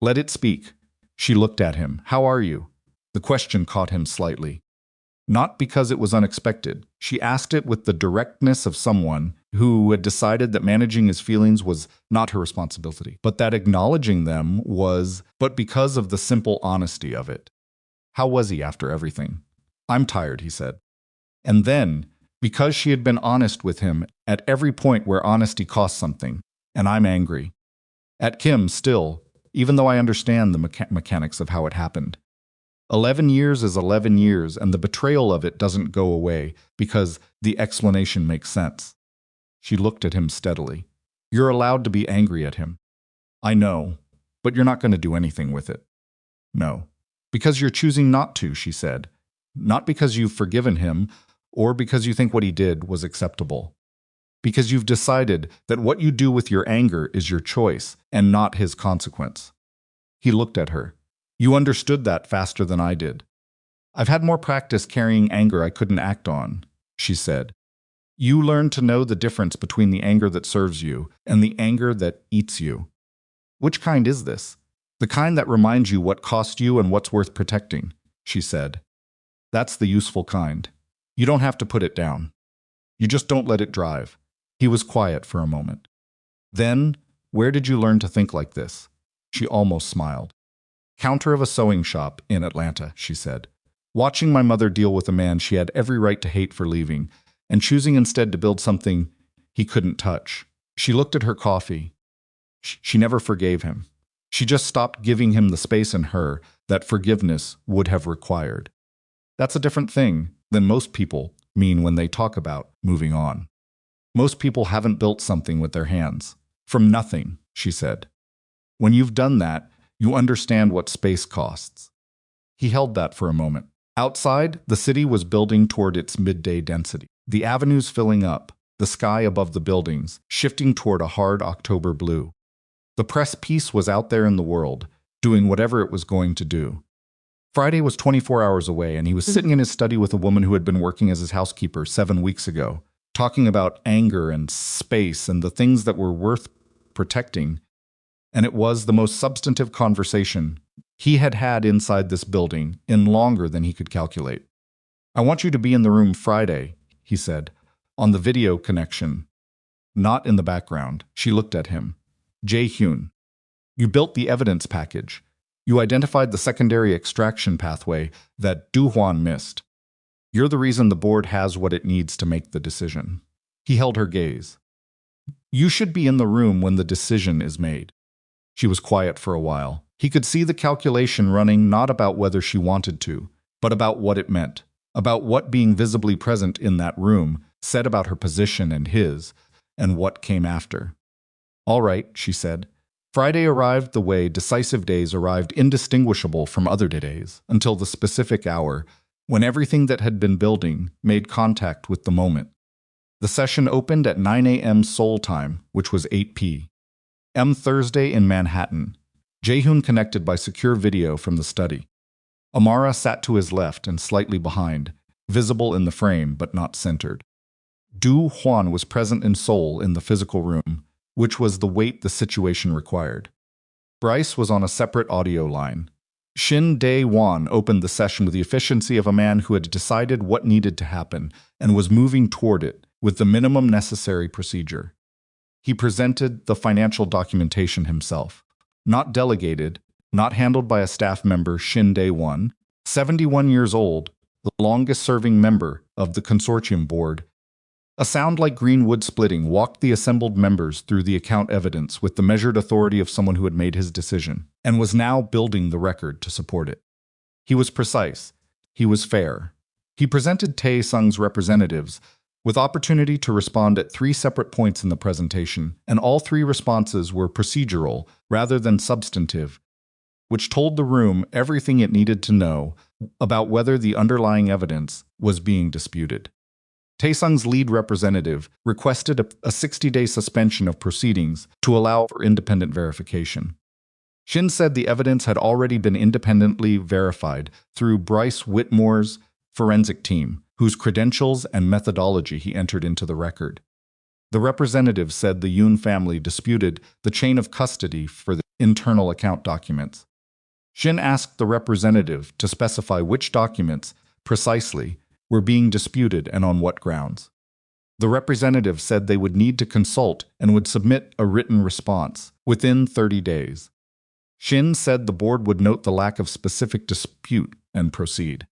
Let it speak. She looked at him. How are you? The question caught him slightly. Not because it was unexpected. She asked it with the directness of someone who had decided that managing his feelings was not her responsibility, but that acknowledging them was, but because of the simple honesty of it. How was he after everything? I'm tired, he said. And then, because she had been honest with him at every point where honesty cost something, and I'm angry. At Kim, still, even though I understand the mechanics of how it happened. 11 years is 11 years, and the betrayal of it doesn't go away because the explanation makes sense. She looked at him steadily. You're allowed to be angry at him. I know, but you're not going to do anything with it. No. Because you're choosing not to, she said. Not because you've forgiven him, or because you think what he did was acceptable. Because you've decided that what you do with your anger is your choice and not his consequence. He looked at her. You understood that faster than I did. I've had more practice carrying anger I couldn't act on, she said. You learned to know the difference between the anger that serves you and the anger that eats you. Which kind is this? The kind that reminds you what cost you and what's worth protecting, she said. That's the useful kind. You don't have to put it down. You just don't let it drive. He was quiet for a moment. Then, where did you learn to think like this? She almost smiled. Counter of a sewing shop in Atlanta, she said. Watching my mother deal with a man she had every right to hate for leaving, and choosing instead to build something he couldn't touch. She looked at her coffee. She never forgave him. She just stopped giving him the space in her that forgiveness would have required. That's a different thing than most people mean when they talk about moving on. Most people haven't built something with their hands. From nothing, she said. When you've done that, you understand what space costs. He held that for a moment. Outside, the city was building toward its midday density. The avenues filling up, the sky above the buildings, shifting toward a hard October blue. The press piece was out there in the world, doing whatever it was going to do. Friday was 24 hours away, and he was sitting in his study with a woman who had been working as his housekeeper 7 weeks ago, talking about anger and space and the things that were worth protecting. And it was the most substantive conversation he had had inside this building in longer than he could calculate. I want you to be in the room Friday, he said, on the video connection. Not in the background. She looked at him. Jae-hyun. You built the evidence package. You identified the secondary extraction pathway that Do-hwan missed. You're the reason the board has what it needs to make the decision. He held her gaze. You should be in the room when the decision is made. She was quiet for a while. He could see the calculation running not about whether she wanted to, but about what it meant, about what being visibly present in that room said about her position and his, and what came after. All right, she said. Friday arrived the way decisive days arrived indistinguishable from other days, until the specific hour, when everything that had been building made contact with the moment. The session opened at 9 a.m. Seoul time, which was 8 p.m. Thursday in Manhattan. Jae-hyun connected by secure video from the study. Amara sat to his left and slightly behind, visible in the frame but not centered. Do-hwan was present in Seoul in the physical room, which was the weight the situation required. Bryce was on a separate audio line. Shin Dae-won opened the session with the efficiency of a man who had decided what needed to happen and was moving toward it with the minimum necessary procedure. He presented the financial documentation himself. Not delegated, not handled by a staff member, Shin Dae-won, 71 years old, the longest-serving member of the consortium board. A sound like green wood splitting walked the assembled members through the account evidence with the measured authority of someone who had made his decision, and was now building the record to support it. He was precise. He was fair. He presented Tae-sung's representatives with opportunity to respond at 3 separate points in the presentation, and all 3 responses were procedural rather than substantive, which told the room everything it needed to know about whether the underlying evidence was being disputed. Tae-sung's lead representative requested a 60-day suspension of proceedings to allow for independent verification. Shin said the evidence had already been independently verified through Bryce Whitmore's forensic team, whose credentials and methodology he entered into the record. The representative said the Yoon family disputed the chain of custody for the internal account documents. Shin asked the representative to specify which documents, precisely, were being disputed and on what grounds. The representative said they would need to consult and would submit a written response within 30 days. Shin said the board would note the lack of specific dispute and proceed.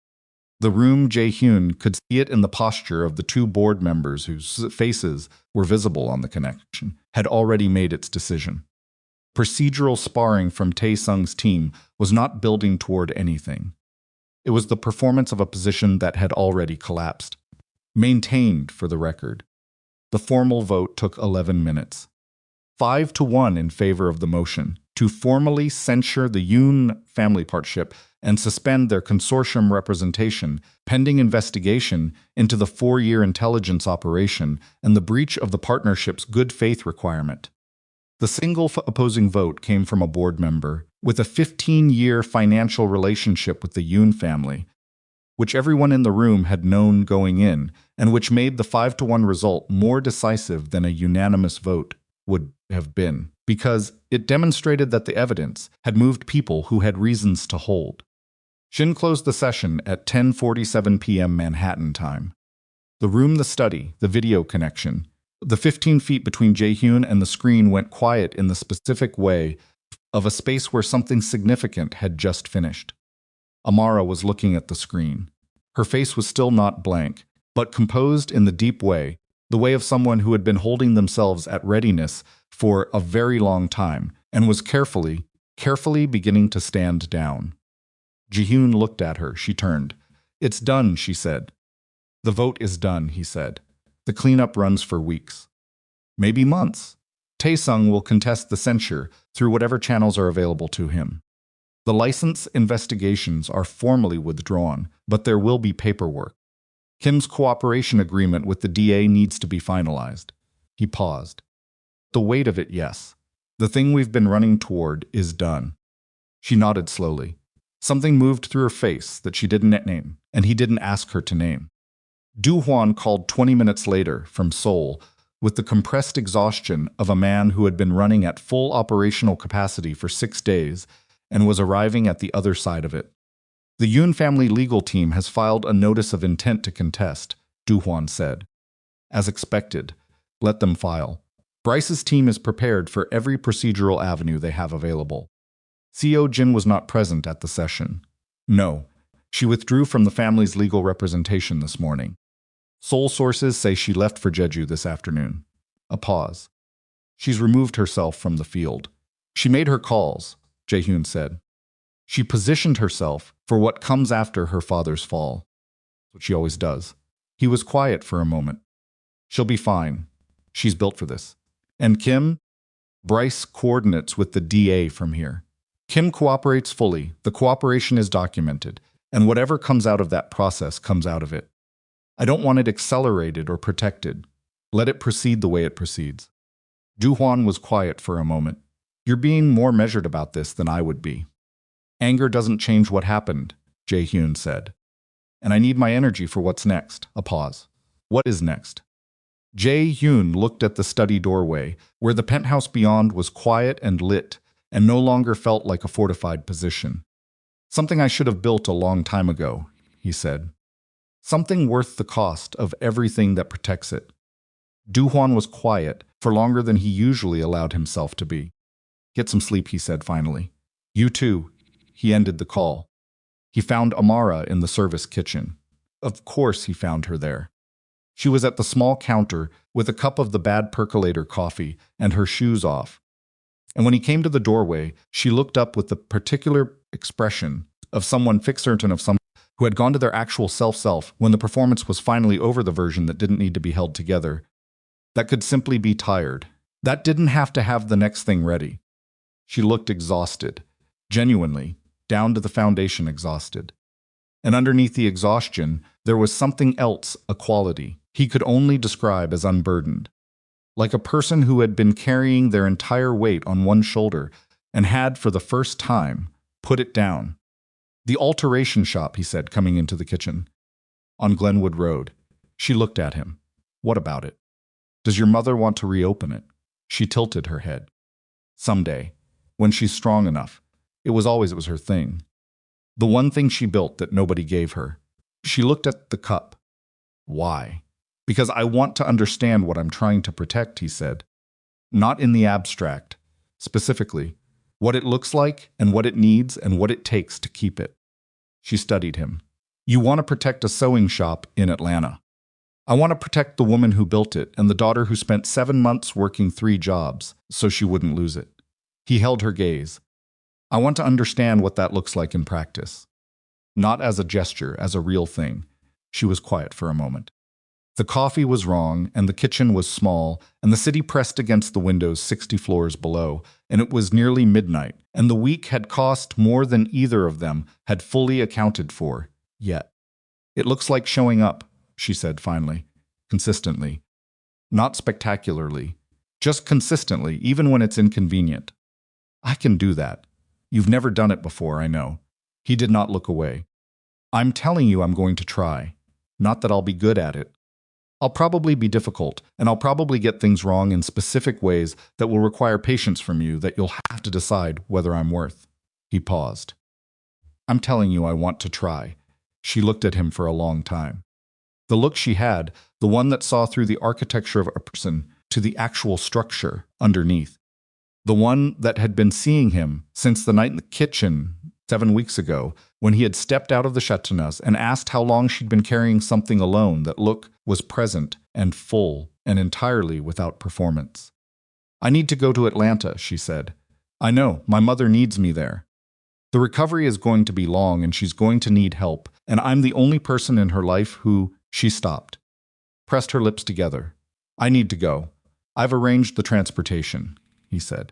The room Jae-hyun could see it in the posture of the two board members whose faces were visible on the connection, had already made its decision. Procedural sparring from Tae-sung's team was not building toward anything. It was the performance of a position that had already collapsed. Maintained, for the record. The formal vote took 11 minutes. 5-1 in favor of the motion to formally censure the Yoon family partnership and suspend their consortium representation pending investigation into the 4-year intelligence operation and the breach of the partnership's good faith requirement. The single opposing vote came from a board member with a 15-year financial relationship with the Yoon family, which everyone in the room had known going in, and which made the 5-1 result more decisive than a unanimous vote would have been, because it demonstrated that the evidence had moved people who had reasons to hold. Shin closed the session at 10:47 p.m. Manhattan time. The room, the study, the video connection, the 15 feet between Jae-hyun and the screen went quiet in the specific way of a space where something significant had just finished. Amara was looking at the screen. Her face was still not blank, but composed in the deep way, the way of someone who had been holding themselves at readiness for a very long time and was carefully beginning to stand down. Jae-hyun looked at her. She turned. "It's done," she said. "The vote is done," he said. "The cleanup runs for weeks. Maybe months. Tae-sung will contest the censure through whatever channels are available to him. The license investigations are formally withdrawn, but there will be paperwork. Kim's cooperation agreement with the DA needs to be finalized." He paused. "The weight of it, yes. The thing we've been running toward is done." She nodded slowly. Something moved through her face that she didn't name, and he didn't ask her to name. Do-hwan called 20 minutes later from Seoul with the compressed exhaustion of a man who had been running at full operational capacity for 6 days and was arriving at the other side of it. "The Yoon family legal team has filed a notice of intent to contest," Do-hwan said. "As expected. Let them file. Bryce's team is prepared for every procedural avenue they have available." Seo Jin was not present at the session. No, she withdrew from the family's legal representation this morning. Seoul sources say she left for Jeju this afternoon. A pause. "She's removed herself from the field. She made her calls," Jae-hyun said. "She positioned herself for what comes after her father's fall." What she always does. He was quiet for a moment. "She'll be fine. She's built for this. And Kim?" "Bryce coordinates with the DA from here. Kim cooperates fully, the cooperation is documented, and whatever comes out of that process comes out of it. I don't want it accelerated or protected. Let it proceed the way it proceeds." Do-hwan was quiet for a moment. "You're being more measured about this than I would be." "Anger doesn't change what happened," Jae-hyun said. "And I need my energy for what's next." A pause. "What is next?" Jae-hyun looked at the study doorway, where the penthouse beyond was quiet and lit, and no longer felt like a fortified position. "Something I should have built a long time ago," he said. "Something worth the cost of everything that protects it." Do-hwan was quiet for longer than he usually allowed himself to be. "Get some sleep," he said finally. "You too." He ended the call. He found Amara in the service kitchen. Of course he found her there. She was at the small counter with a cup of the bad percolator coffee and her shoes off. And when he came to the doorway, she looked up with the particular expression of someone certain of someone who had gone to their actual self when the performance was finally over, the version that didn't need to be held together, that could simply be tired, that didn't have to have the next thing ready. She looked exhausted, genuinely, down to the foundation exhausted. And underneath the exhaustion, there was something else, a quality he could only describe as unburdened. Like a person who had been carrying their entire weight on one shoulder and had, for the first time, put it down. "The alteration shop," he said, coming into the kitchen. "On Glenwood Road." She looked at him. "What about it?" Does your mother want to reopen it? She tilted her head. Someday, when she's strong enough. It was her thing. The one thing she built that nobody gave her. She looked at the cup. Why? Because I want to understand what I'm trying to protect, he said. Not in the abstract. Specifically, what it looks like and what it needs and what it takes to keep it. She studied him. You want to protect a sewing shop in Atlanta. I want to protect the woman who built it and the daughter who spent 7 months working 3 jobs so she wouldn't lose it. He held her gaze. I want to understand what that looks like in practice. Not as a gesture, as a real thing. She was quiet for a moment. The coffee was wrong, and the kitchen was small, and the city pressed against the windows 60 floors below, and it was nearly midnight, and the week had cost more than either of them had fully accounted for, yet. It looks like showing up, she said finally, consistently. Not spectacularly, just consistently, even when it's inconvenient. I can do that. You've never done it before, I know. He did not look away. I'm telling you I'm going to try. Not that I'll be good at it. I'll probably be difficult, and I'll probably get things wrong in specific ways that will require patience from you that you'll have to decide whether I'm worth. He paused. I'm telling you I want to try. She looked at him for a long time. The look she had, the one that saw through the architecture of a person to the actual structure underneath. The one that had been seeing him since the night in the kitchen 7 weeks ago, when he had stepped out of the chateauneuf and asked how long she'd been carrying something alone that look was present and full and entirely without performance. I need to go to Atlanta, she said. I know, my mother needs me there. The recovery is going to be long and she's going to need help, and I'm the only person in her life who, she stopped. Pressed her lips together. I need to go. I've arranged the transportation, he said.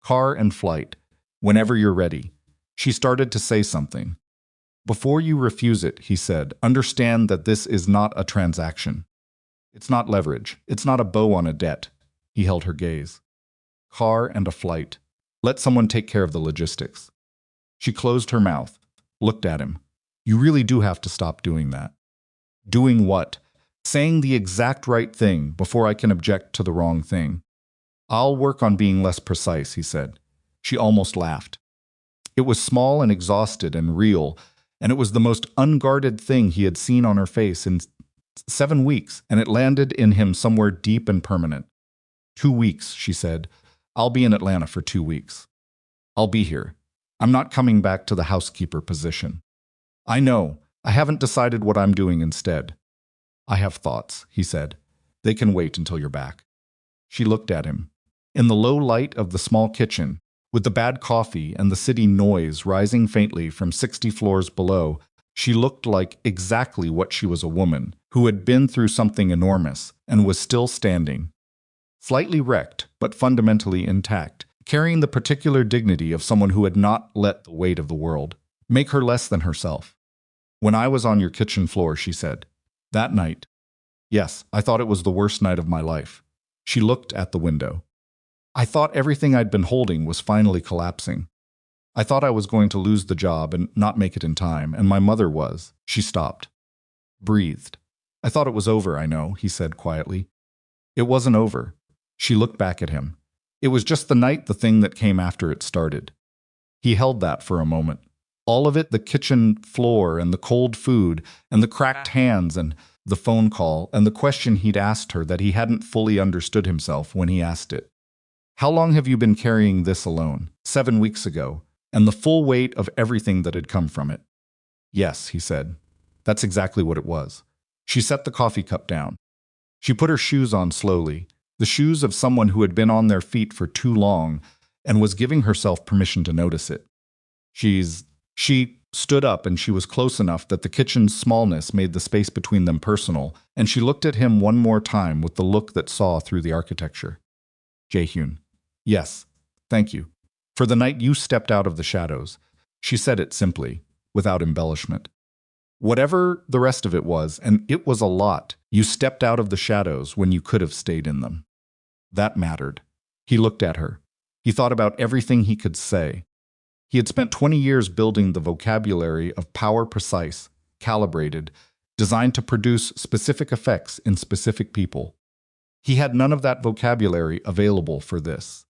Car and flight, whenever you're ready. She started to say something. Before you refuse it, he said, understand that this is not a transaction. It's not leverage. It's not a bow on a debt. He held her gaze. Car and a flight. Let someone take care of the logistics. She closed her mouth, looked at him. You really do have to stop doing that. Doing what? Saying the exact right thing before I can object to the wrong thing. I'll work on being less precise, he said. She almost laughed. It was small and exhausted and real, and it was the most unguarded thing he had seen on her face in 7 weeks, and it landed in him somewhere deep and permanent. 2 weeks, she said. I'll be in Atlanta for 2 weeks. I'll be here. I'm not coming back to the housekeeper position. I know. I haven't decided what I'm doing instead. I have thoughts, he said. They can wait until you're back. She looked at him. In the low light of the small kitchen, with the bad coffee and the city noise rising faintly from 60 floors below, she looked like exactly what she was, a woman who had been through something enormous and was still standing. Slightly wrecked, but fundamentally intact, carrying the particular dignity of someone who had not let the weight of the world make her less than herself. When I was on your kitchen floor, she said, that night. Yes, I thought it was the worst night of my life. She looked at the window. I thought everything I'd been holding was finally collapsing. I thought I was going to lose the job and not make it in time, and my mother was. She stopped. Breathed. I thought it was over, I know, he said quietly. It wasn't over. She looked back at him. It was just the night, the thing that came after it started. He held that for a moment. All of it, the kitchen floor and the cold food and the cracked hands and the phone call and the question he'd asked her that he hadn't fully understood himself when he asked it. How long have you been carrying this alone? 7 weeks ago, and the full weight of everything that had come from it. Yes, he said. That's exactly what it was. She set the coffee cup down. She put her shoes on slowly, the shoes of someone who had been on their feet for too long and was giving herself permission to notice it. She stood up, and she was close enough that the kitchen's smallness made the space between them personal, and she looked at him one more time with the look that saw through the architecture. Jae-hyun. Yes, thank you. For the night you stepped out of the shadows. She said it simply, without embellishment. Whatever the rest of it was, and it was a lot, you stepped out of the shadows when you could have stayed in them. That mattered. He looked at her. He thought about everything he could say. He had spent 20 years building the vocabulary of power precise, calibrated, designed to produce specific effects in specific people. He had none of that vocabulary available for this.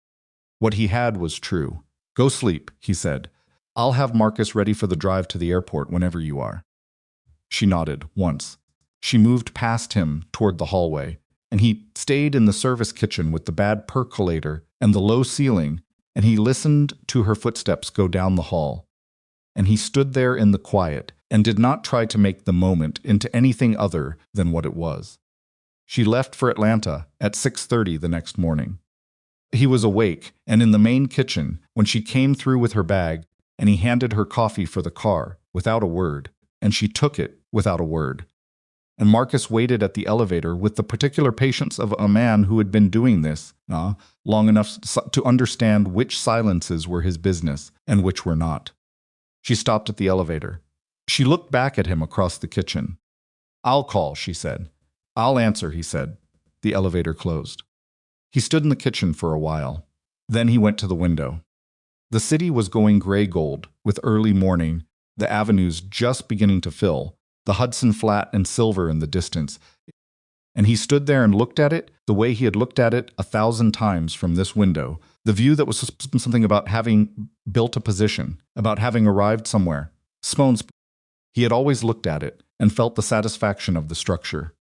What he had was true. "Go sleep," he said. "I'll have Marcus ready for the drive to the airport whenever you are." She nodded once. She moved past him toward the hallway, and he stayed in the service kitchen with the bad percolator and the low ceiling, and he listened to her footsteps go down the hall. And he stood there in the quiet and did not try to make the moment into anything other than what it was. She left for Atlanta at 6:30 the next morning. He was awake and in the main kitchen when she came through with her bag, and he handed her coffee for the car without a word, and she took it without a word. And Marcus waited at the elevator with the particular patience of a man who had been doing this long enough to understand which silences were his business and which were not. She stopped at the elevator. She looked back at him across the kitchen. "I'll call," she said. "I'll answer," he said. The elevator closed. He stood in the kitchen for a while. Then he went to the window. The city was going gray-gold with early morning, the avenues just beginning to fill, the Hudson flat and silver in the distance. And he stood there and looked at it the way he had looked at it 1,000 times from this window, the view that was something about having built a position, about having arrived somewhere. He had always looked at it and felt the satisfaction of the structure.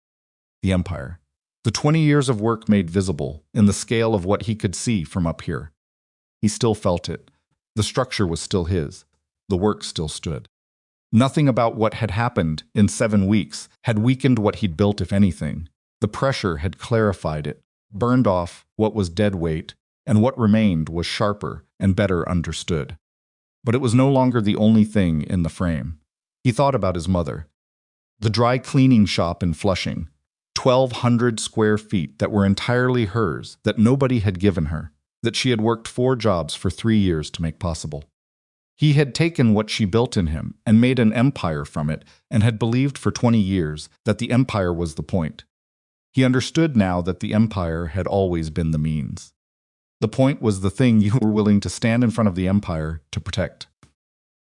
The empire. The 20 years of work made visible in the scale of what he could see from up here. He still felt it. The structure was still his. The work still stood. Nothing about what had happened in 7 weeks had weakened what he'd built, if anything. The pressure had clarified it, burned off what was dead weight, and what remained was sharper and better understood. But it was no longer the only thing in the frame. He thought about his mother. The dry cleaning shop in Flushing, 1,200 square feet that were entirely hers, that nobody had given her, that she had worked 4 jobs for 3 years to make possible. He had taken what she built in him and made an empire from it, and had believed for 20 years that the empire was the point. He understood now that the empire had always been the means. The point was the thing you were willing to stand in front of the empire to protect.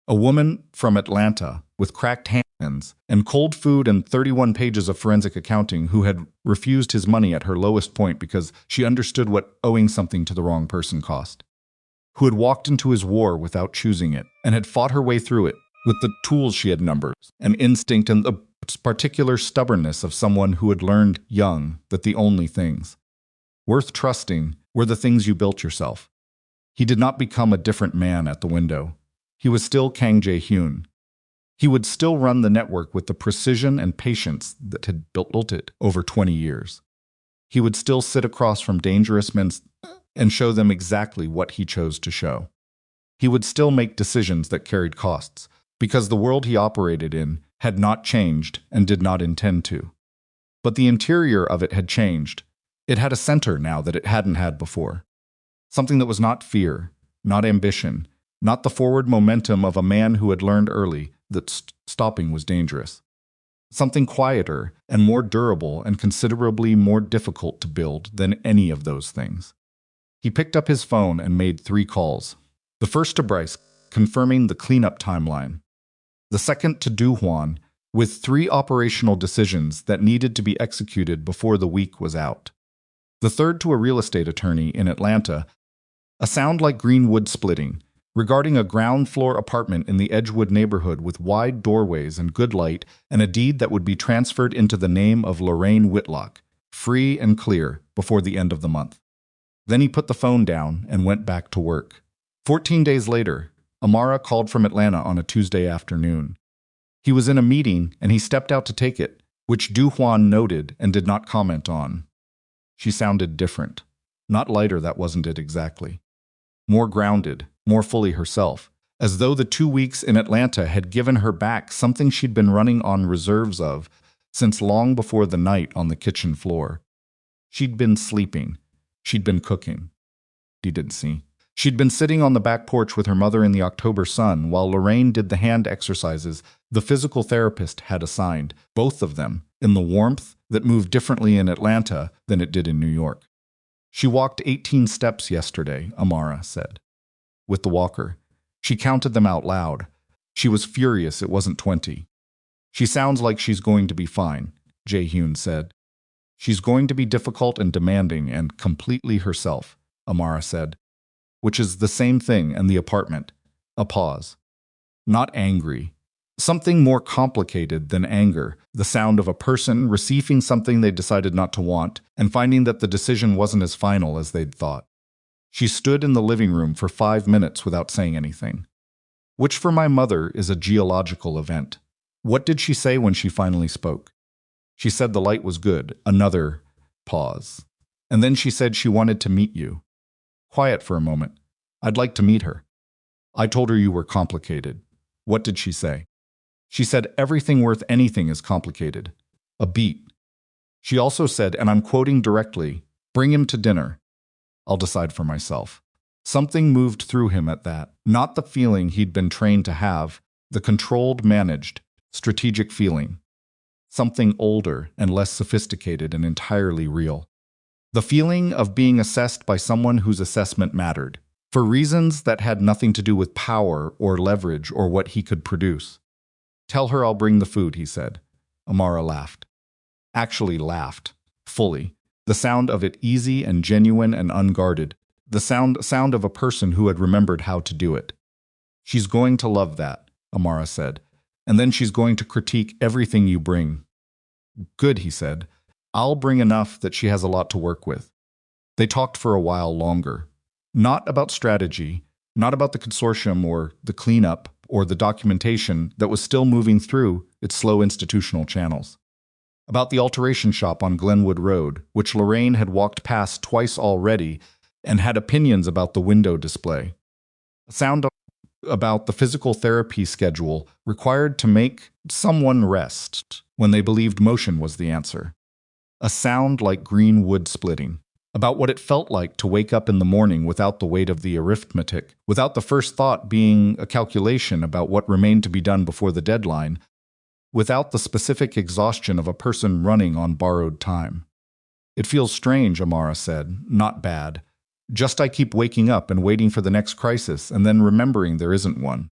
A woman from Atlanta with cracked hands and cold food and 31 pages of forensic accounting who had refused his money at her lowest point because she understood what owing something to the wrong person cost. Who had walked into his war without choosing it and had fought her way through it with the tools she had numbers, an instinct and the particular stubbornness of someone who had learned young that the only things worth trusting were the things you built yourself. He did not become a different man at the window. He was still Kang Jae-hyun. He would still run the network with the precision and patience that had built it over 20 years. He would still sit across from dangerous men and show them exactly what he chose to show. He would still make decisions that carried costs, because the world he operated in had not changed and did not intend to. But the interior of it had changed. It had a center now that it hadn't had before. Something that was not fear, not ambition, not the forward momentum of a man who had learned early that stopping was dangerous. Something quieter and more durable and considerably more difficult to build than any of those things. He picked up his phone and made 3 calls. The first to Bryce, confirming the cleanup timeline. The second to Do-hwan, with 3 operational decisions that needed to be executed before the week was out. The third to a real estate attorney in Atlanta, a sound like green wood splitting, regarding a ground-floor apartment in the Edgewood neighborhood with wide doorways and good light, and a deed that would be transferred into the name of Lorraine Whitlock, free and clear, before the end of the month. Then he put the phone down and went back to work. 14 days later, Amara called from Atlanta on a Tuesday afternoon. He was in a meeting and he stepped out to take it, which Do-hwan noted and did not comment on. She sounded different. Not lighter, that wasn't it exactly. More grounded, more fully herself, as though the 2 weeks in Atlanta had given her back something she'd been running on reserves of since long before the night on the kitchen floor. She'd been sleeping. She'd been cooking. He didn't see. She'd been sitting on the back porch with her mother in the October sun while Lorraine did the hand exercises the physical therapist had assigned, both of them, in the warmth that moved differently in Atlanta than it did in New York. She walked 18 steps yesterday, Amara said. With the walker. She counted them out loud. She was furious it wasn't 20. She sounds like she's going to be fine, Jae-hyun said. She's going to be difficult and demanding and completely herself, Amara said, which is the same thing in the apartment. A pause. Not angry. Something more complicated than anger, the sound of a person receiving something they decided not to want and finding that the decision wasn't as final as they'd thought. She stood in the living room for 5 minutes without saying anything. Which for my mother is a geological event. What did she say when she finally spoke? She said the light was good. Another pause. And then she said she wanted to meet you. Quiet for a moment. I'd like to meet her. I told her you were complicated. What did she say? She said everything worth anything is complicated. A beat. She also said, and I'm quoting directly, bring him to dinner. I'll decide for myself. Something moved through him at that. Not the feeling he'd been trained to have, the controlled, managed, strategic feeling. Something older and less sophisticated and entirely real. The feeling of being assessed by someone whose assessment mattered, for reasons that had nothing to do with power or leverage or what he could produce. Tell her I'll bring the food, he said. Amara laughed. Actually laughed. Fully. The sound of it easy and genuine and unguarded. The sound of a person who had remembered how to do it. She's going to love that, Amara said. And then she's going to critique everything you bring. Good, he said. I'll bring enough that she has a lot to work with. They talked for a while longer. Not about strategy, not about the consortium or the cleanup or the documentation that was still moving through its slow institutional channels. About the alteration shop on Glenwood Road, which Lorraine had walked past twice already and had opinions about the window display. A sound about the physical therapy schedule required to make someone rest when they believed motion was the answer. A sound like green wood splitting. About what it felt like to wake up in the morning without the weight of the arithmetic, without the first thought being a calculation about what remained to be done before the deadline, without the specific exhaustion of a person running on borrowed time. It feels strange, Amara said, not bad. Just I keep waking up and waiting for the next crisis and then remembering there isn't one.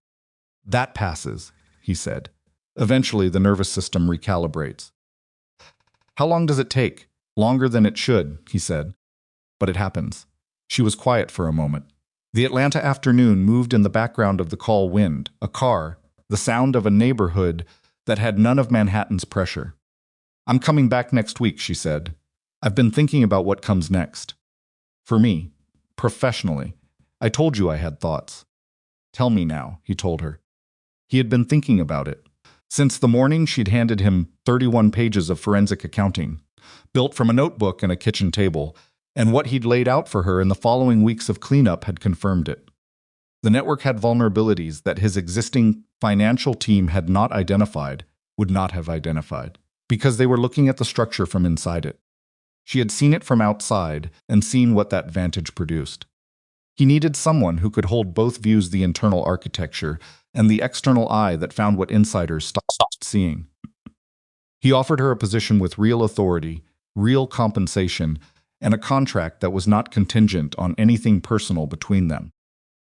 That passes, he said. Eventually the nervous system recalibrates. How long does it take? Longer than it should, he said. But it happens. She was quiet for a moment. The Atlanta afternoon moved in the background of the call wind, a car, the sound of a neighborhood that had none of Manhattan's pressure. I'm coming back next week, she said. I've been thinking about what comes next. For me, professionally, I told you I had thoughts. Tell me now, he told her. He had been thinking about it. Since the morning she'd handed him 31 pages of forensic accounting, built from a notebook and a kitchen table, and what he'd laid out for her in the following weeks of cleanup had confirmed it. The network had vulnerabilities that his existing financial team had not identified, would not have identified, because they were looking at the structure from inside it. She had seen it from outside and seen what that vantage produced. He needed someone who could hold both views, the internal architecture and the external eye that found what insiders stopped seeing. He offered her a position with real authority, real compensation, and a contract that was not contingent on anything personal between them.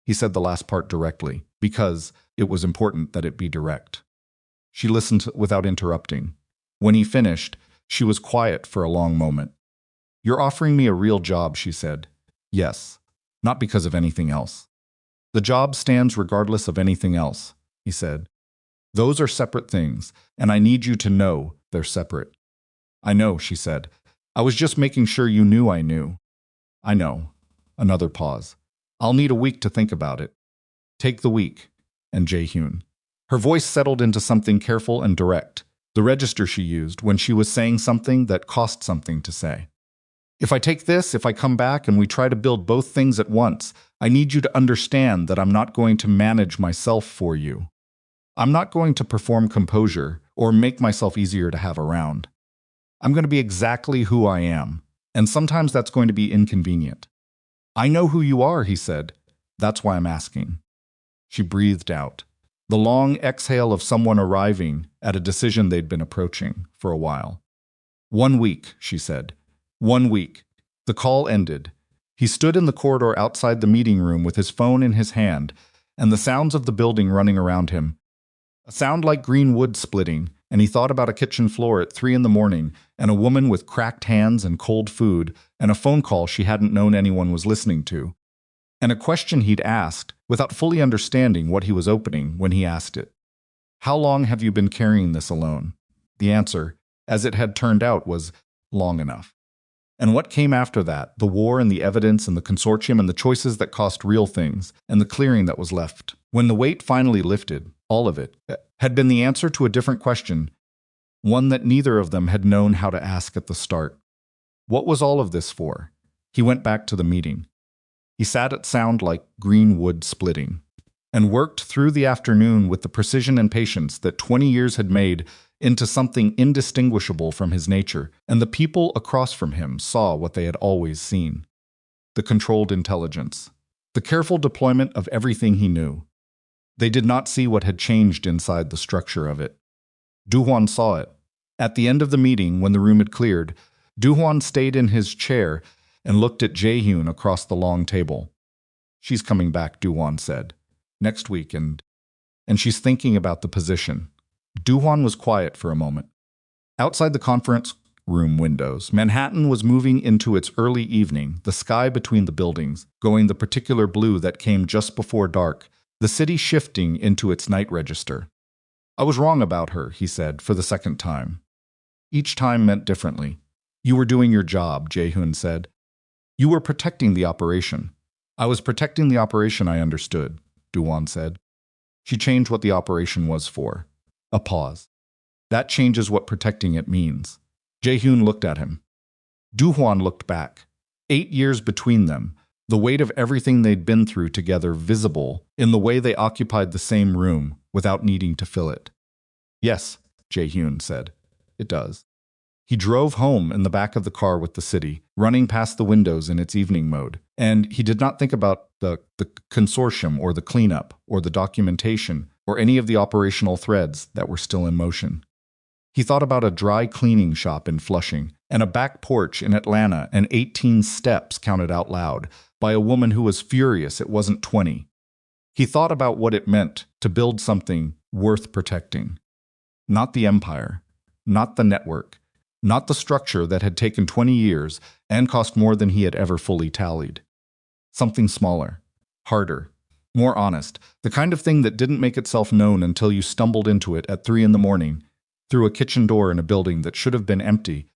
He said the last part directly, because it was important that it be direct. She listened without interrupting. When he finished, she was quiet for a long moment. You're offering me a real job, she said. Yes, not because of anything else. The job stands regardless of anything else, he said. Those are separate things, and I need you to know they're separate. I know, she said. I was just making sure you knew I knew. I know. Another pause. I'll need a week to think about it. Take the week. And Jae-hyun. Her voice settled into something careful and direct, the register she used when she was saying something that cost something to say. If I take this, if I come back and we try to build both things at once, I need you to understand that I'm not going to manage myself for you. I'm not going to perform composure or make myself easier to have around. I'm going to be exactly who I am, and sometimes that's going to be inconvenient. I know who you are, he said. That's why I'm asking. She breathed out, the long exhale of someone arriving at a decision they'd been approaching for a while. 1 week, she said. 1 week. The call ended. He stood in the corridor outside the meeting room with his phone in his hand and the sounds of the building running around him. A sound like green wood splitting, and he thought about a kitchen floor at 3 in the morning, and a woman with cracked hands and cold food, and a phone call she hadn't known anyone was listening to, and a question he'd asked without fully understanding what he was opening when he asked it. How long have you been carrying this alone? The answer, as it had turned out, was long enough. And what came after that, the war and the evidence and the consortium and the choices that cost real things, and the clearing that was left, when the weight finally lifted, all of it, had been the answer to a different question, one that neither of them had known how to ask at the start. What was all of this for? He went back to the meeting. He sat at sound like green wood splitting, and worked through the afternoon with the precision and patience that 20 years had made into something indistinguishable from his nature, and the people across from him saw what they had always seen. The controlled intelligence. The careful deployment of everything he knew. They did not see what had changed inside the structure of it. Do-hwan saw it. At the end of the meeting, when the room had cleared, Do-hwan stayed in his chair and looked at Jae-hyun across the long table. She's coming back, Do-hwan said. Next week, and she's thinking about the position. Do-hwan was quiet for a moment. Outside the conference room windows, Manhattan was moving into its early evening, the sky between the buildings, going the particular blue that came just before dark, the city shifting into its night register. I was wrong about her, he said, for the second time. Each time meant differently. You were doing your job, Jae-hyun said. You were protecting the operation. I was protecting the operation, I understood, Do-hwan said. She changed what the operation was for. A pause. That changes what protecting it means. Jae-hyun looked at him. Do-hwan looked back. 8 years between them, the weight of everything they'd been through together visible in the way they occupied the same room without needing to fill it. Yes, Jae-hyun said. It does. He drove home in the back of the car with the city, running past the windows in its evening mode, and he did not think about the consortium or the cleanup or the documentation or any of the operational threads that were still in motion. He thought about a dry cleaning shop in Flushing and a back porch in Atlanta and 18 steps counted out loud by a woman who was furious it wasn't 20. He thought about what it meant to build something worth protecting. Not the empire, not the network, not the structure that had taken 20 years and cost more than he had ever fully tallied. Something smaller, harder, more honest, the kind of thing that didn't make itself known until you stumbled into it at 3 in the morning, through a kitchen door in a building that should have been empty,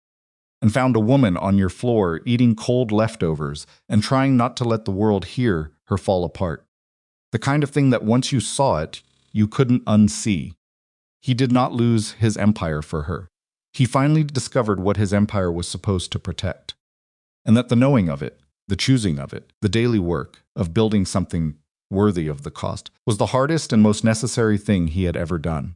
and found a woman on your floor eating cold leftovers and trying not to let the world hear her fall apart. The kind of thing that once you saw it, you couldn't unsee. He did not lose his empire for her. He finally discovered what his empire was supposed to protect, and that the knowing of it, the choosing of it, the daily work of building something worthy of the cost was the hardest and most necessary thing he had ever done.